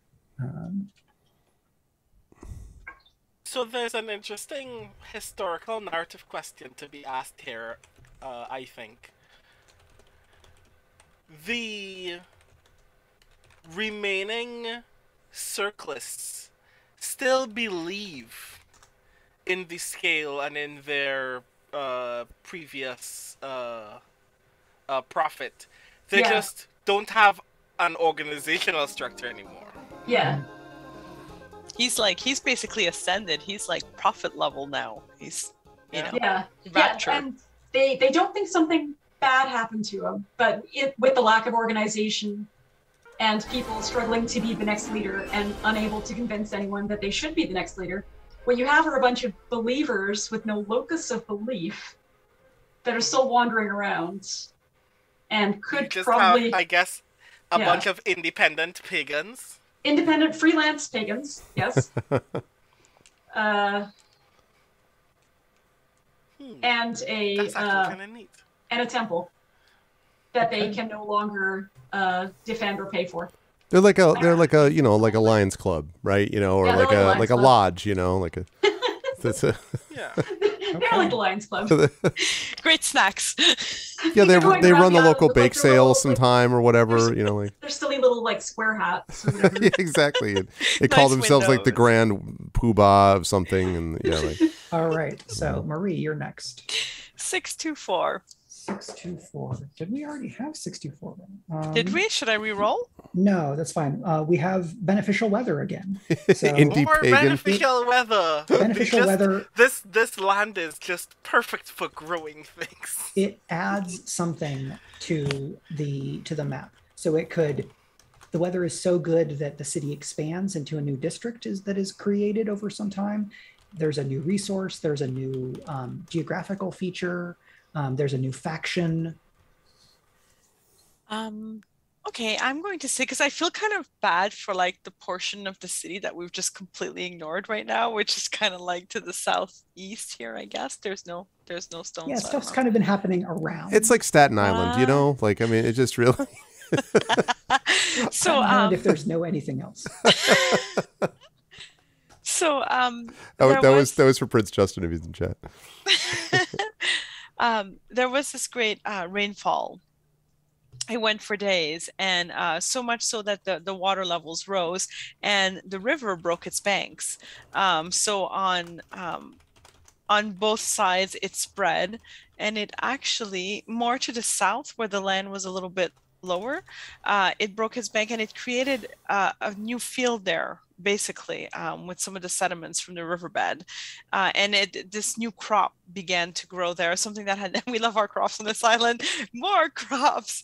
So there's an interesting historical narrative question to be asked here, I think. The remaining Circleists still believe in the scale and in their previous prophet. They just don't have an organizational structure anymore. Yeah. He's basically ascended. He's like prophet level now. He's, you know, rapture. Yeah, and they don't think something bad happened to him, but with the lack of organization and people struggling to be the next leader and unable to convince anyone that they should be the next leader, what you have are a bunch of believers with no locus of belief that are still wandering around and could probably have, I guess, a bunch of independent pagans. Independent freelance pagans, yes. And a temple that they can no longer defend or pay for. They're like a you know, like a Lions Club, right? You know, or like a lodge, you know, like a that's a yeah. They're like the Lions Club. Great snacks. Yeah, they run the local bake sale sometime or whatever, you know, like they're silly little like square hats. Yeah, exactly. They call themselves like the Grand Poobah of something, and yeah, like. All right, so Marie, you're next. 624. 624. Did we already have 624? Did we? Should I re-roll? No, that's fine. We have beneficial weather again. So More beneficial weather. Beneficial weather. This land is just perfect for growing things. It adds something to the map. So it could. The weather is so good that the city expands into a new district that is created over some time. There's a new resource. There's a new geographical feature. There's a new faction. Okay, I'm going to say, because I feel kind of bad for like the portion of the city that we've just completely ignored right now, which is kind of like to the southeast here, I guess. There's no stone. Yeah, stuff's kind of been happening around. It's like Staten Island, you know? Like, I mean, it just really... So, if there's no anything else. So, that was for Prince Justin if he's in chat. There was this great rainfall it went for days, and so much so that the water levels rose and the river broke its banks. So on both sides it spread, and it actually more to the south where the land was a little bit lower, it broke its bank and it created a new field there, basically, with some of the sediments from the riverbed, and this new crop began to grow there, something that had we love our crops on this island, more crops.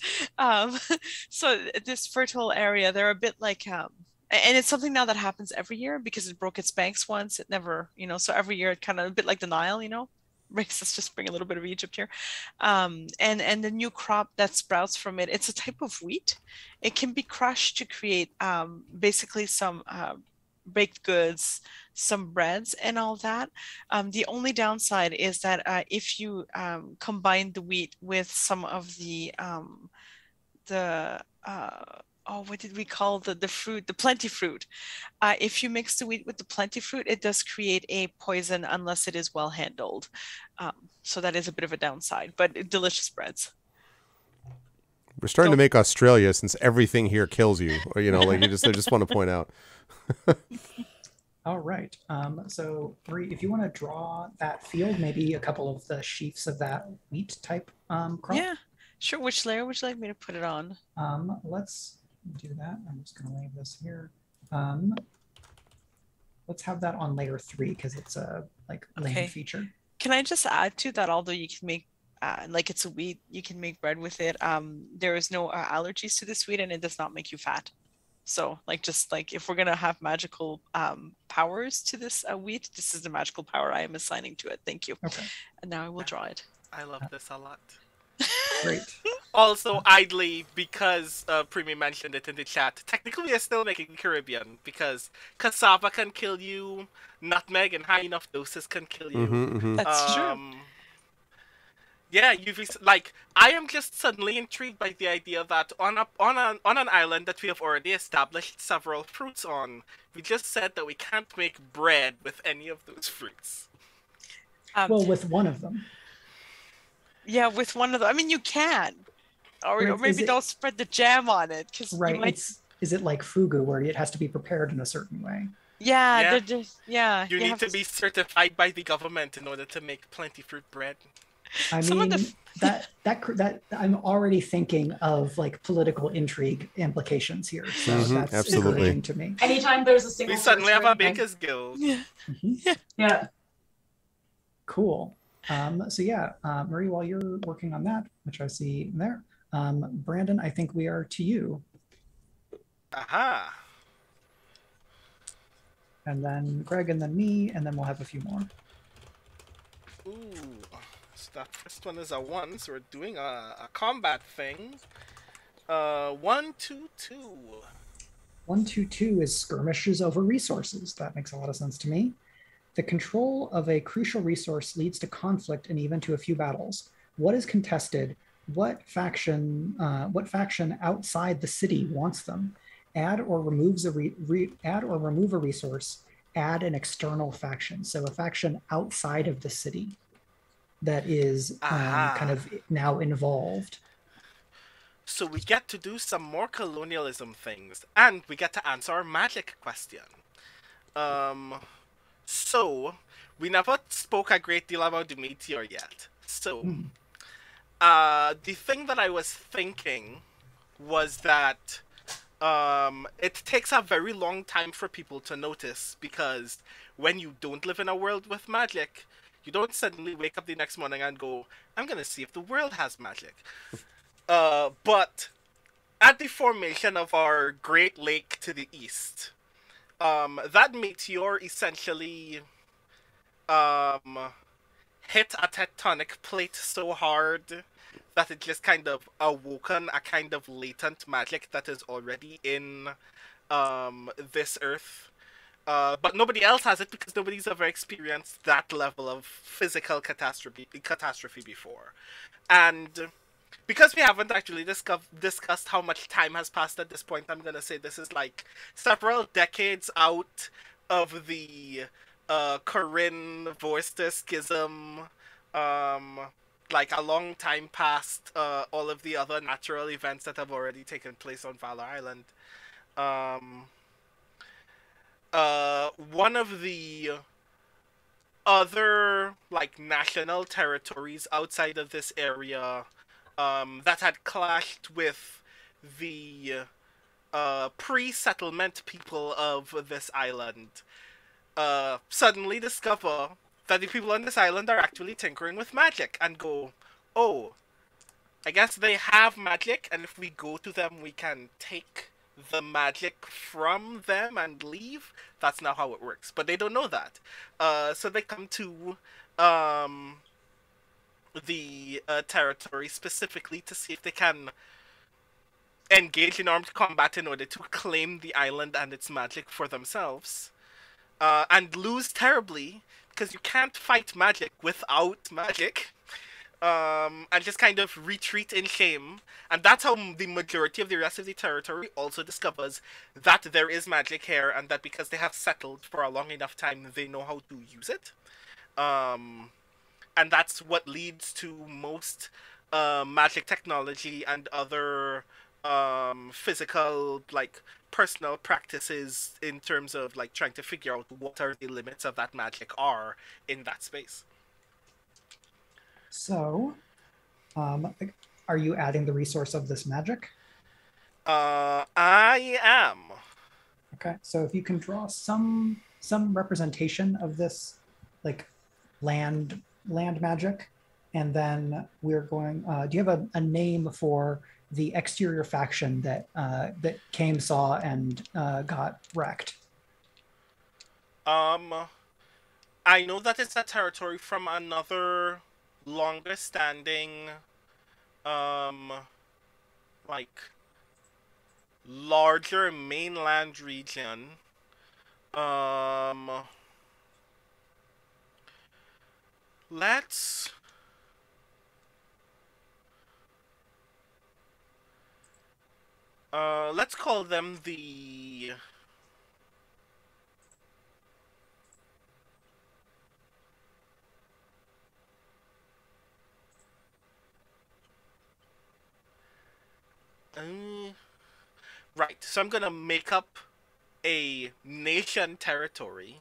So this fertile area, they're a bit like and it's something now that happens every year because it broke its banks once. It never, so every year it kind of a bit like the Nile, let's just bring a little bit of Egypt here. And the new crop that sprouts from it, it's a type of wheat. It can be crushed to create basically some baked goods, some breads and all that. The only downside is that if you combine the wheat with some of what did we call the fruit, the plenty fruit? If you mix the wheat with the plenty fruit, it does create a poison unless it is well handled. So that is a bit of a downside, but delicious breads. We're starting to make Australia, since everything here kills you, or I just want to point out. All right. So Marie, if you want to draw that field, maybe a couple of the sheafs of that wheat type crop. Yeah, sure. Which layer would you like me to put it on? Let's do that. I'm just going to leave this here. Let's have that on layer 3 because it's a land feature. Can I just add to that? Although you can make it's a wheat, you can make bread with it. There is no allergies to this wheat, and it does not make you fat. So if we're gonna have magical powers to this wheat, this is the magical power I am assigning to it. Thank you. Okay. And now I will draw it. I love this a lot. Great. Also, idly, because Premee mentioned it in the chat, technically we are still making Caribbean, because cassava can kill you, nutmeg in high enough doses can kill you. Mm-hmm, mm-hmm. That's true. Yeah, I am just suddenly intrigued by the idea that on an island that we have already established several fruits on, we just said that we can't make bread with any of those fruits. Well, with one of them. Yeah, with one of them. I mean, you can. Or maybe don't spread the jam on it. Right. Is it like fugu, where it has to be prepared in a certain way? Yeah. You need to be certified by the government in order to make plenty fruit bread. I mean, that I'm already thinking of political intrigue implications here. So that's absolutely encouraging to me. Anytime there's a single, we suddenly have a baker's guild. Yeah. Yeah. Cool. Marie, while you're working on that, which I see there, Brandon, I think we are to you. Aha. And then Greg, and then me, and then we'll have a few more. Ooh. So that first one is a 1, so we're doing a combat thing. 1, 2, 2. 1, 2, 2 is skirmishes over resources. That makes a lot of sense to me. The control of a crucial resource leads to conflict and even to a few battles. What is contested? What faction outside the city wants them? Add or removes add or remove a resource. Add an external faction. So a faction outside of the city that is kind of now involved. So we get to do some more colonialism things, and we get to answer our magic question. So, we never spoke a great deal about the meteor yet. So, the thing that I was thinking was that it takes a very long time for people to notice, because when you don't live in a world with magic, you don't suddenly wake up the next morning and go, I'm gonna see if the world has magic. But at the formation of our Great Lake to the east, that meteor essentially hit a tectonic plate so hard that it just kind of awoken a kind of latent magic that is already in this earth. But nobody else has it because nobody's ever experienced that level of physical catastrophe before. And because we haven't actually discussed how much time has passed at this point, I'm going to say this is several decades out of the Corinne-Vorster schism, like a long time past all of the other natural events that have already taken place on Valor Island. One of the other like national territories outside of this area that had clashed with the pre-settlement people of this island suddenly discover that the people on this island are actually tinkering with magic and go, oh, I guess they have magic, and if we go to them we can take the magic from them and leave. That's not how it works, but they don't know that. So they come to the territory specifically to see if they can engage in armed combat in order to claim the island and its magic for themselves, and lose terribly because you can't fight magic without magic. And just kind of retreat in shame. And that's how the majority of the rest of the territory also discovers that there is magic here, and that because they have settled for a long enough time, they know how to use it. And that's what leads to most magic technology and other physical, like, personal practices in terms of, like, trying to figure out what are the limits of that magic are in that space. So, are you adding the resource of this magic? I am. Okay, so if you can draw some representation of this, like, land magic, and then we're going. Do you have a name for the exterior faction that came, saw, and got wrecked? I know that it's a territory from another longer standing like larger mainland region. Let's call them the right, so I'm gonna make up a nation territory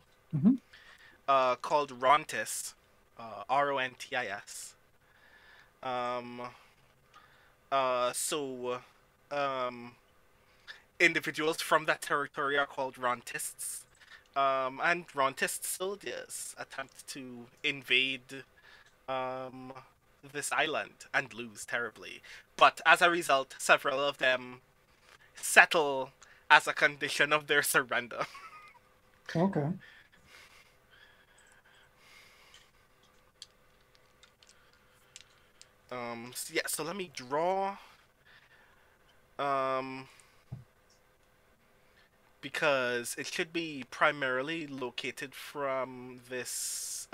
called Rontis, Rontis. Individuals from that territory are called Rontists, and Rontist soldiers attempt to invade this island and lose terribly. But as a result, several of them settle as a condition of their surrender. Okay. Yeah, so let me draw. Because it should be primarily located from this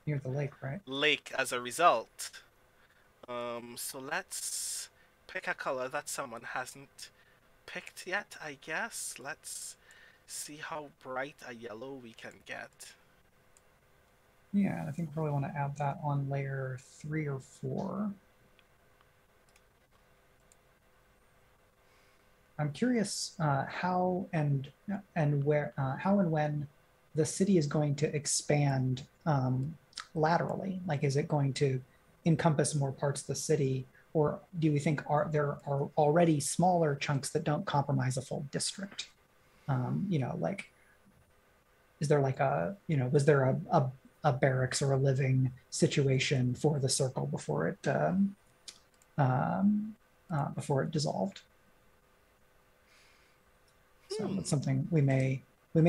near the lake, right? Lake as a result. So let's pick a color that someone hasn't picked yet, I guess. Let's see how bright a yellow we can get. Yeah, I think we probably want to add that on layer 3 or 4. I'm curious how and where, how and when the city is going to expand laterally. Like, is it going to encompass more parts of the city, or do we think there are already smaller chunks that don't compromise a full district? You know, like, is there like a, you know, was there a barracks or a living situation for the circle before it dissolved? So that's something we may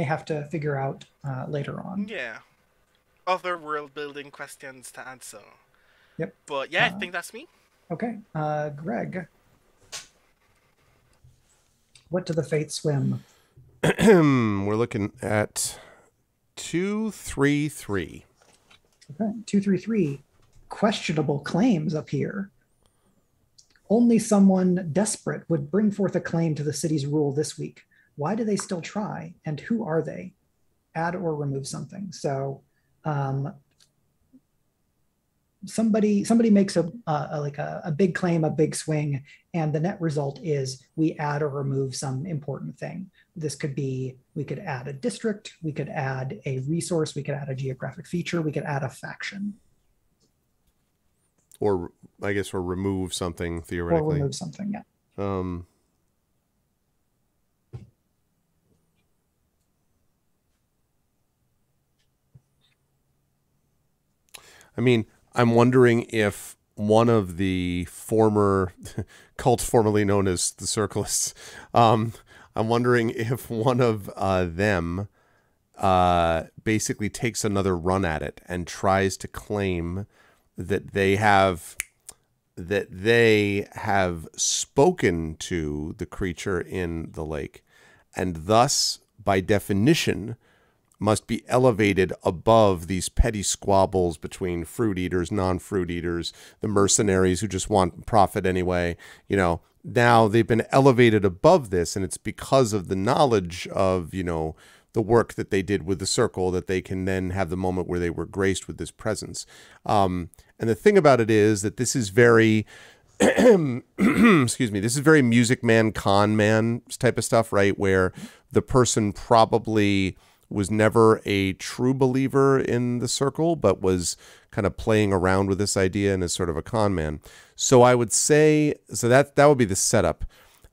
have to figure out later on. Yeah, other world building questions to answer. Yep. But yeah, I think that's me. Okay, Greg, what do the fates swim? We're looking at 233. Okay, 233. Questionable claims up here. Only someone desperate would bring forth a claim to the city's rule this week. Why do they still try? And who are they? Add or remove something. So somebody makes a big claim, a big swing, and the net result is we add or remove some important thing. This could be, we could add a district, we could add a resource, we could add a geographic feature, we could add a faction. Or I guess, or remove something theoretically. Or remove something, yeah. I mean, I'm wondering if one of the former cults formerly known as the Circlists, I'm wondering if one of them basically takes another run at it and tries to claim that they have spoken to the creature in the lake, and thus, by definition, must be elevated above these petty squabbles between fruit eaters, non-fruit eaters, the mercenaries who just want profit anyway. You know, now they've been elevated above this, and it's because of the knowledge of, you know, the work that they did with the circle that they can then have the moment where they were graced with this presence. And the thing about it is that this is very, excuse me, this is very Music Man, Con Man type of stuff, right? Where the person probably was never a true believer in the circle, but was kind of playing around with this idea and is sort of a con man. So I would say, so that would be the setup.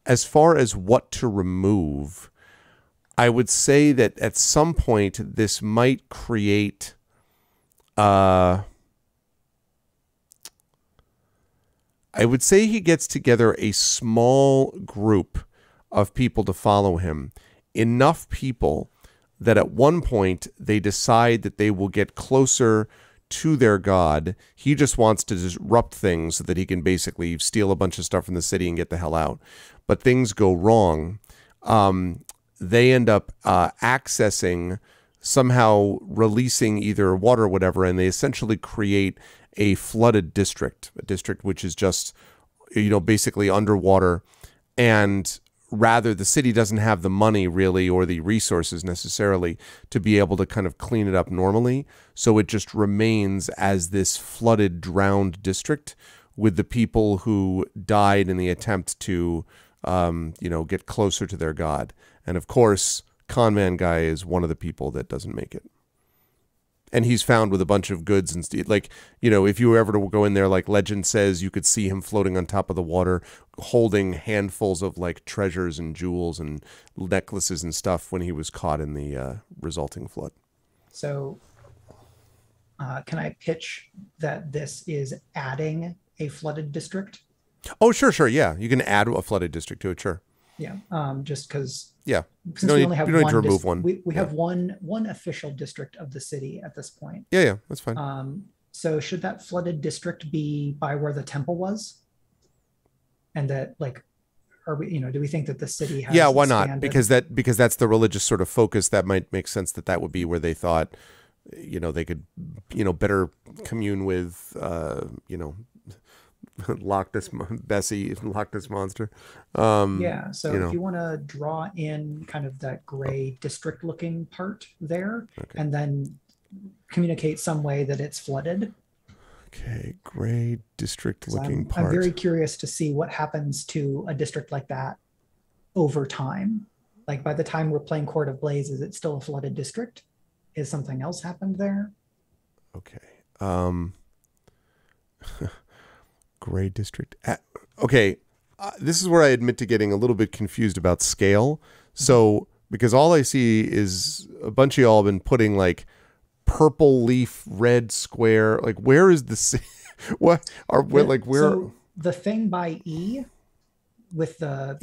As far as what to remove, I would say that at some point this might create I would say he gets together a small group of people to follow him. Enough people that at one point they decide that they will get closer to their god. He just wants to disrupt things so that he can basically steal a bunch of stuff from the city and get the hell out. But things go wrong. They end up accessing, somehow releasing either water or whatever, and they essentially create a flooded district, a district which is just, you know, basically underwater. And rather, the city doesn't have the money really, or the resources necessarily, to be able to kind of clean it up normally. So it just remains as this flooded, drowned district with the people who died in the attempt to, you know, get closer to their god. And of course, Con Man Guy is one of the people that doesn't make it. And he's found with a bunch of goods and like, you know, if you were ever to go in there, like legend says, you could see him floating on top of the water, holding handfuls of like treasures and jewels and necklaces and stuff when he was caught in the resulting flood. So can I pitch that this is adding a flooded district? Oh, sure. Yeah. You can add a flooded district to it. Sure. Yeah. Just because. Yeah. Since we only have one, to remove one. We have one official district of the city at this point. Yeah, that's fine. So should that flooded district be by where the temple was? And that, like, are we, you know, do we think that the city has why not? expanded? Because that's the religious sort of focus. That might make sense that would be where they thought, you know, they could, you know, better commune with, you know, Loch Ness monster. Yeah, so you know. if you want to draw in kind of that gray district looking part there, Okay. and then communicate some way that it's flooded. Okay, gray district 'Cause looking I'm part. very curious to see what happens to a district like that over time. Like by the time we're playing Court of Blaze, is it still a flooded district? Is something else happened there? Okay. Gray district. Okay. This is where I admit to getting a little bit confused about scale. So, because all I see is a bunch of y'all have been putting like purple leaf, red square. Like, where is the what are where like where? So the thing by E with the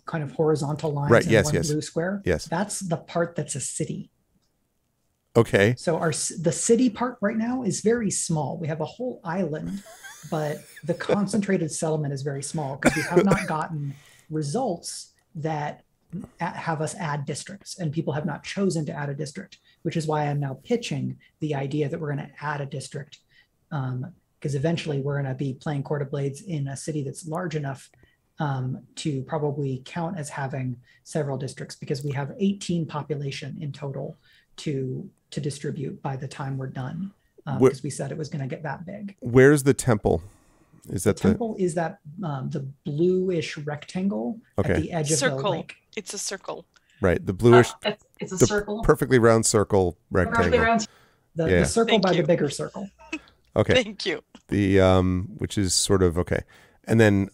kind of horizontal lines, right? And Yes, one yes. blue square. Yes. That's the part that's a city. Okay. So the city part right now is very small. We have a whole island, but the concentrated settlement is very small because we have not gotten results that have us add districts, and people have not chosen to add a district, which is why I'm now pitching the idea that we're going to add a district, because eventually we're going to be playing Court of Blades in a city that's large enough to probably count as having several districts, because we have 18 population in total to distribute by the time we're done. because we said it was going to get that big. Where's the temple? Is that the temple? Is that the bluish rectangle at the edge of the lake? It's a circle. Right, the bluish. It's a circle. Perfectly round circle rectangle. Perfectly round. The circle by the bigger circle. Okay. Thank you. The which is sort of okay, and then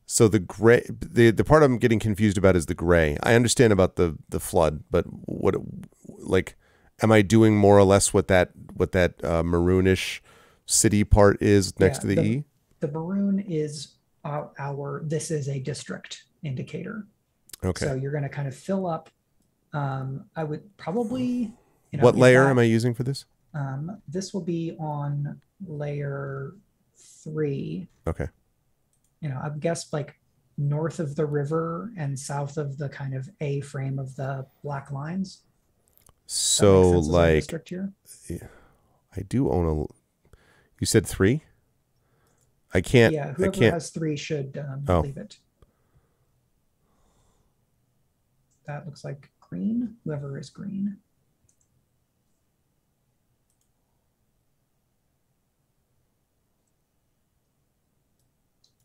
so the gray, the part I'm getting confused about is the gray. I understand about the flood, but what, like, am I doing more or less what that maroonish city part is next to the E? The maroon is this is a district indicator. Okay. So you're going to kind of fill up. I would probably. What layer am I using for this? This will be on layer 3. Okay. I guess like north of the river and south of the kind of A frame of the black lines. So like, district here? I do own a. You said 3? I can't. Yeah, whoever has 3 should leave it. That looks like green. Whoever is green.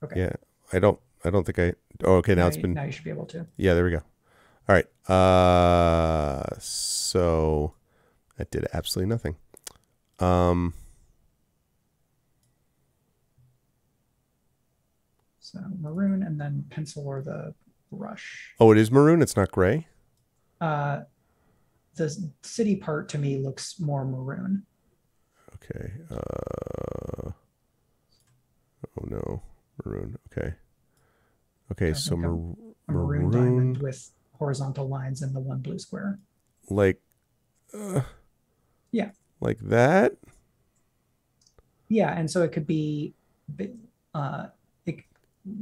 Okay. Yeah, I don't think I. Oh, okay. Now it's been. Now you should be able to. Yeah, there we go. All right. So that did absolutely nothing. So maroon and then pencil or the brush. Oh, it is maroon. It's not gray. The city part to me looks more maroon. Okay. Oh no. Maroon. Okay. Okay. So a maroon diamond with horizontal lines and the one blue square. Like. Yeah. Like that. Yeah, and so it could be.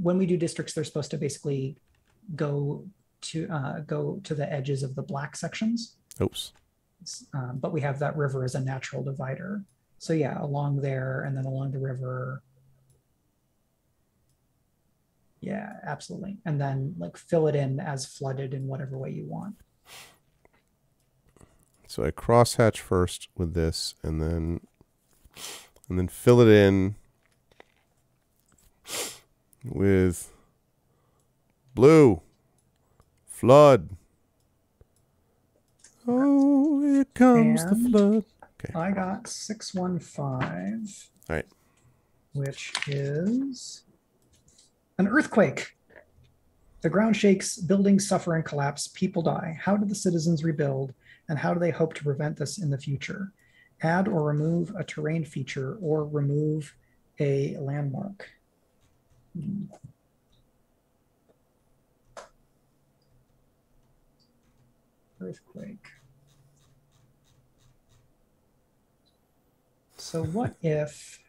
When we do districts, they're supposed to basically go to the edges of the black sections. Oops. But we have that river as a natural divider. So yeah, along there and then along the river. Yeah, absolutely. And then like fill it in as flooded in whatever way you want. So I crosshatch first with this and then fill it in with blue. Flood. Oh, here comes the flood. Okay. I got 615. All right. Which is an earthquake. The ground shakes, buildings suffer and collapse, people die. How do the citizens rebuild, and how do they hope to prevent this in the future? Add or remove a terrain feature or remove a landmark. Earthquake. So what if...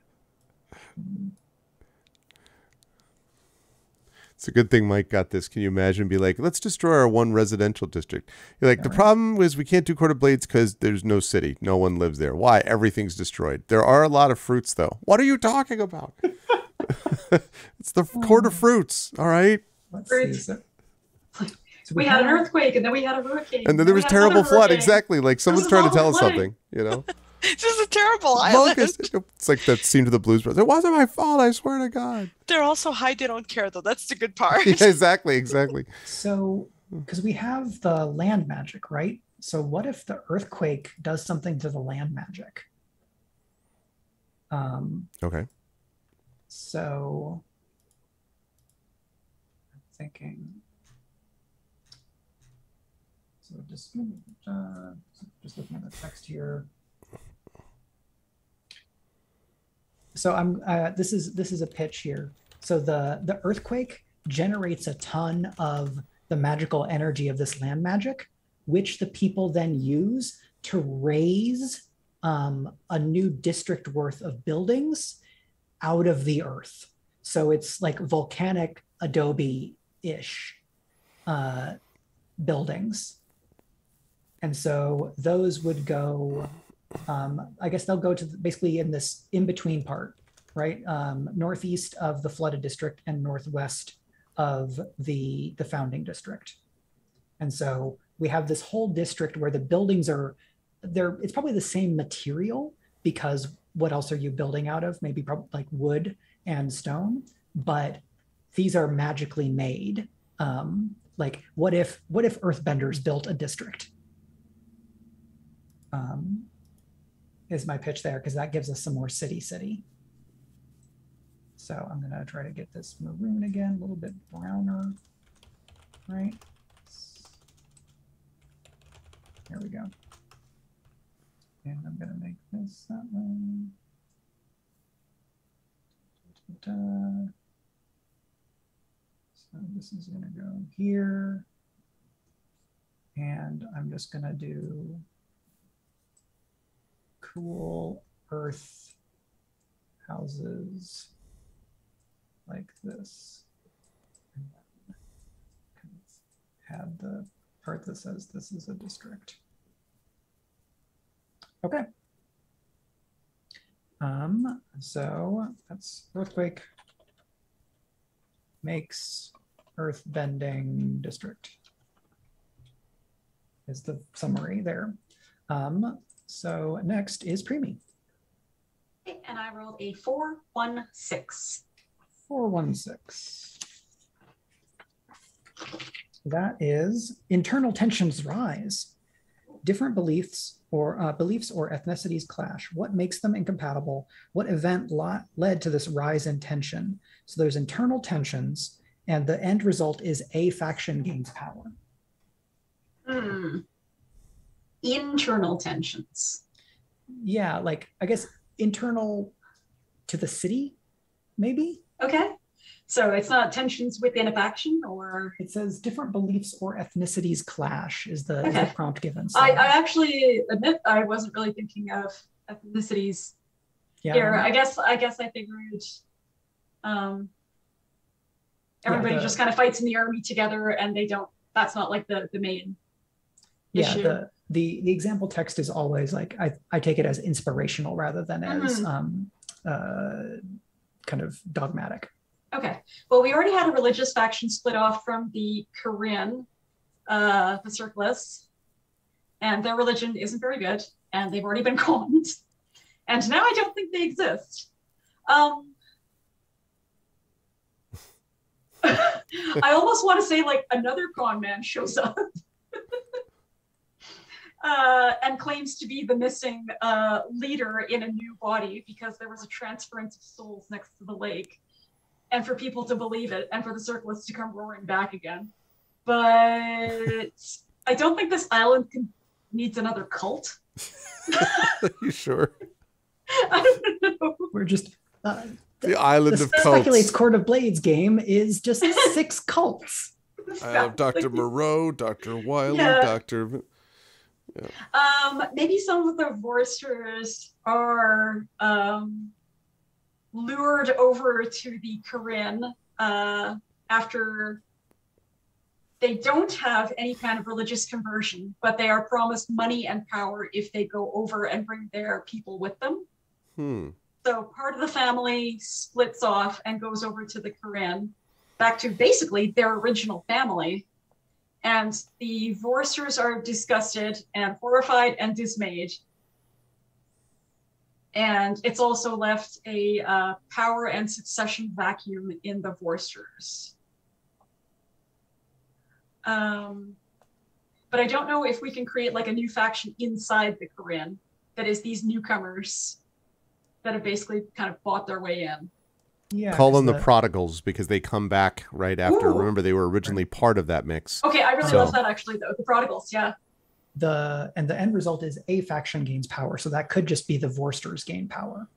It's a good thing Mike got this. Can you imagine? Be like, let's destroy our one residential district. You're like, the problem is we can't do Court of Blades because there's no city. No one lives there. Why? Everything's destroyed. There are a lot of fruits, though. What are you talking about? It's the Court of Fruits. All right. Let's see. So we had an earthquake, and then we had a hurricane. And then there was terrible flood. Exactly. Like someone's trying to tell us something, you know? This is a terrible island. It's like that scene to the Blues Brothers. It wasn't my fault, I swear to God. They're also high, they don't care, though. That's the good part. Yeah, exactly. So, because we have the land magic, right? So what if the earthquake does something to the land magic? Okay. So, I'm thinking... So just looking at the text here. So I'm this is a pitch here. So the earthquake generates a ton of the magical energy of this land magic, which the people then use to raise a new district worth of buildings out of the earth. So it's like volcanic adobe-ish buildings. And so those would go, I guess they'll go to basically in this in-between part, right? Northeast of the flooded district and northwest of the founding district. And so we have this whole district where the buildings are it's probably the same material, because what else are you building out of? Maybe probably like wood and stone, but these are magically made. Like what if earthbenders built a district? Is my pitch there, because that gives us some more city. So I'm gonna try to get this maroon again, a little bit browner, right? There we go. And I'm gonna make this that one. So this is gonna go here. And I'm just gonna do cool earth houses like this. And then kind of add the part that says this is a district. Okay. So that's earthquake makes earth bending district is the summary there. So next is Premee. Okay, and I rolled a 4-1-6. 4-1-6. That is internal tensions rise. Different beliefs or ethnicities clash. What makes them incompatible? What event led to this rise in tension? So there's internal tensions, and the end result is a faction gains power. Internal tensions. Yeah, like I guess internal to the city, maybe? Okay. So it's not tensions within a faction, or? It says different beliefs or ethnicities clash is the prompt given. So. I actually admit I wasn't really thinking of ethnicities here. I guess I figured everybody just kind of fights in the army together, and that's not like the main issue. The example text is always like, I take it as inspirational rather than as kind of dogmatic. Okay. Well, we already had a religious faction split off from the Korean, the Circlists, and their religion isn't very good, and they've already been conned. And now I don't think they exist. I almost want to say like another con man shows up and claims to be the missing leader in a new body because there was a transference of souls next to the lake. And for people to believe it, and for the Circlists to come roaring back again. But I don't think this island needs another cult. You sure? I don't know. We're just... the island of cults. Speculate's Court of Blades game is just 6 cults. I have Dr. Moreau, Dr. Wiley, Dr. Yeah. Maybe some of the Vorsters are... lured over to the Corinne after they don't have any kind of religious conversion, but they are promised money and power if they go over and bring their people with them. So part of the family splits off and goes over to the Corinne, back to basically their original family. And the Vorsters are disgusted and horrified and dismayed. And it's also left a power and succession vacuum in the Vorsters. But I don't know if we can create like a new faction inside the Corinne that is these newcomers that have basically kind of bought their way in. Yeah, call them the prodigals because they come back right after. Ooh. Remember, they were originally part of that mix. Okay, I really love that actually, though. The prodigals, yeah. The end result is a faction gains power, so that could just be the Vorsters gain power.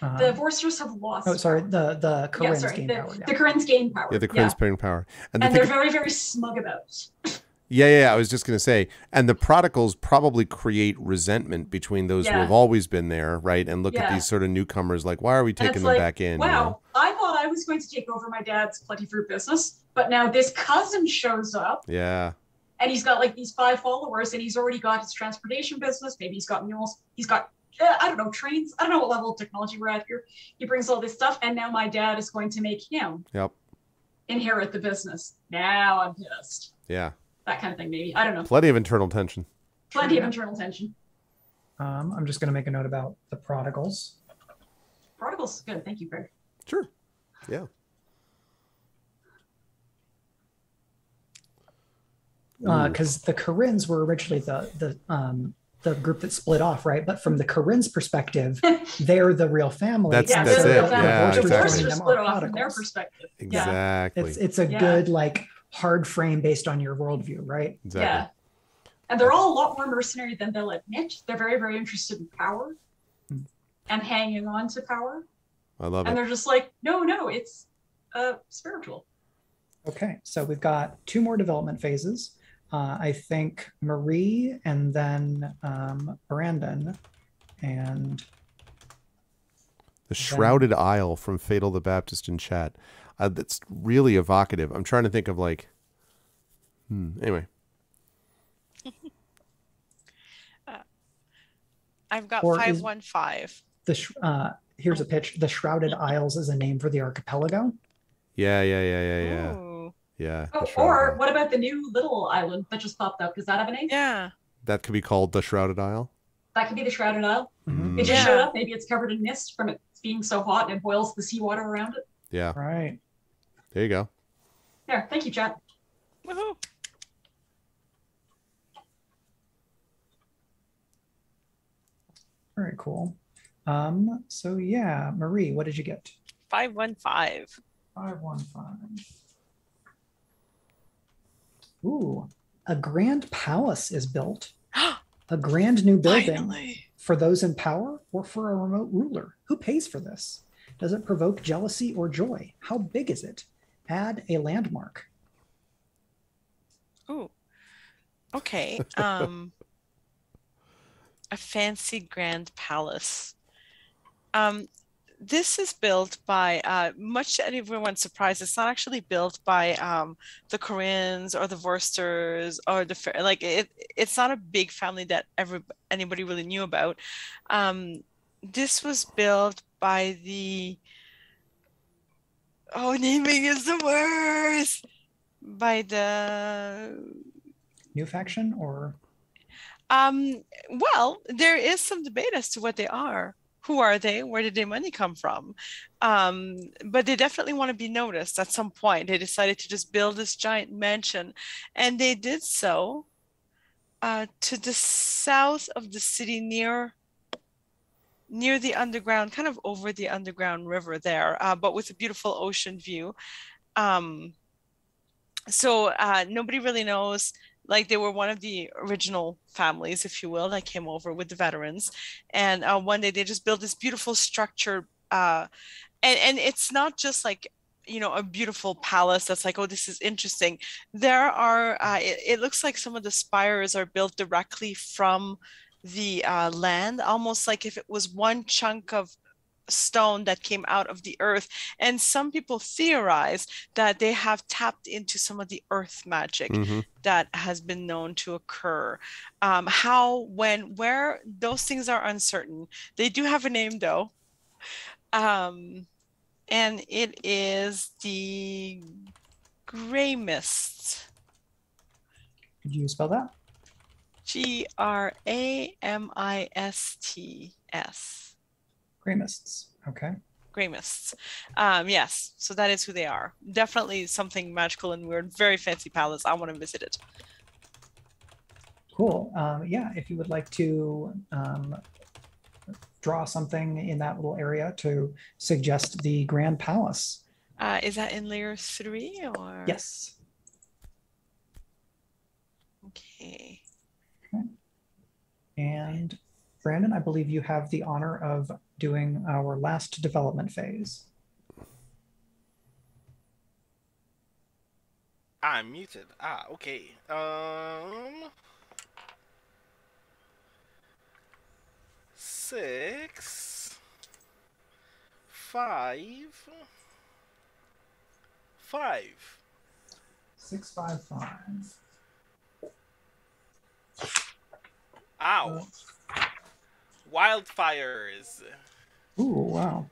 The Vorsters have lost. Oh, sorry, the Corinne's gain power. The Corinne's gain power. Yeah, the Corinne's gain power, and they're very, very smug about it. Yeah. I was just gonna say, and the prodigals probably create resentment between those who have always been there, right? And look at these sort of newcomers, like, why are we taking them back in? Wow, you know? I thought I was going to take over my dad's plenty fruit business, but now this cousin shows up. Yeah. And he's got like these 5 followers, and he's already got his transportation business. Maybe he's got mules. He's got, I don't know, trains. I don't know what level of technology we're at here. He brings all this stuff, and now my dad is going to make him inherit the business. Now I'm pissed. Yeah. That kind of thing, maybe. I don't know. Plenty of internal tension. Plenty of internal tension. I'm just going to make a note about the prodigals. Prodigals, good. Thank you, Greg. Sure. Yeah. Because the Corinnes were originally the group that split off, right? But from the Corinnes' perspective, they're the real family. That's Yeah, it. they're the Yeah, family. The exactly. Forsters split off from their perspective. Exactly. It's a good like hard frame based on your worldview, right? Exactly. Yeah. And they're all a lot more mercenary than they'll admit. They're very, very interested in power and hanging on to power. I love it. And they're just like, no, it's spiritual. Okay, so we've got 2 more development phases. I think Marie and then Brandon and the Shrouded Isle from Fatal the Baptist in chat. That's really evocative. I'm trying to think of like, anyway. I've got Or 515. Here's a pitch. The Shrouded Isles is a name for the archipelago. Yeah. Ooh. Yeah. Oh, or what about the new little island that just popped up? Does that have a name? Yeah. That could be called the Shrouded Isle. That could be the Shrouded Isle. Mm-hmm. It just showed up. Maybe it's covered in mist from it being so hot and it boils the seawater around it. Yeah. Right. There you go. There. Thank you, chat. Woohoo. Very cool. So yeah, Marie, what did you get? 515. 515. Ooh, a grand palace is built. A grand new building. Finally. For those in power or for a remote ruler. Who pays for this? Does it provoke jealousy or joy? How big is it? Add a landmark. Ooh. Okay. A fancy grand palace. This is built by, much to everyone's surprise, it's not actually built by the Corinnes or the Vorsters or it's not a big family that anybody really knew about. This was built by naming is the worst. By the New faction or? Well, there is some debate as to what they are. Who are they? Where did their money come from? But they definitely want to be noticed at some point. They decided to just build this giant mansion. And they did so to the south of the city near the underground, kind of over the underground river there, but with a beautiful ocean view. So nobody really knows. Like they were one of the original families, if you will, that came over with the veterans. And one day they just built this beautiful structure. And it's not just like, a beautiful palace that's like, oh, this is interesting. There are, it looks like some of the spires are built directly from the land, almost like if it was one chunk of stone that came out of the earth. And some people theorize that they have tapped into some of the earth magic that has been known to occur. How, when, where, those things are uncertain. They do have a name though. And it is the Grey Mist. Could you spell that? Gramists. Grey Mists. Okay. Grey Mists. Yes. So that is who they are. Definitely something magical and weird. Very fancy palace. I want to visit it. Cool. Yeah. If you would like to draw something in that little area to suggest the Grand Palace. Is that in layer 3 or? Yes. Okay. And Brandon, I believe you have the honor of doing our last development phase. I'm muted. Okay. 6, 5, 5. 655. Ow. Wildfires. Ooh, wow.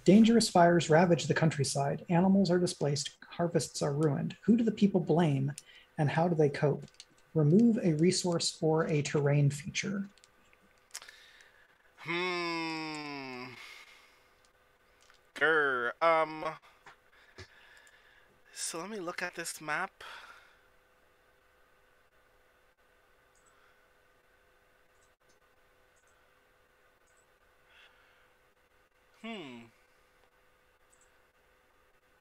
Dangerous fires ravage the countryside. Animals are displaced. Harvests are ruined. Who do the people blame and how do they cope? Remove a resource or a terrain feature. Grr. So let me look at this map.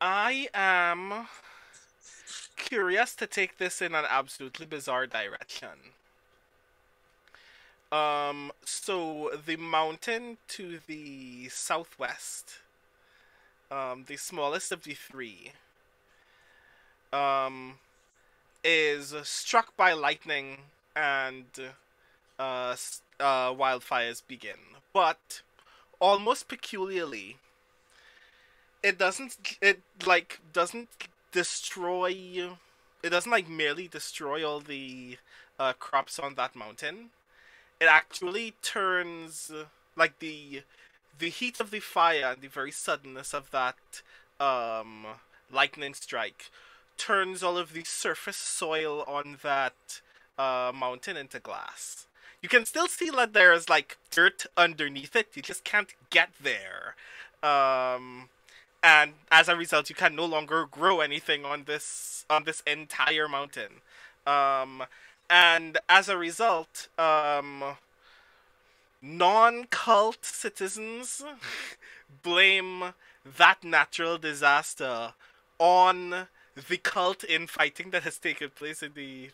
I am curious to take this in an absolutely bizarre direction. So the mountain to the southwest, the smallest of the three, is struck by lightning and wildfires begin. But almost peculiarly, it doesn't destroy. It doesn't like merely destroy all the crops on that mountain. It actually turns like the heat of the fire and the very suddenness of that lightning strike turns all of the surface soil on that mountain into glass. You can still see that there's like dirt underneath it. You just can't get there. And as a result, you can no longer grow anything on this entire mountain. And as a result, non-cult citizens blame that natural disaster on the cult infighting that has taken place in the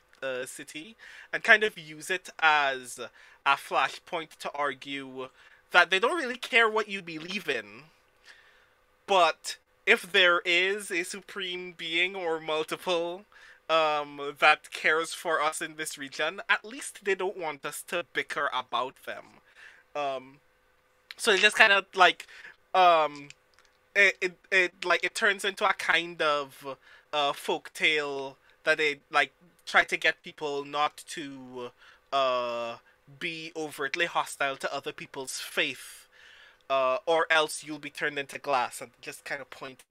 city, and kind of use it as a flashpoint to argue that they don't really care what you believe in, but if there is a supreme being or multiple that cares for us in this region, at least they don't want us to bicker about them. So it just kind of like it turns into a kind of folktale that they like try to get people not to be overtly hostile to other people's faith, or else you'll be turned into glass, and just kind of point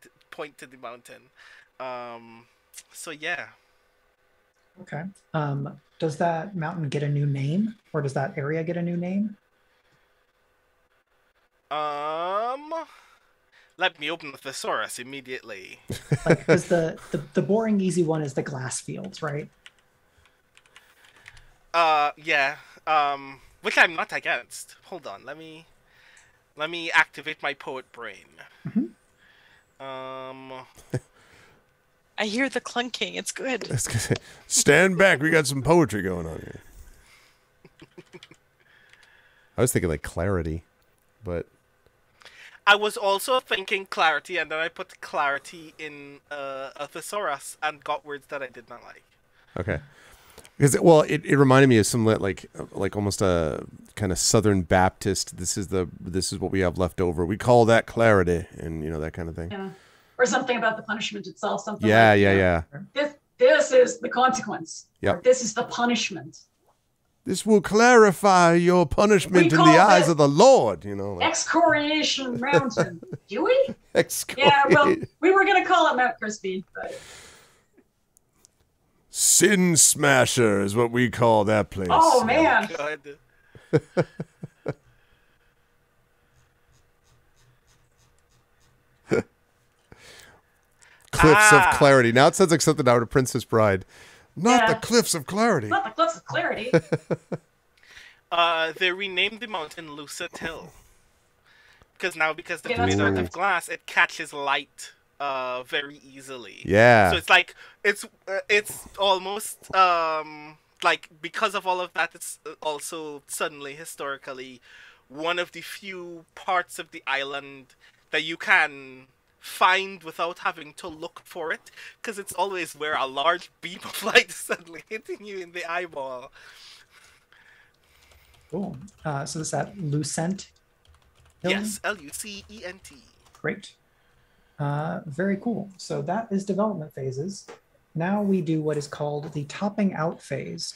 to the mountain. So yeah. Okay. Does that mountain get a new name, or does that area get a new name? Let me open the thesaurus immediately. Like, because the boring, easy one is the glass fields, right? Yeah. Which I'm not against. Hold on. Let me activate my poet brain. Mm-hmm. I hear the clunking. It's good. Stand back. We got some poetry going on here. I was thinking like clarity, but I was also thinking clarity, and then I put clarity in a thesaurus and got words that I did not like. Okay. Because it reminded me of some like almost a kind of Southern Baptist. This is what we have left over. We call that clarity, and that kind of thing. Yeah. Or something about the punishment itself. Something. Yeah, like, yeah. This is the consequence. Yep. This is the punishment. This will clarify your punishment in the eyes of the Lord. Excoriation Mountain. Do we? Excoriation. Yeah. Well, we were gonna call it Mount Crispy, but. Sin Smasher is what we call that place. Oh man. Cliffs of Clarity. Now it sounds like something out of Princess Bride. Not Yeah. the Cliffs of Clarity. Not the Cliffs of Clarity. They renamed the mountain Lucid Hill. Because the Yeah, that's made out of perfect. glass, it catches light very easily. Yeah. So it's like it's almost like, because of all of that, it's also suddenly historically one of the few parts of the island that you can find without having to look for it, because it's always where a large beam of light is suddenly hitting you in the eyeball. Cool. So is that Lucent Hill? Yes, Lucent. Great. Very cool. So that is development phases. Now we do what is called the topping out phase.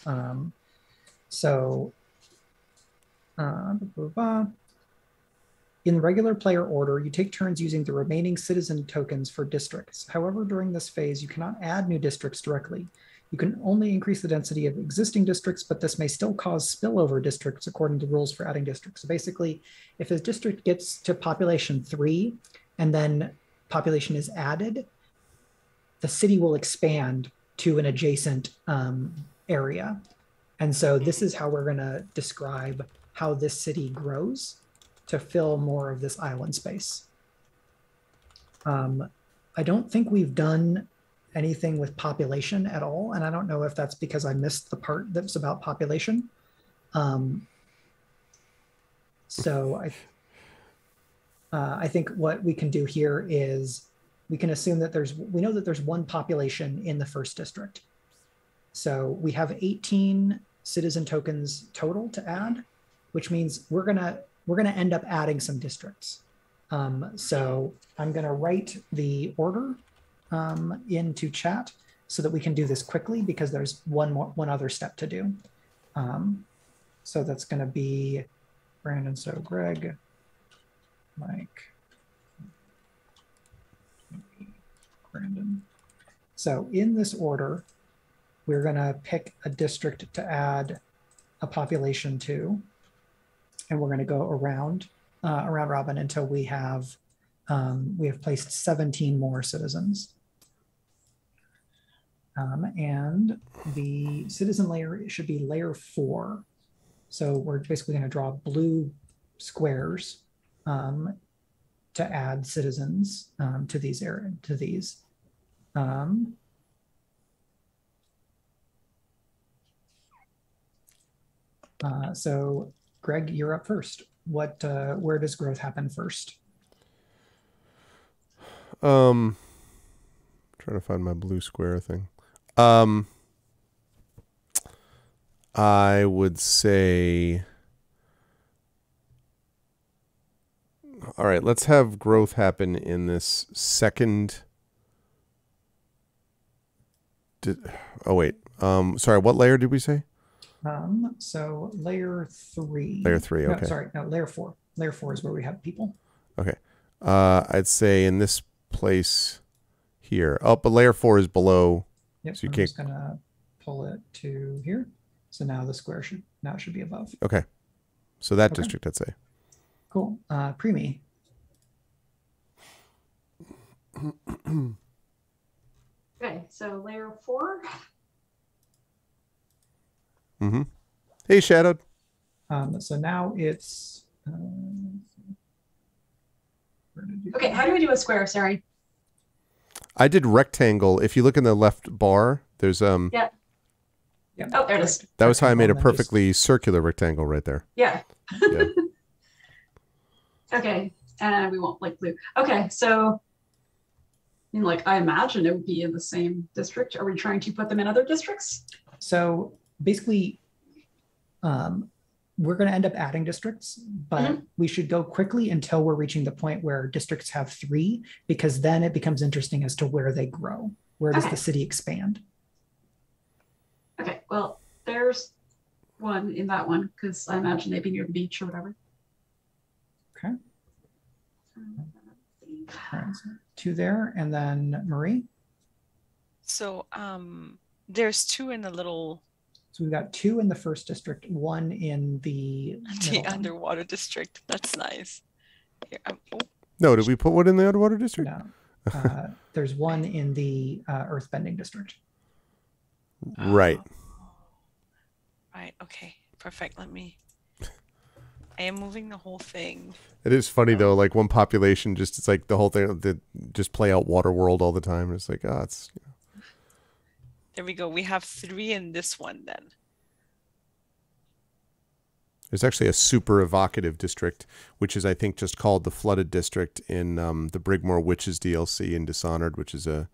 In regular player order, you take turns using the remaining citizen tokens for districts. However, during this phase, you cannot add new districts directly. You can only increase the density of existing districts, but this may still cause spillover districts according to rules for adding districts. So basically, if a district gets to population 3 and then population is added, the city will expand to an adjacent area. And so this is how we're going to describe how this city grows to fill more of this island space. I don't think we've done anything with population at all. And I don't know if that's because I missed the part that's about population. So I think what we can do here is we can assume that we know that there's one population in the first district. So we have 18 citizen tokens total to add, which means we're gonna end up adding some districts. So I'm gonna write the order into chat so that we can do this quickly because there's one other step to do. So that's gonna be Brandon, so Greg, Mike, Brandon. So in this order, we're gonna pick a district to add a population to, and we're gonna go around robin until we have placed 17 more citizens. And the citizen layer should be layer 4. So we're basically gonna draw blue squares to add citizens to these so Greg, you're up first. Where does growth happen first? Trying to find my blue square thing. I would say, all right, let's have growth happen in this second. Oh wait, sorry, what layer did we say? So layer 3. Layer 3, okay. No, sorry, no, layer 4. Layer 4 is where we have people. Okay. I'd say in this place here. Oh, but layer 4 is below. Yep, so you I'm can't... just gonna pull it to here. So now the square should be above. Okay. So that district, I'd say. Cool. Premee. Okay, so layer 4. Mm-hmm. Hey, Shadowed. So now it's... okay, how do we do a square? Sorry. I did rectangle. If you look in the left bar, there's Yeah. Oh, there it is. That was how I made a perfectly circular rectangle right there. Yeah. Yeah. Okay, and we won't like blue. Okay, so I mean, like I imagine it would be in the same district. Are we trying to put them in other districts? So basically, we're going to end up adding districts, but we should go quickly until we're reaching the point where districts have 3, because then it becomes interesting as to where they grow. Where does the city expand? Okay, well, there's one in that one, because I imagine they'd be near the beach or whatever. Okay. All right, so 2 there, and then Marie? So there's 2 in the little... So we've got 2 in the first district, 1 in the underwater district. That's nice. Here, No, did we put one in the underwater district? No. There's 1 in the earthbending district. Right. Right. Okay. Perfect. Let me. I am moving the whole thing. It is funny though, like one population, just it's like the whole thing. They just play out Waterworld all the time. It's like, it's. You know. There we go. We have 3 in this one then. There's actually a super evocative district, which is I think just called the Flooded District in the Brigmore Witches DLC in Dishonored, which is a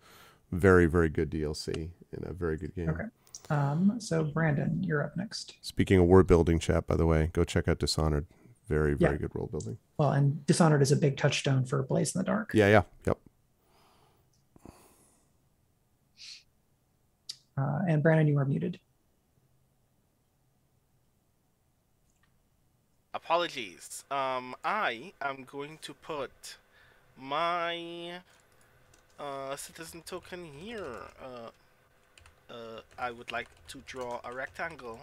very, very good DLC and a very good game. Okay. So Brandon, you're up next. Speaking of world building, chat, by the way, go check out Dishonored. Very, very good world building. Well, and Dishonored is a big touchstone for Blaze in the Dark. Yeah. Yep. And Brandon, you are muted. Apologies. I am going to put my citizen token here. I would like to draw a rectangle.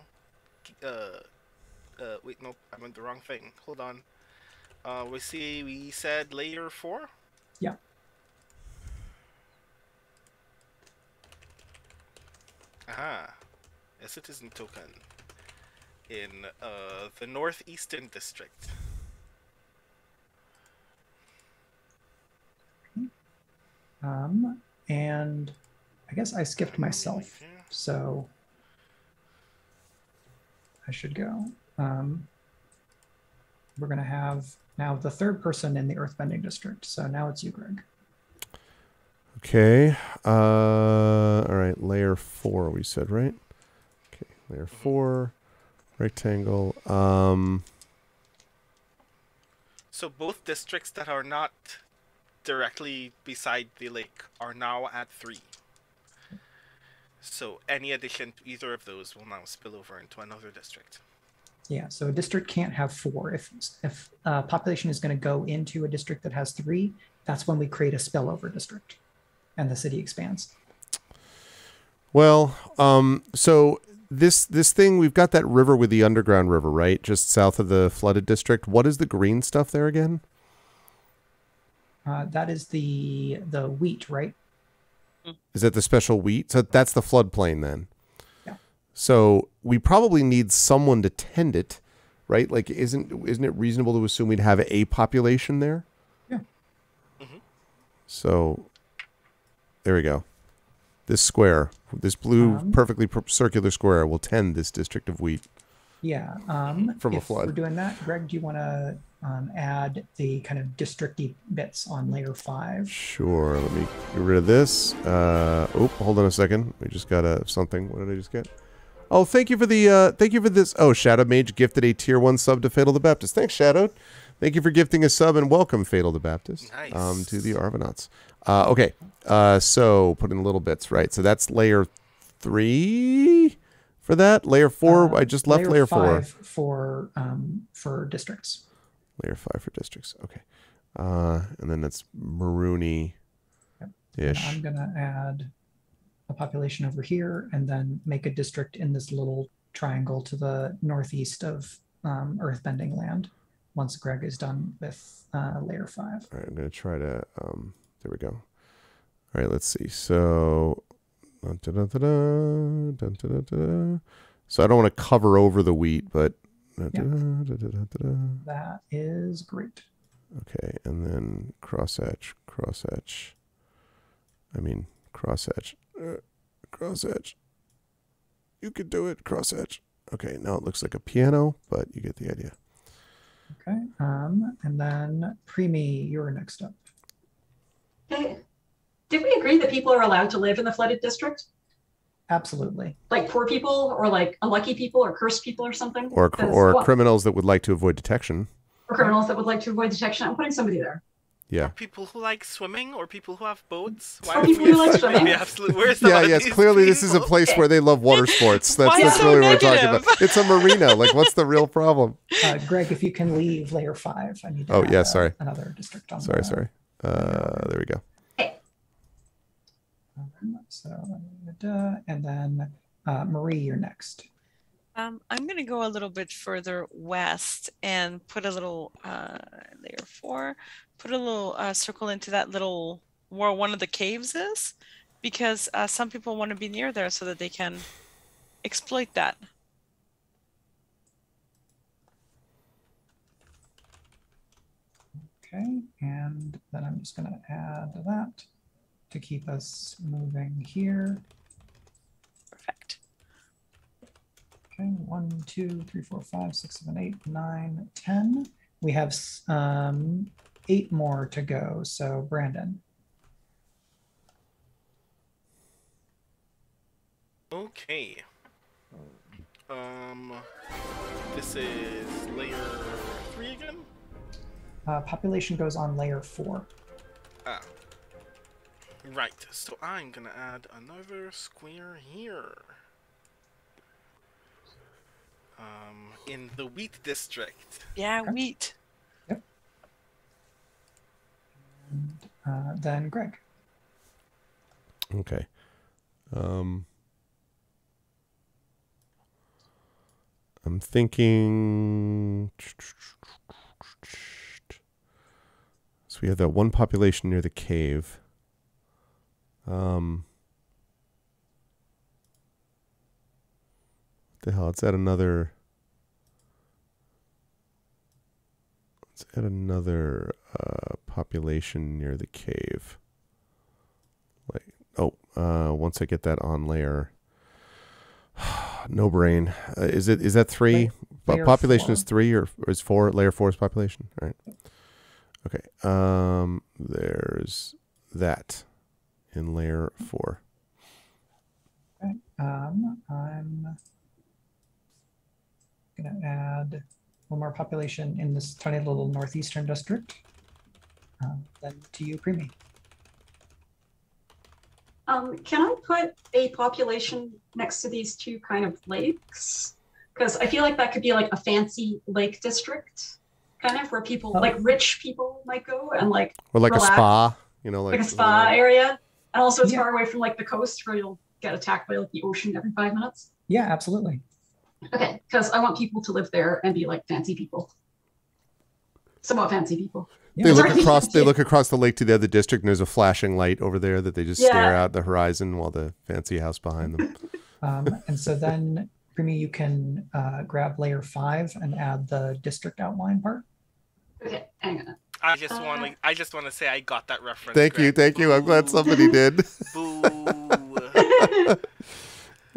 Wait, no, I meant the wrong thing. Hold on. We said layer 4? Yeah. Aha. A citizen token in the northeastern district. And I guess I skipped myself, so I should go. We're going to have now the third person in the earthbending district. So now it's you, Greg. Okay. All right. Layer 4, we said, right? Okay. Layer 4, rectangle. So both districts that are not directly beside the lake are now at 3. So any addition to either of those will now spill over into another district. Yeah, so a district can't have 4. If population is going to go into a district that has 3, that's when we create a spillover district, and the city expands. Well, so this thing, we've got that river with the underground river, right? Just south of the flooded district. What is the green stuff there again? That is the wheat, right? Is that the special wheat? So that's the floodplain then. Yeah. So we probably need someone to tend it, right? Like, isn't it reasonable to assume we'd have a population there? Yeah. Mm-hmm. So there we go. This square, this blue, perfectly circular square, will tend this district of wheat. Yeah. From a if flood. we're doing that, Greg, do you want to add the kind of districty bits on layer 5? Sure. Let me get rid of this. Oh, hold on a second. We just got something. What did I just get? Oh, thank you for the thank you for this. Oh, Shadow Mage gifted a tier 1 sub to Fatal the Baptist. Thanks, Shadow. Thank you for gifting a sub, and welcome, Fatal the Baptist. Nice. To the Arvanauts. Okay. So put in little bits, right? So that's layer 3 for that. Layer 4. I just left layer 4 for districts. Layer 5 for districts. Okay. And then that's maroony-ish. Yep. I'm going to add a population over here and then make a district in this little triangle to the northeast of earthbending land once Greg is done with layer 5. All right, I'm going to try to... there we go. All right, let's see. So... So I don't want to cover over the wheat, but... That is great. Okay, and then cross edge. I mean, cross edge. Cross edge. You could do it, cross edge. Okay, now it looks like a piano, but you get the idea. Okay, and then Premee, you're next up. Okay. Did we agree that people are allowed to live in the flooded district? Absolutely. Like poor people or like unlucky people or cursed people or something? Or criminals that would like to avoid detection. Or criminals that would like to avoid detection. I'm putting somebody there. Yeah. Or people who like swimming, or people who have boats. Or people who like swimming. Where's yes, clearly this is a place where they love water sports. That's really what we're talking about. It's a marina. Like, what's the real problem? Greg, if you can leave layer 5, I need to add sorry. Another district on Sorry. There we go. So, and then Marie, you're next. I'm going to go a little bit further west and put a little layer 4, put a little circle into that little where one of the caves is, because some people want to be near there so that they can exploit that. Okay, and then I'm just going to add that to keep us moving here. Perfect. Okay, 1, 2, 3, 4, 5, 6, 7, 8, 9, 10. We have 8 more to go. So Brandon. Okay. This is layer 3 again? Population goes on layer 4. Ah. Right, so I'm gonna add another square here. In the wheat district. Yeah, okay. Wheat. Yep. And then Greg. Okay. I'm thinking. So we have that one population near the cave. What the hell? Let's add another. Population near the cave. Once I get that on layer. No brain. Is that 3? But population 4. is 3 or is 4? Layer 4 is population. All right. Okay. There's that in layer 4. Okay. I'm gonna add one more population in this tiny little northeastern district. Then to you, Premee. Can I put a population next to these 2 kind of lakes? Because I feel like that could be like a fancy lake district, kind of where people, like rich people might go and like Or like relax. a spa, like a spa area. And also it's far away from like the coast where you'll get attacked by like the ocean every 5 minutes. Yeah, absolutely. Okay, because I want people to live there and be like fancy people. Somewhat fancy people. They look across. They look across the lake to the other district, and there's a flashing light over there that they just stare out the horizon while the fancy house behind them. And so then, Premee, you can grab layer 5 and add the district outline part. Okay, hang on. I just want to say I got that reference. Thank you. I'm glad somebody did. Boo.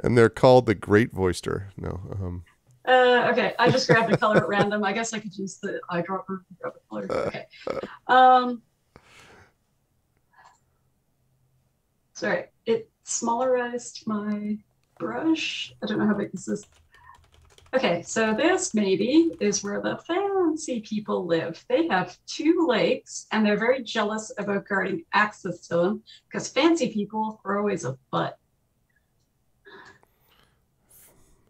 And they're called the Great Voister. No. Okay, I just grabbed a color at random. I guess I could use the eyedropper to grab a color. Okay. Sorry, it smallerized my brush. I don't know how big this is. Okay, so this maybe is where the fancy people live. They have 2 lakes, and they're very jealous about guarding access to them because fancy people are always a butt.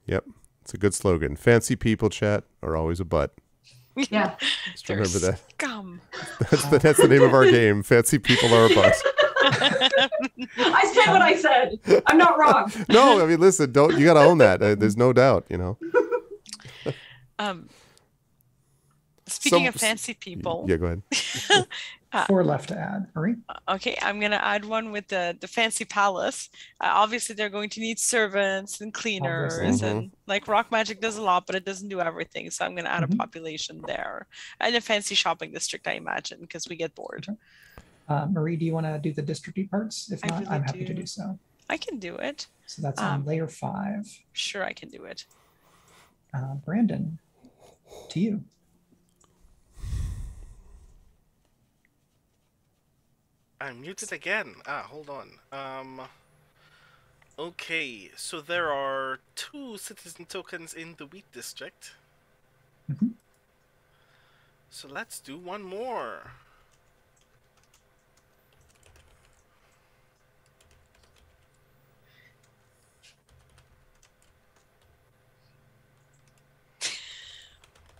Yep. It's a good slogan. Fancy people, chat, are always a butt. Yeah. Just remember that. Scum. That's the name of our game. Fancy people are a butt. I said what I said. I'm not wrong. No, I mean, listen, you got to own that. There's no doubt, Speaking of fancy people. Yeah, go ahead. 4 left to add. Marie? Okay, I'm going to add one with the fancy palace. Obviously, they're going to need servants and cleaners. And like rock magic does a lot, but it doesn't do everything. So I'm going to add a population there. And a fancy shopping district, I imagine, because we get bored. Marie, do you want to do the district parts? If not, I'm happy to do so. I can do it. So that's on layer 5. Sure, I can do it. Brandon, to you. I'm muted again. Hold on. Okay, so there are 2 citizen tokens in the wheat district. So let's do one more.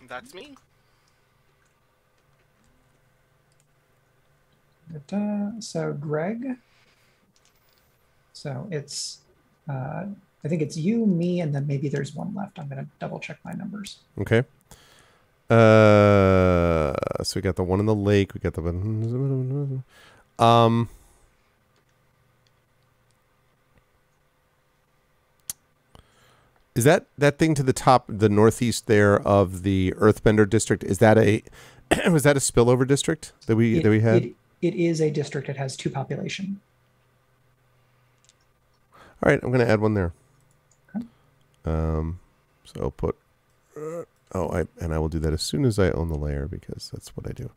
That's me. So Greg. So it's, I think it's you, me, and then maybe there's one left. I'm going to double check my numbers. Okay. So we got the one in the lake. We got the is that thing to the top, the northeast there of the Earthbender district? Is that was that a spillover district that we had? It is a district. It has 2 population. All right, I'm going to add one there. Okay. So I'll put. I will do that as soon as I own the layer because that's what I do.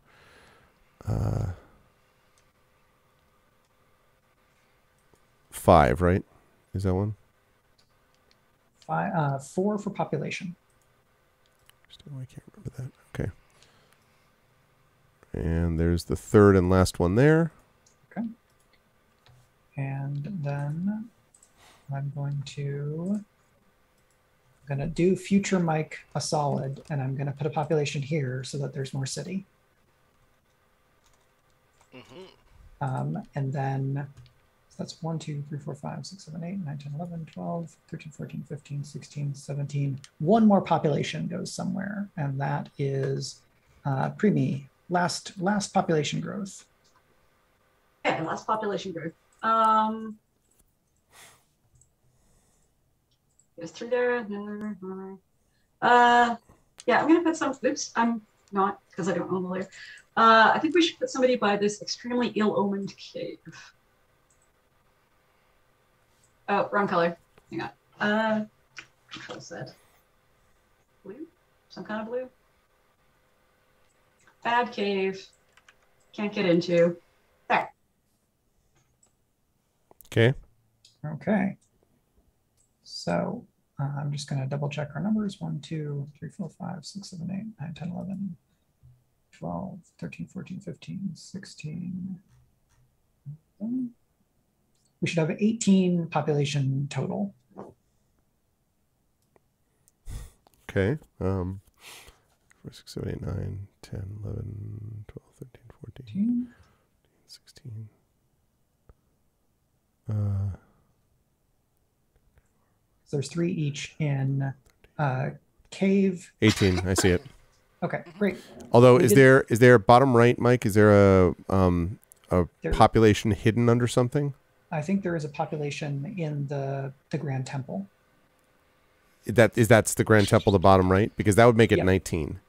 5, right? Is that one? 4 for population. Still, I can't remember that. Okay. And there's the 3rd and last one there. Okay. And then I'm going to do future Mike a solid, and I'm going to put a population here so that there's more city. And then that's 1, 2, 3, 4, 5, 6, 7, 8, 9, 10, 11, 12, 13, 14, 15, 16, 17. One more population goes somewhere, and that is Premee. Last population growth. Okay, last population growth. Goes through there. Yeah, I'm gonna put some. Oops, I'm not because I don't own the layer. I think we should put somebody by this extremely ill-omened cave. Oh, wrong color. Hang on. Control Z. Blue? Some kind of blue? Bad cave. Can't get into. There. Okay. Okay. So I'm just going to double check our numbers. 1, 2, 3, 4, 5, 6, 7, 8, 9, 10, 11, 12, 13, 14, 15, 16. We should have 18 population total. Okay. 4, 6, 7, 8, 9, 10, 11, 12, 13, 14, 16. There's 3 each in cave. 18. I see it. Okay, great. Although, is there bottom right, Mike? Is there a population hidden under something? I think there is a population in the Grand Temple. That's the Grand Temple, the bottom right, because that would make it 19.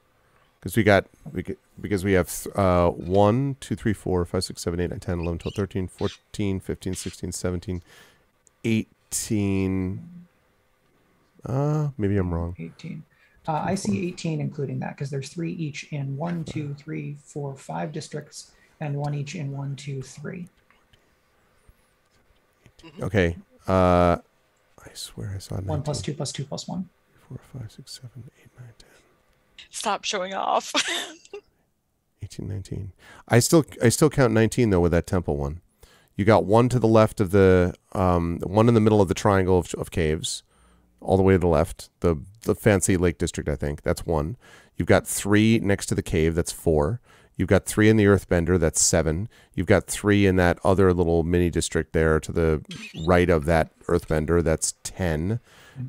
Because we have 1, 2, 3, 4, 5, 6, 7, 8, 9, 10, 11, 12, 13, 14, 15, 16, 17, 18. Maybe I'm wrong. 18. I see 18 including that because there's 3 each in 1, 2, 3, 4, 5 districts and 1 each in 1, 2, 3. Okay. I swear I saw 19. 1 plus 2 plus 2 plus 1. 4, 5, 6, 7, 8, 9, 10. Stop showing off. 18, 19. I still count 19 though with that temple one. You got 1 to the left of the 1 in the middle of the triangle of caves, all the way to the left. The fancy Lake District, I think. That's 1. You've got 3 next to the cave. That's 4. You've got 3 in the Earthbender. That's 7. You've got 3 in that other little mini district there to the right of that Earthbender. That's 10.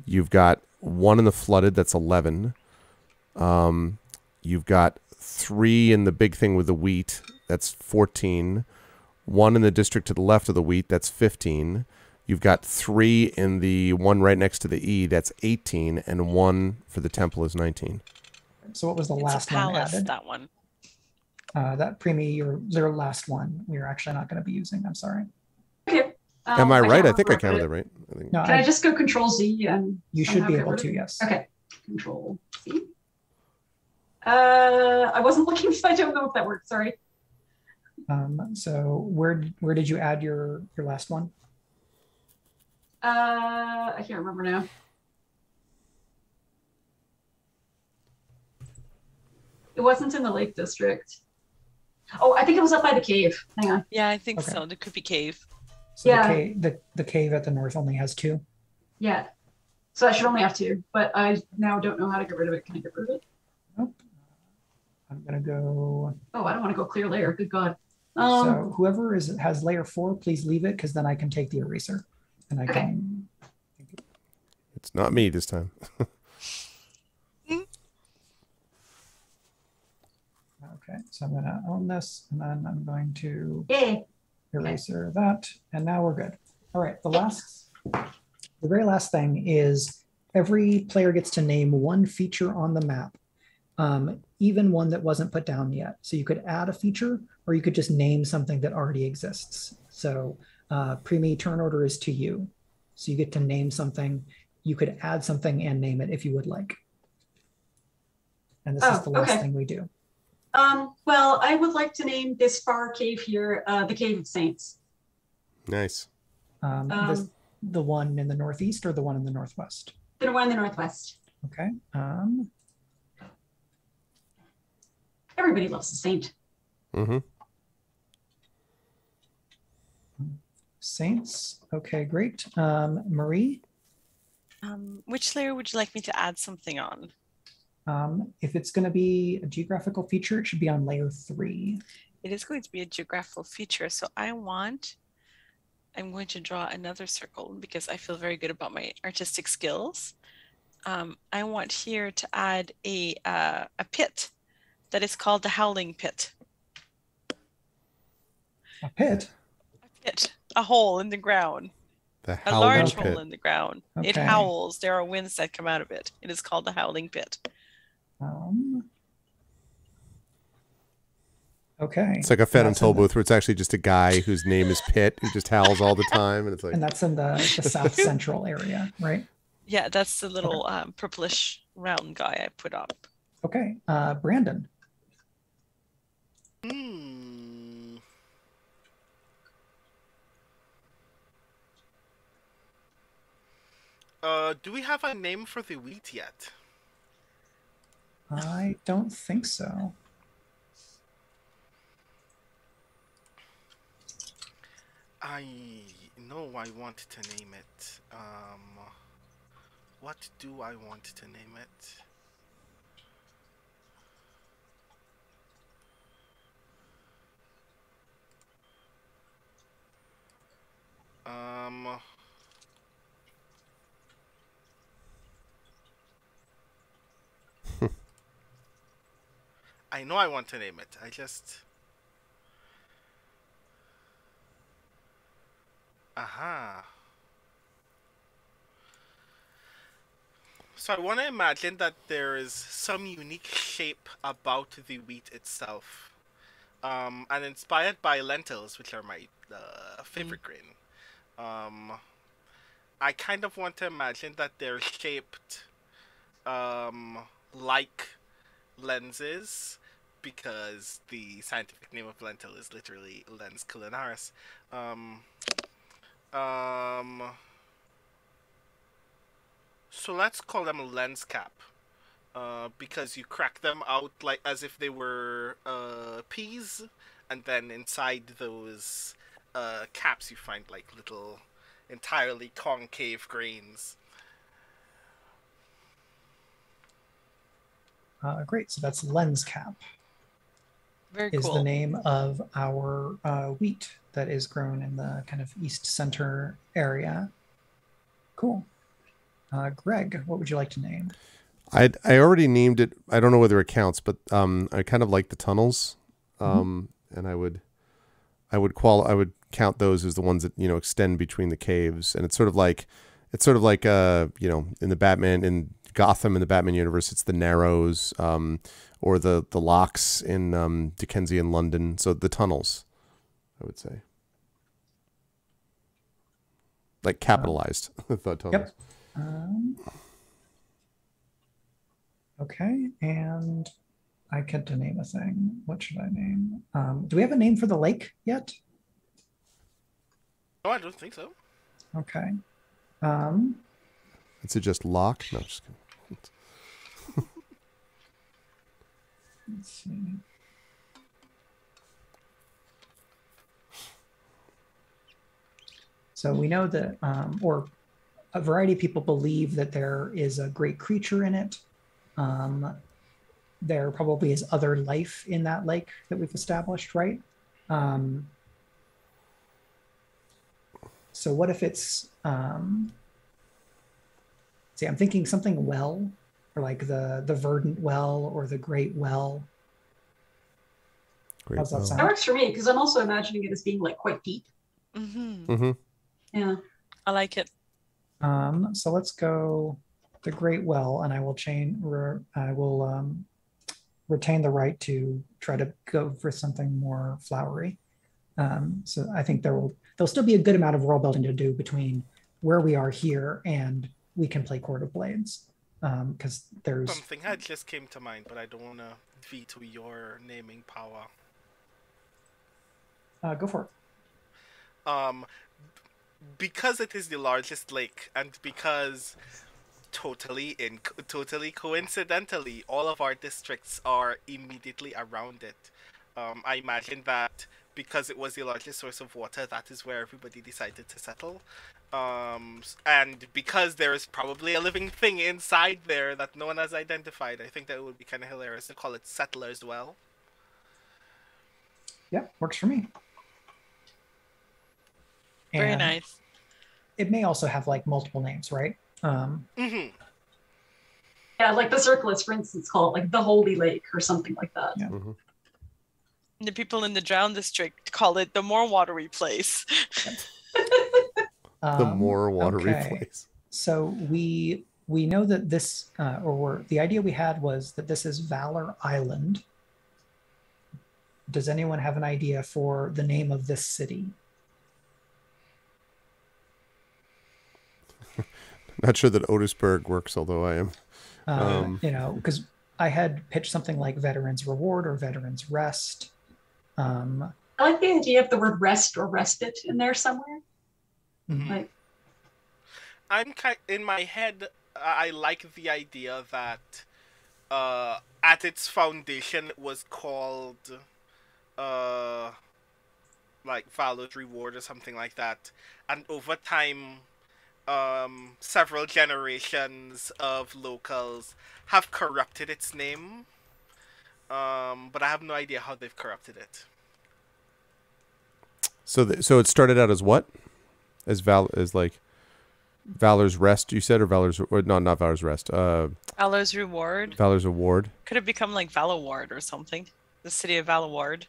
You've got 1 in the Flooded. That's 11. You've got 3 in the big thing with the wheat. That's 14. 1 in the district to the left of the wheat. That's 15. You've got 3 in the one right next to the E. That's 18. And 1 for the temple is 19. So what was the last one added? That one. That Premee, your last one, we're actually not going to be using. I'm sorry. Okay. Am I right? I think I counted it right. No, Can I just go Control Z and you should be able to, yes. Okay. Control Z. I wasn't looking, so I don't know if that worked. Sorry. So where did you add your last one? I can't remember now. It wasn't in the Lake District. Oh, I think it was up by the cave. Hang on. Yeah, I think so. It could be cave. So yeah. The cave at the north only has 2? Yeah. So I should only have 2, but I now don't know how to get rid of it. Can I get rid of it? Nope. I'm going to go... Oh, I don't want to go clear layer. Good God. So whoever has layer 4, please leave it because then I can take the eraser. And I can... It's not me this time. Okay, so I'm going to own this, and then I'm going to Yay. Eraser that, and now we're good. All right, the very last thing is every player gets to name 1 feature on the map, even one that wasn't put down yet. So you could add a feature, or you could just name something that already exists. So Premee, turn order is to you. So you get to name something. You could add something and name it if you would like. And this is the last thing we do. Well, I would like to name this far cave here the Cave of Saints. Nice. The one in the northeast or the one in the northwest? The one in the northwest. Okay. Everybody loves a saint. Mm-hmm. Saints. Okay, great. Marie? Which layer would you like me to add something on? If it's going to be a geographical feature, it should be on layer 3. It is going to be a geographical feature, so I want I'm going to draw another circle because I feel very good about my artistic skills. I want here to add a pit that is called the Howling Pit. A pit? A pit. A hole in the ground. A large pit. hole in the ground. Okay. It howls. There are winds that come out of it. It is called the Howling Pit. Okay. It's like a Phantom Toll booth where it's actually just a guy whose name is Pit who just howls all the time, and it's like. And that's in the south central area, right? Yeah, that's the little purplish round guy I put up. Okay, Brandon. Do we have a name for the wheat yet? I don't think so. I know I want to name it. What do I want to name it? I know I want to name it. I just... Aha. So I want to imagine that there is some unique shape about the wheat itself. And inspired by lentils, which are my favorite grain. I kind of want to imagine that they're shaped like lenses, because the scientific name of lentil is literally lens culinaris. So let's call them a lens cap, because you crack them out like as if they were peas, and then inside those caps you find like little entirely concave grains. Great, so that's lens cap. Very is cool. the name of our wheat that is grown in the kind of east center area. Cool. Greg, what would you like to name? I already named it. I don't know whether it counts, but I kind of like the tunnels, and I would count those as the ones that extend between the caves, and it's sort of like in the Batman in Gotham in the Batman universe, it's the Narrows, or the locks in Dickensian London. So the tunnels, I would say, like capitalized. The tunnels. Yep. Okay, and I get to name a thing. What should I name? Do we have a name for the lake yet? No, I don't think so. Okay. Is it just lock? No, just kidding. Let's see. So we know that, or a variety of people believe that there is a great creature in it. There probably is other life in that lake that we've established, right? So what if it's, see, I'm thinking something well, or like the verdant well or the great well. Great How's that well. sound? That works for me because I'm also imagining it as being like quite deep. Yeah. I like it. So let's go the great well, and I will retain the right to try to go for something more flowery. So I think there'll still be a good amount of world building to do between where we are here and we can play Court of Blades, because there's Something that just came to mind, but I don't want to veto your naming power. go for it. Because it is the largest lake, and because totally coincidentally, all of our districts are immediately around it. I imagine that because it was the largest source of water, that is where everybody decided to settle. And because there is probably a living thing inside there that no one has identified, I think that it would be kind of hilarious to call it Settlers Well. Yeah, works for me. Very And nice. it may also have like multiple names, right? Mm-hmm. Yeah, like the Circlets, for instance, call it like the Holy Lake or something like that. Yeah. Mm-hmm. The people in the Drown District call it the more watery place. The more watery okay. place. So we know that this, the idea we had was that this is Valor Island. Does anyone have an idea for the name of this city? Not sure that Otisburg works, although I am. You know, because I had pitched something like Veterans Reward or Veterans Rest. I like the idea of the word rest or respite in there somewhere. Mhm. Like, I'm in my head. I like the idea that at its foundation it was called like Valor's Reward or something like that, and over time, several generations of locals have corrupted its name. But I have no idea how they've corrupted it. So it started out as what? As like Valor's Rest, you said, or Valor's, or no, not Valor's Rest. Valor's Reward. Valor's Award. Could have become like Valloward or something. The city of Valloward.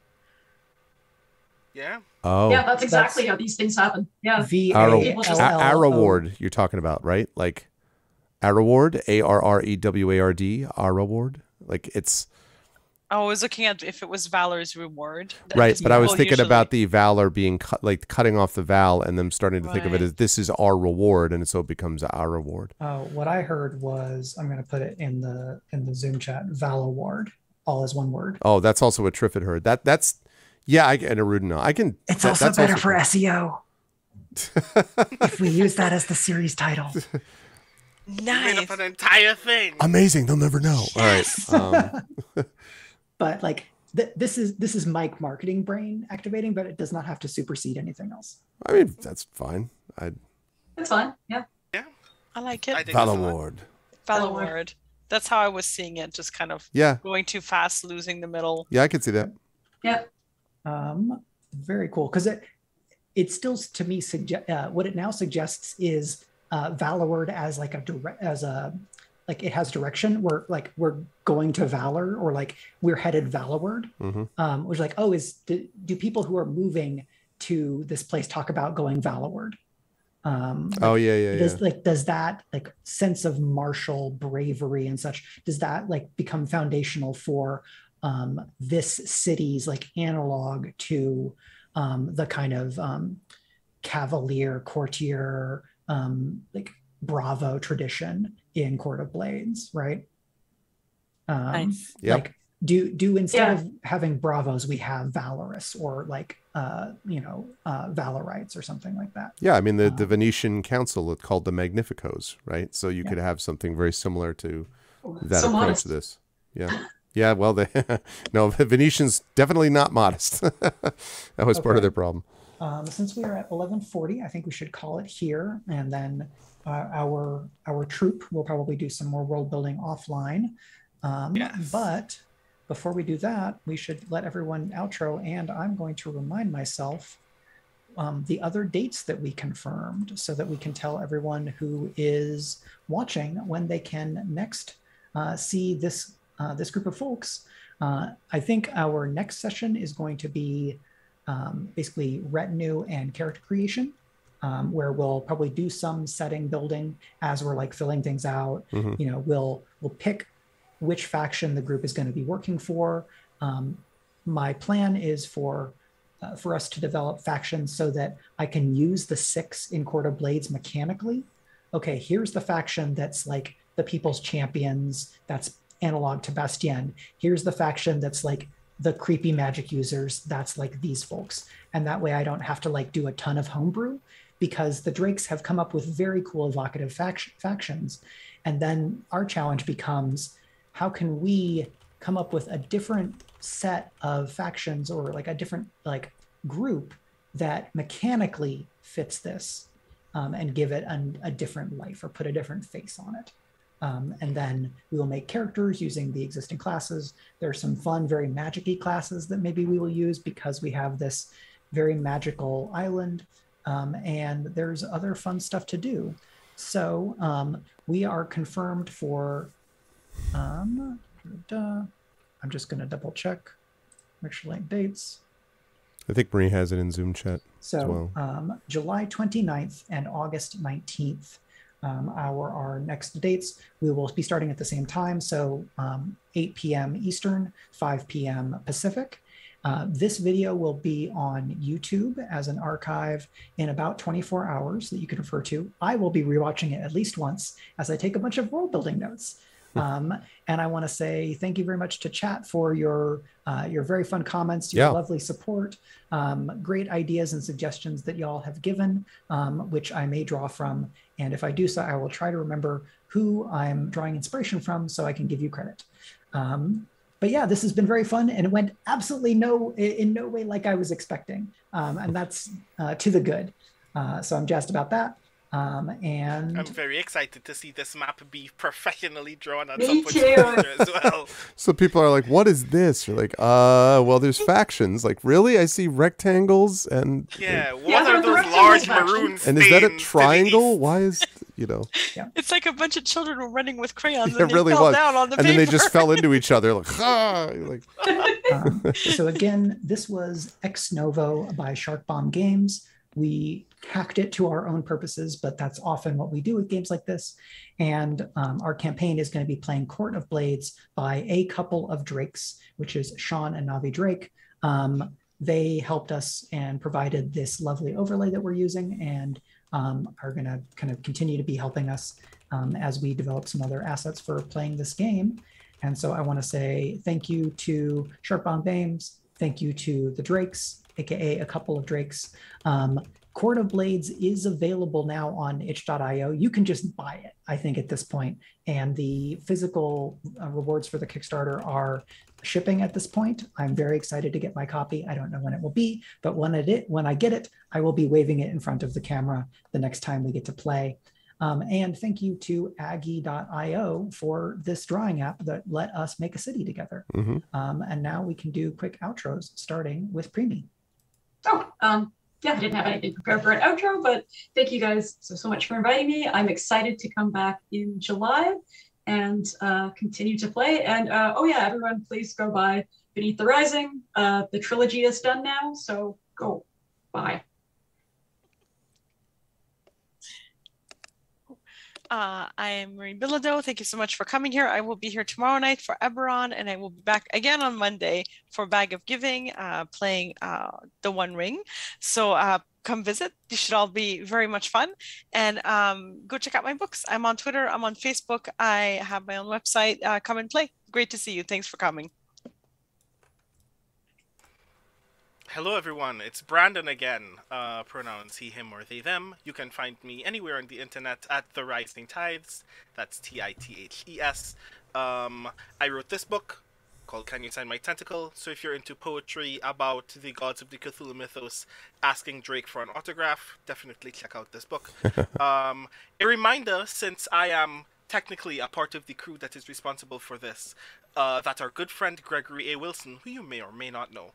Yeah. Oh. yeah, that's exactly how these things happen. Yeah. Arroward, you're talking about, right? Like Arroward, Arreward, Arroward. Like it's. I was looking at if it was Valor's Reward. Right, but I was People thinking usually- about the Valor being cutting off the Val and them starting to think of it as this is our reward, and so it becomes our reward. What I heard was, I'm going to put it in the Zoom chat, Valloward, all as one word. Oh, that's also what Triffid heard. That's yeah, and Arudino. I can. It's also better for SEO. If we use that as the series title. You made up an entire thing. Amazing. They'll never know. Yes. All right. But like this is Mike marketing brain activating, but it does not have to supersede anything else. I mean, that's fine. That's fine. Yeah. Yeah. I like it. Valloward. Valloward. That's how I was seeing it, just kind of going too fast, losing the middle. Yeah, I could see that. Yeah. Very cool. Because it still, to me, what it now suggests is Valloward as like like it has direction. We're going to Valor, or like we're headed Valloward. Mm-hmm. Which like, do people who are moving to this place talk about going Valloward? Does that like sense of martial bravery and such, does that like become foundational for this city's like analog to the kind of cavalier courtier like bravo tradition in Court of Blades, right? Nice. Like do instead of having bravos, we have valorous, or like valorites or something like that. Yeah, I mean the Venetian council called the Magnificos, right? So you could have something very similar to that approach to this. Yeah. Yeah, well, no, the Venetians definitely not modest. That was part of their problem. Since we are at 11:40, I think we should call it here, and then our troop will probably do some more world building offline. But before we do that, we should let everyone outro, and I'm going to remind myself the other dates that we confirmed, so that we can tell everyone who is watching when they can next see this group of folks. I think our next session is going to be basically retinue and character creation, where we'll probably do some setting building as we're like filling things out. Mm-hmm. We'll pick which faction the group is going to be working for. My plan is for us to develop factions so that I can use the 6 in Court of Blades mechanically. Okay, here's the faction that's like the People's Champions, that's analog to Bastien. Here's the faction that's like the creepy magic users, that's like these folks. And that way I don't have to like do a ton of homebrew, because the Drakes have come up with very cool evocative factions. And then our challenge becomes, how can we come up with a different set of factions, or like a different like group that mechanically fits this, and give it a different life, or put a different face on it. And then we will make characters using the existing classes. There are some fun, very magic-y classes that maybe we will use, because we have this very magical island. and there's other fun stuff to do. So we are confirmed for, I'm just going to double check, make sure link dates. I think Marie has it in Zoom chat So as well. July 29th and August 19th our next dates. We will be starting at the same time, so 8 p.m. Eastern, 5 p.m. Pacific. This video will be on YouTube as an archive in about 24 hours that you can refer to. I will be rewatching it at least once as I take a bunch of world building notes. And I want to say thank you very much to chat for your very fun comments, your lovely support, great ideas and suggestions that y'all have given, which I may draw from. And if I do so, I will try to remember who I'm drawing inspiration from so I can give you credit. But yeah, this has been very fun, and it went absolutely in no way like I was expecting. And that's to the good. So I'm jazzed about that. And I'm very excited to see this map be professionally drawn at Me some point too. in the future as well. So people are like, what is this? You're like, well, there's factions. Like, really? I see rectangles and... Yeah, like, what are those large maroon and is that a stains to the triangle? east? Why is, you know... It's like a bunch of children were running with crayons It and they really fell was. down on the And paper. then they just fell into each other. Like, ah! Like, so again, this was Ex Novo by Shark Bomb Games. We hacked it to our own purposes, but that's often what we do with games like this. And our campaign is going to be playing Court of Blades by a couple of Drakes, which is Sean and Navi Drake. They helped us and provided this lovely overlay that we're using, and are going to kind of continue to be helping us as we develop some other assets for playing this game. And so I want to say thank you to Shark Bomb Games. Thank you to the Drakes, aka a couple of Drakes. Court of Blades is available now on itch.io. You can just buy it, I think, at this point. And the physical rewards for the Kickstarter are shipping at this point. I'm very excited to get my copy. I don't know when it will be, but when I get it, I will be waving it in front of the camera the next time we get to play. And thank you to Aggie.io for this drawing app that let us make a city together. And now we can do quick outros, starting with Premee. Yeah, I didn't have anything prepared for an outro, but thank you guys so much for inviting me. I'm excited to come back in July and continue to play. And oh yeah, everyone, please go buy Beneath the Rising. The trilogy is done now, so go buy. I am Marie Bilodeau. Thank you so much for coming here. I will be here tomorrow night for Eberron, and I will be back again on Monday for Bag of Giving, playing The One Ring. So come visit. You should all be very much fun. And go check out my books. I'm on Twitter. I'm on Facebook. I have my own website. Come and play. Great to see you. Thanks for coming. Hello everyone, it's Brandon again, pronouns he, him, or they, them. You can find me anywhere on the internet at The Rising Tides, that's T-I-T-H-E-S. I wrote this book called Can You Sign My Tentacle? So if you're into poetry about the gods of the Cthulhu mythos asking Drake for an autograph, definitely check out this book. A reminder, since I am technically a part of the crew that is responsible for this, that our good friend Gregory A. Wilson, who you may or may not know,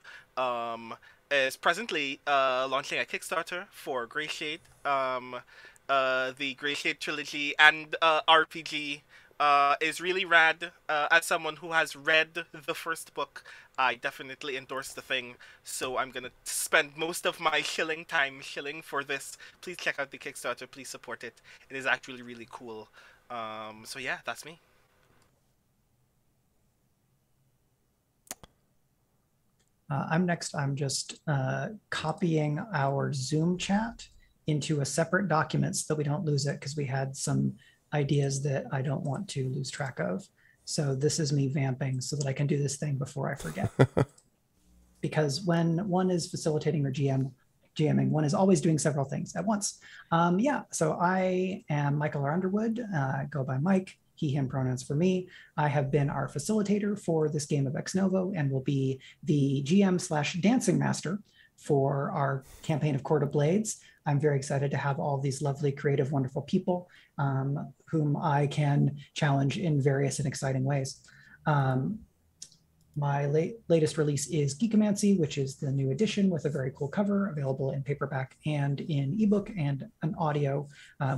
is presently launching a Kickstarter for Grey Shade, the Grey Shade trilogy and RPG. Is really rad. As someone who has read the first book, I definitely endorse the thing, so I'm gonna spend most of my time shilling for this. Please check out the Kickstarter, please support it. It is actually really cool. So yeah, that's me. I'm next. I'm just copying our Zoom chat into a separate document so that we don't lose it, because we had some ideas that I don't want to lose track of. So this is me vamping so that I can do this thing before I forget. Because when one is facilitating or GMing, one is always doing several things at once. Yeah, so I am Michael R. Underwood, go by Mike, he, him pronouns for me. I have been our facilitator for this game of Ex Novo and will be the GM/dancing master for our campaign of Court of Blades. I'm very excited to have all these lovely, creative, wonderful people whom I can challenge in various and exciting ways. My latest release is Geekomancy, which is the new edition with a very cool cover, available in paperback and in ebook and an audio,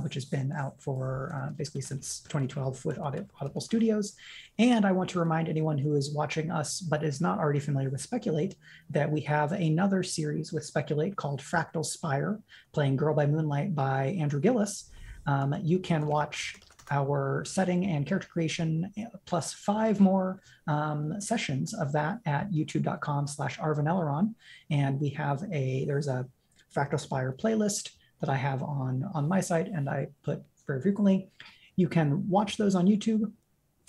which has been out for basically since 2012 with Audible Studios. And I want to remind anyone who is watching us but is not already familiar with Speculate that we have another series with Speculate called Fractal Spire, playing Girl by Moonlight by Andrew Gillis. You can watch our setting and character creation plus 5 more sessions of that at youtube.com/arvaneleron. And we have there's a Fractal Spire playlist that I have on my site and I put very frequently. You can watch those on YouTube.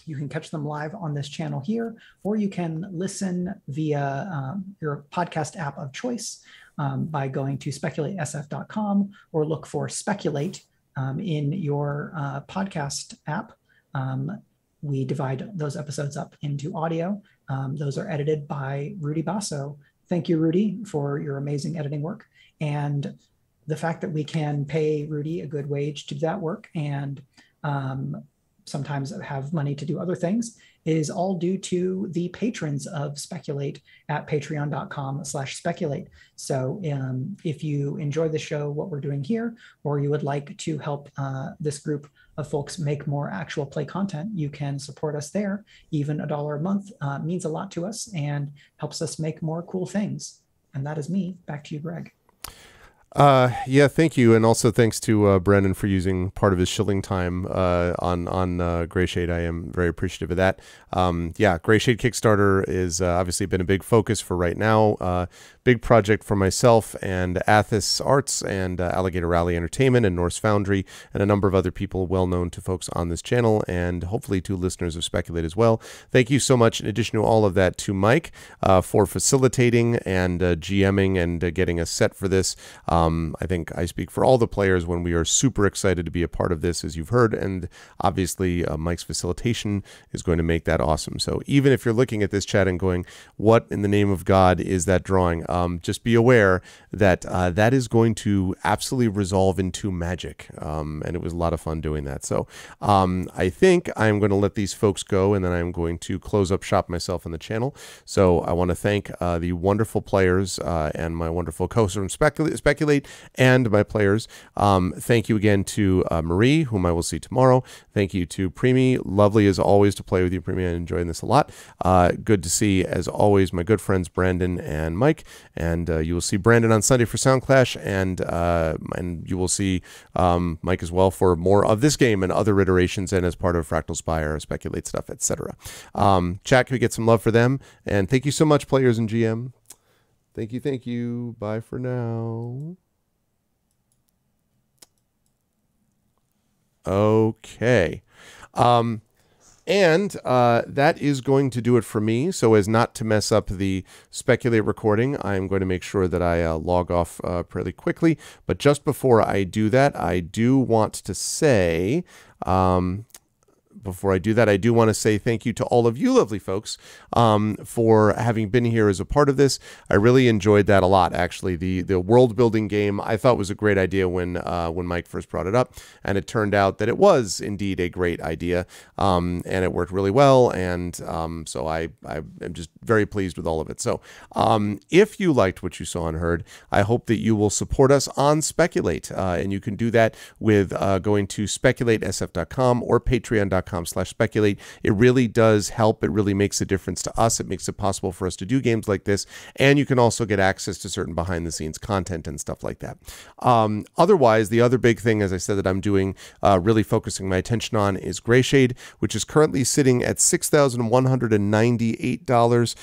You can catch them live on this channel here, or you can listen via your podcast app of choice by going to speculatesf.com or look for Speculate in your podcast app. We divide those episodes up into audio. Those are edited by Rudy Basso. Thank you, Rudy, for your amazing editing work. And the fact that we can pay Rudy a good wage to do that work and sometimes have money to do other things is all due to the patrons of Speculate at patreon.com/speculate. So if you enjoy the show, what we're doing here, or you would like to help this group of folks make more actual play content, you can support us there. Even $1 a month means a lot to us and helps us make more cool things. And that is me. Back to you, Greg. Yeah, thank you. And also thanks to Brandon for using part of his shilling time on Gray Shade. I am very appreciative of that. Yeah, Gray Shade Kickstarter is obviously been a big focus for right now. Big project for myself and Athos Arts and Alligator Rally Entertainment and Norse Foundry and a number of other people well known to folks on this channel and hopefully to listeners of Speculate as well. Thank you so much, in addition to all of that, to Mike for facilitating and GMing and getting us set for this. I think I speak for all the players when we are super excited to be a part of this, as you've heard, and obviously Mike's facilitation is going to make that awesome. So even if you're looking at this chat and going, what in the name of God is that drawing? Just be aware that that is going to absolutely resolve into magic, and it was a lot of fun doing that. So I think I'm going to let these folks go, and then I'm going to close up shop myself on the channel. So I want to thank the wonderful players and my wonderful co-host from Speculate and my players. Thank you again to Marie, whom I will see tomorrow. Thank you to Premee. Lovely as always to play with you, Premee. I'm enjoying this a lot. Good to see, as always, my good friends Brandon and Mike. And you will see Brandon on Sunday for Sound Clash, and you will see Mike as well for more of this game and other iterations, and as part of Fractal Spire, Speculate stuff, etc. Chat, can we get some love for them? And thank you so much, players and GM. Thank you, thank you. Bye for now. Okay. And that is going to do it for me. So as not to mess up the Speculate recording, I'm going to make sure that I log off pretty quickly. But just before I do that, I do want to say... Before I do that, I do want to say thank you to all of you lovely folks for having been here as a part of this. I really enjoyed that a lot, actually. The world building game I thought was a great idea when Mike first brought it up, and it turned out that it was indeed a great idea, and it worked really well, and so I am just very pleased with all of it. So if you liked what you saw and heard, I hope that you will support us on Speculate, and you can do that with going to speculatesf.com or patreon.com/speculate. It really does help. It really makes a difference to us. It makes it possible for us to do games like this, and you can also get access to certain behind-the-scenes content and stuff like that. Otherwise, the other big thing, as I said, that I'm doing, really focusing my attention on is Gray Shade, which is currently sitting at $6,198,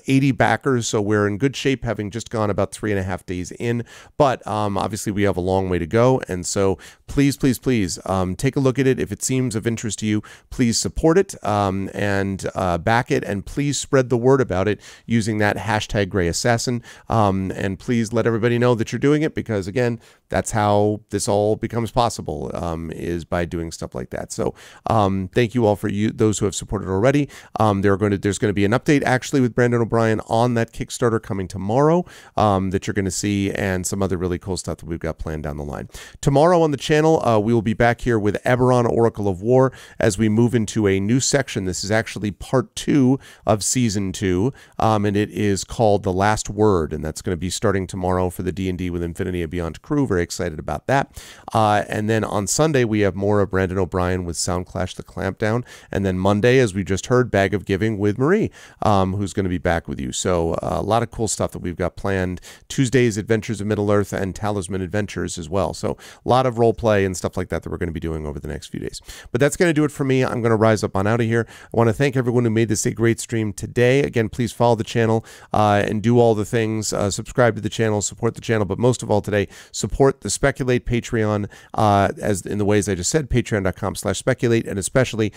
80 backers, so we're in good shape, having just gone about 3.5 days in, but obviously we have a long way to go, and so please, please, please take a look at it. If it seems of interest to you, please support it and back it, and please spread the word about it using that hashtag Gray Assassin, and please let everybody know that you're doing it, because again, that's how this all becomes possible, is by doing stuff like that. So thank you all for those who have supported already. There's going to be an update actually with Brandon O'Brien on that Kickstarter coming tomorrow, that you're going to see, and some other really cool stuff that we've got planned down the line. Tomorrow on the channel, we will be back here with Eberron, Oracle of War, as we move into a new section. This is actually part 2 of season 2, and it is called The Last Word, and that's going to be starting tomorrow for the D&D with Infinity and Beyond crew. Very excited about that. And then on Sunday, we have more of Brandon O'Brien with Soundclash The Clampdown, and then Monday, as we just heard, Bag of Giving with Marie, who's going to be back with you. So a lot of cool stuff that we've got planned. Tuesday's Adventures of Middle-earth and Talisman Adventures as well. So a lot of role play and stuff like that we're going to be doing over the next few days. But that's going to do it for me. I'm going to rise up on out of here. I want to thank everyone who made this a great stream today. Again, please follow the channel and do all the things. Subscribe to the channel, support the channel, but most of all today, support the Speculate Patreon as in the ways I just said, patreon.com/speculate, and especially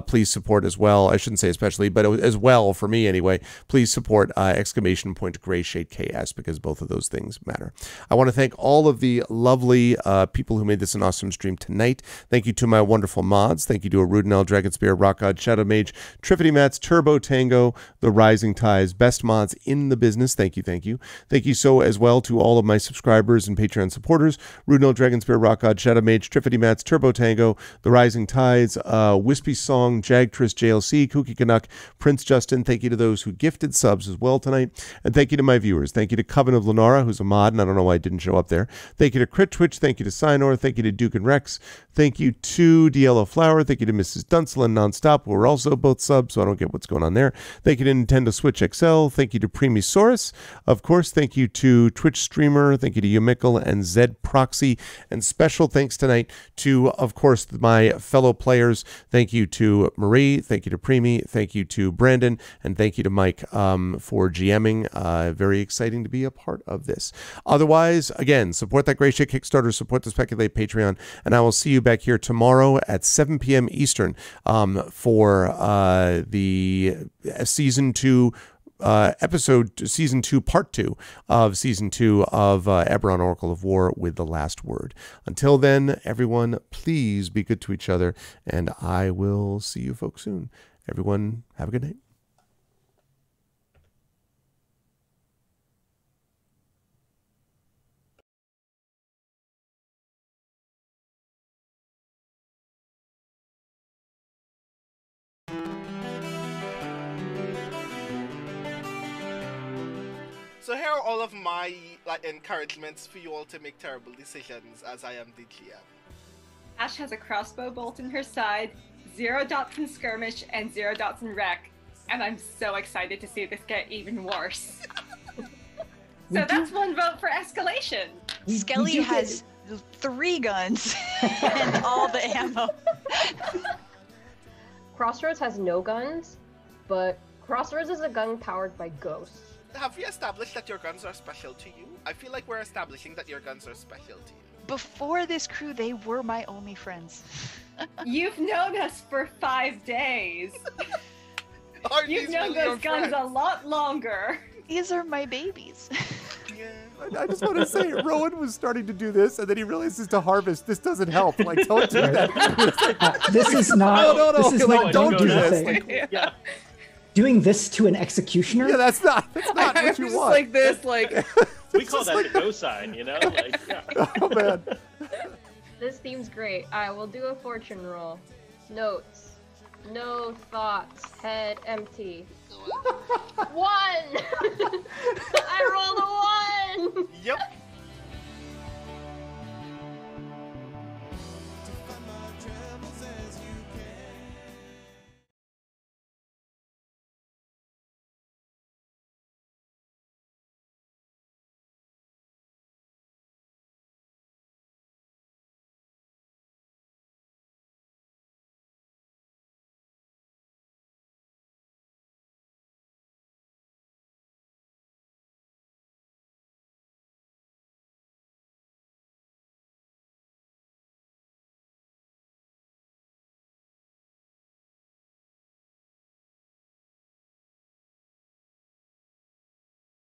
please support as well. I shouldn't say especially, but as well for me anyway, please support !Gray Shade KS, because both of those things matter. I want to thank all of the lovely people who made this an awesome stream tonight. Thank you to my wonderful mods. Thank you to Arudinel, Dragon Spear, Rock God, Shadow Mage, Triffity Mats, Turbo Tango, The Rising Ties, best mods in the business. Thank you, thank you. Thank you so as well to all of my subscribers and Patreon supporters. Arudinel, Dragon Spear, Rock God, Shadow Mage, Triffity Mats, Turbo Tango, The Rising Tides, Wispy Song, Jagtris, JLC, Kooky Canuck, Prince Justin. Thank you to those who gifted subs as well tonight. And thank you to my viewers. Thank you to Coven of Lenara, who's a mod, and I don't know why I didn't show up there. Thank you to Crit Twitch. Thank you to Sinor. Thank you to Duke and Rex. Thank you to Diello Flower. Thank you to Mrs. Dunsel and Nonstop, who are also both subs, so I don't get what's going on there. Thank you to Nintendo Switch XL. Thank you to Premee Mohamed. Of course, thank you to Twitch Streamer. Thank you to Yumickle and Zed Proxy. And special thanks tonight to, of course, my fellow players. Thank you to Marie. Thank you to Premee. Thank you to Brandon. And thank you to Mike for GMing. Very exciting to be a part of this. Otherwise, again, support that Gray Shit Kickstarter, support the Speculate Patreon, and I will see you back here tomorrow at 7 p.m. Eastern for the season 2 season 2 part 2 of season 2 of Eberron Oracle of War with The Last Word. Until then, everyone, please be good to each other, and I will see you folks soon. Everyone, have a good night. So here are all of my encouragements for you all to make terrible decisions, as I am the GM. Ash has a crossbow bolt in her side, 0 dots in skirmish, and 0 dots in wreck. And I'm so excited to see this get even worse. So that's 1 vote for escalation. Skelly has 3 guns and all the ammo. Crossroads has no guns, but Crossroads is a gun powered by ghosts. Have we established that your guns are special to you? I feel like we're establishing that your guns are special to you. Before this crew, they were my only friends. You've known us for 5 days. You've known those guns a lot longer. These are my babies. Yeah. I just want to say, Rowan was starting to do this, and then he realizes to harvest, this doesn't help. Like, don't do that. This is not. No. This is Like, not. don't do this this. thing. Yeah. Doing this to an executioner? Yeah, that's not what you want. Like this, like... We call that the go sign, you know? Like, yeah. Oh, man. This theme's great. I will do a fortune roll. Notes. No thoughts. Head empty. 1! I rolled a 1! Yep.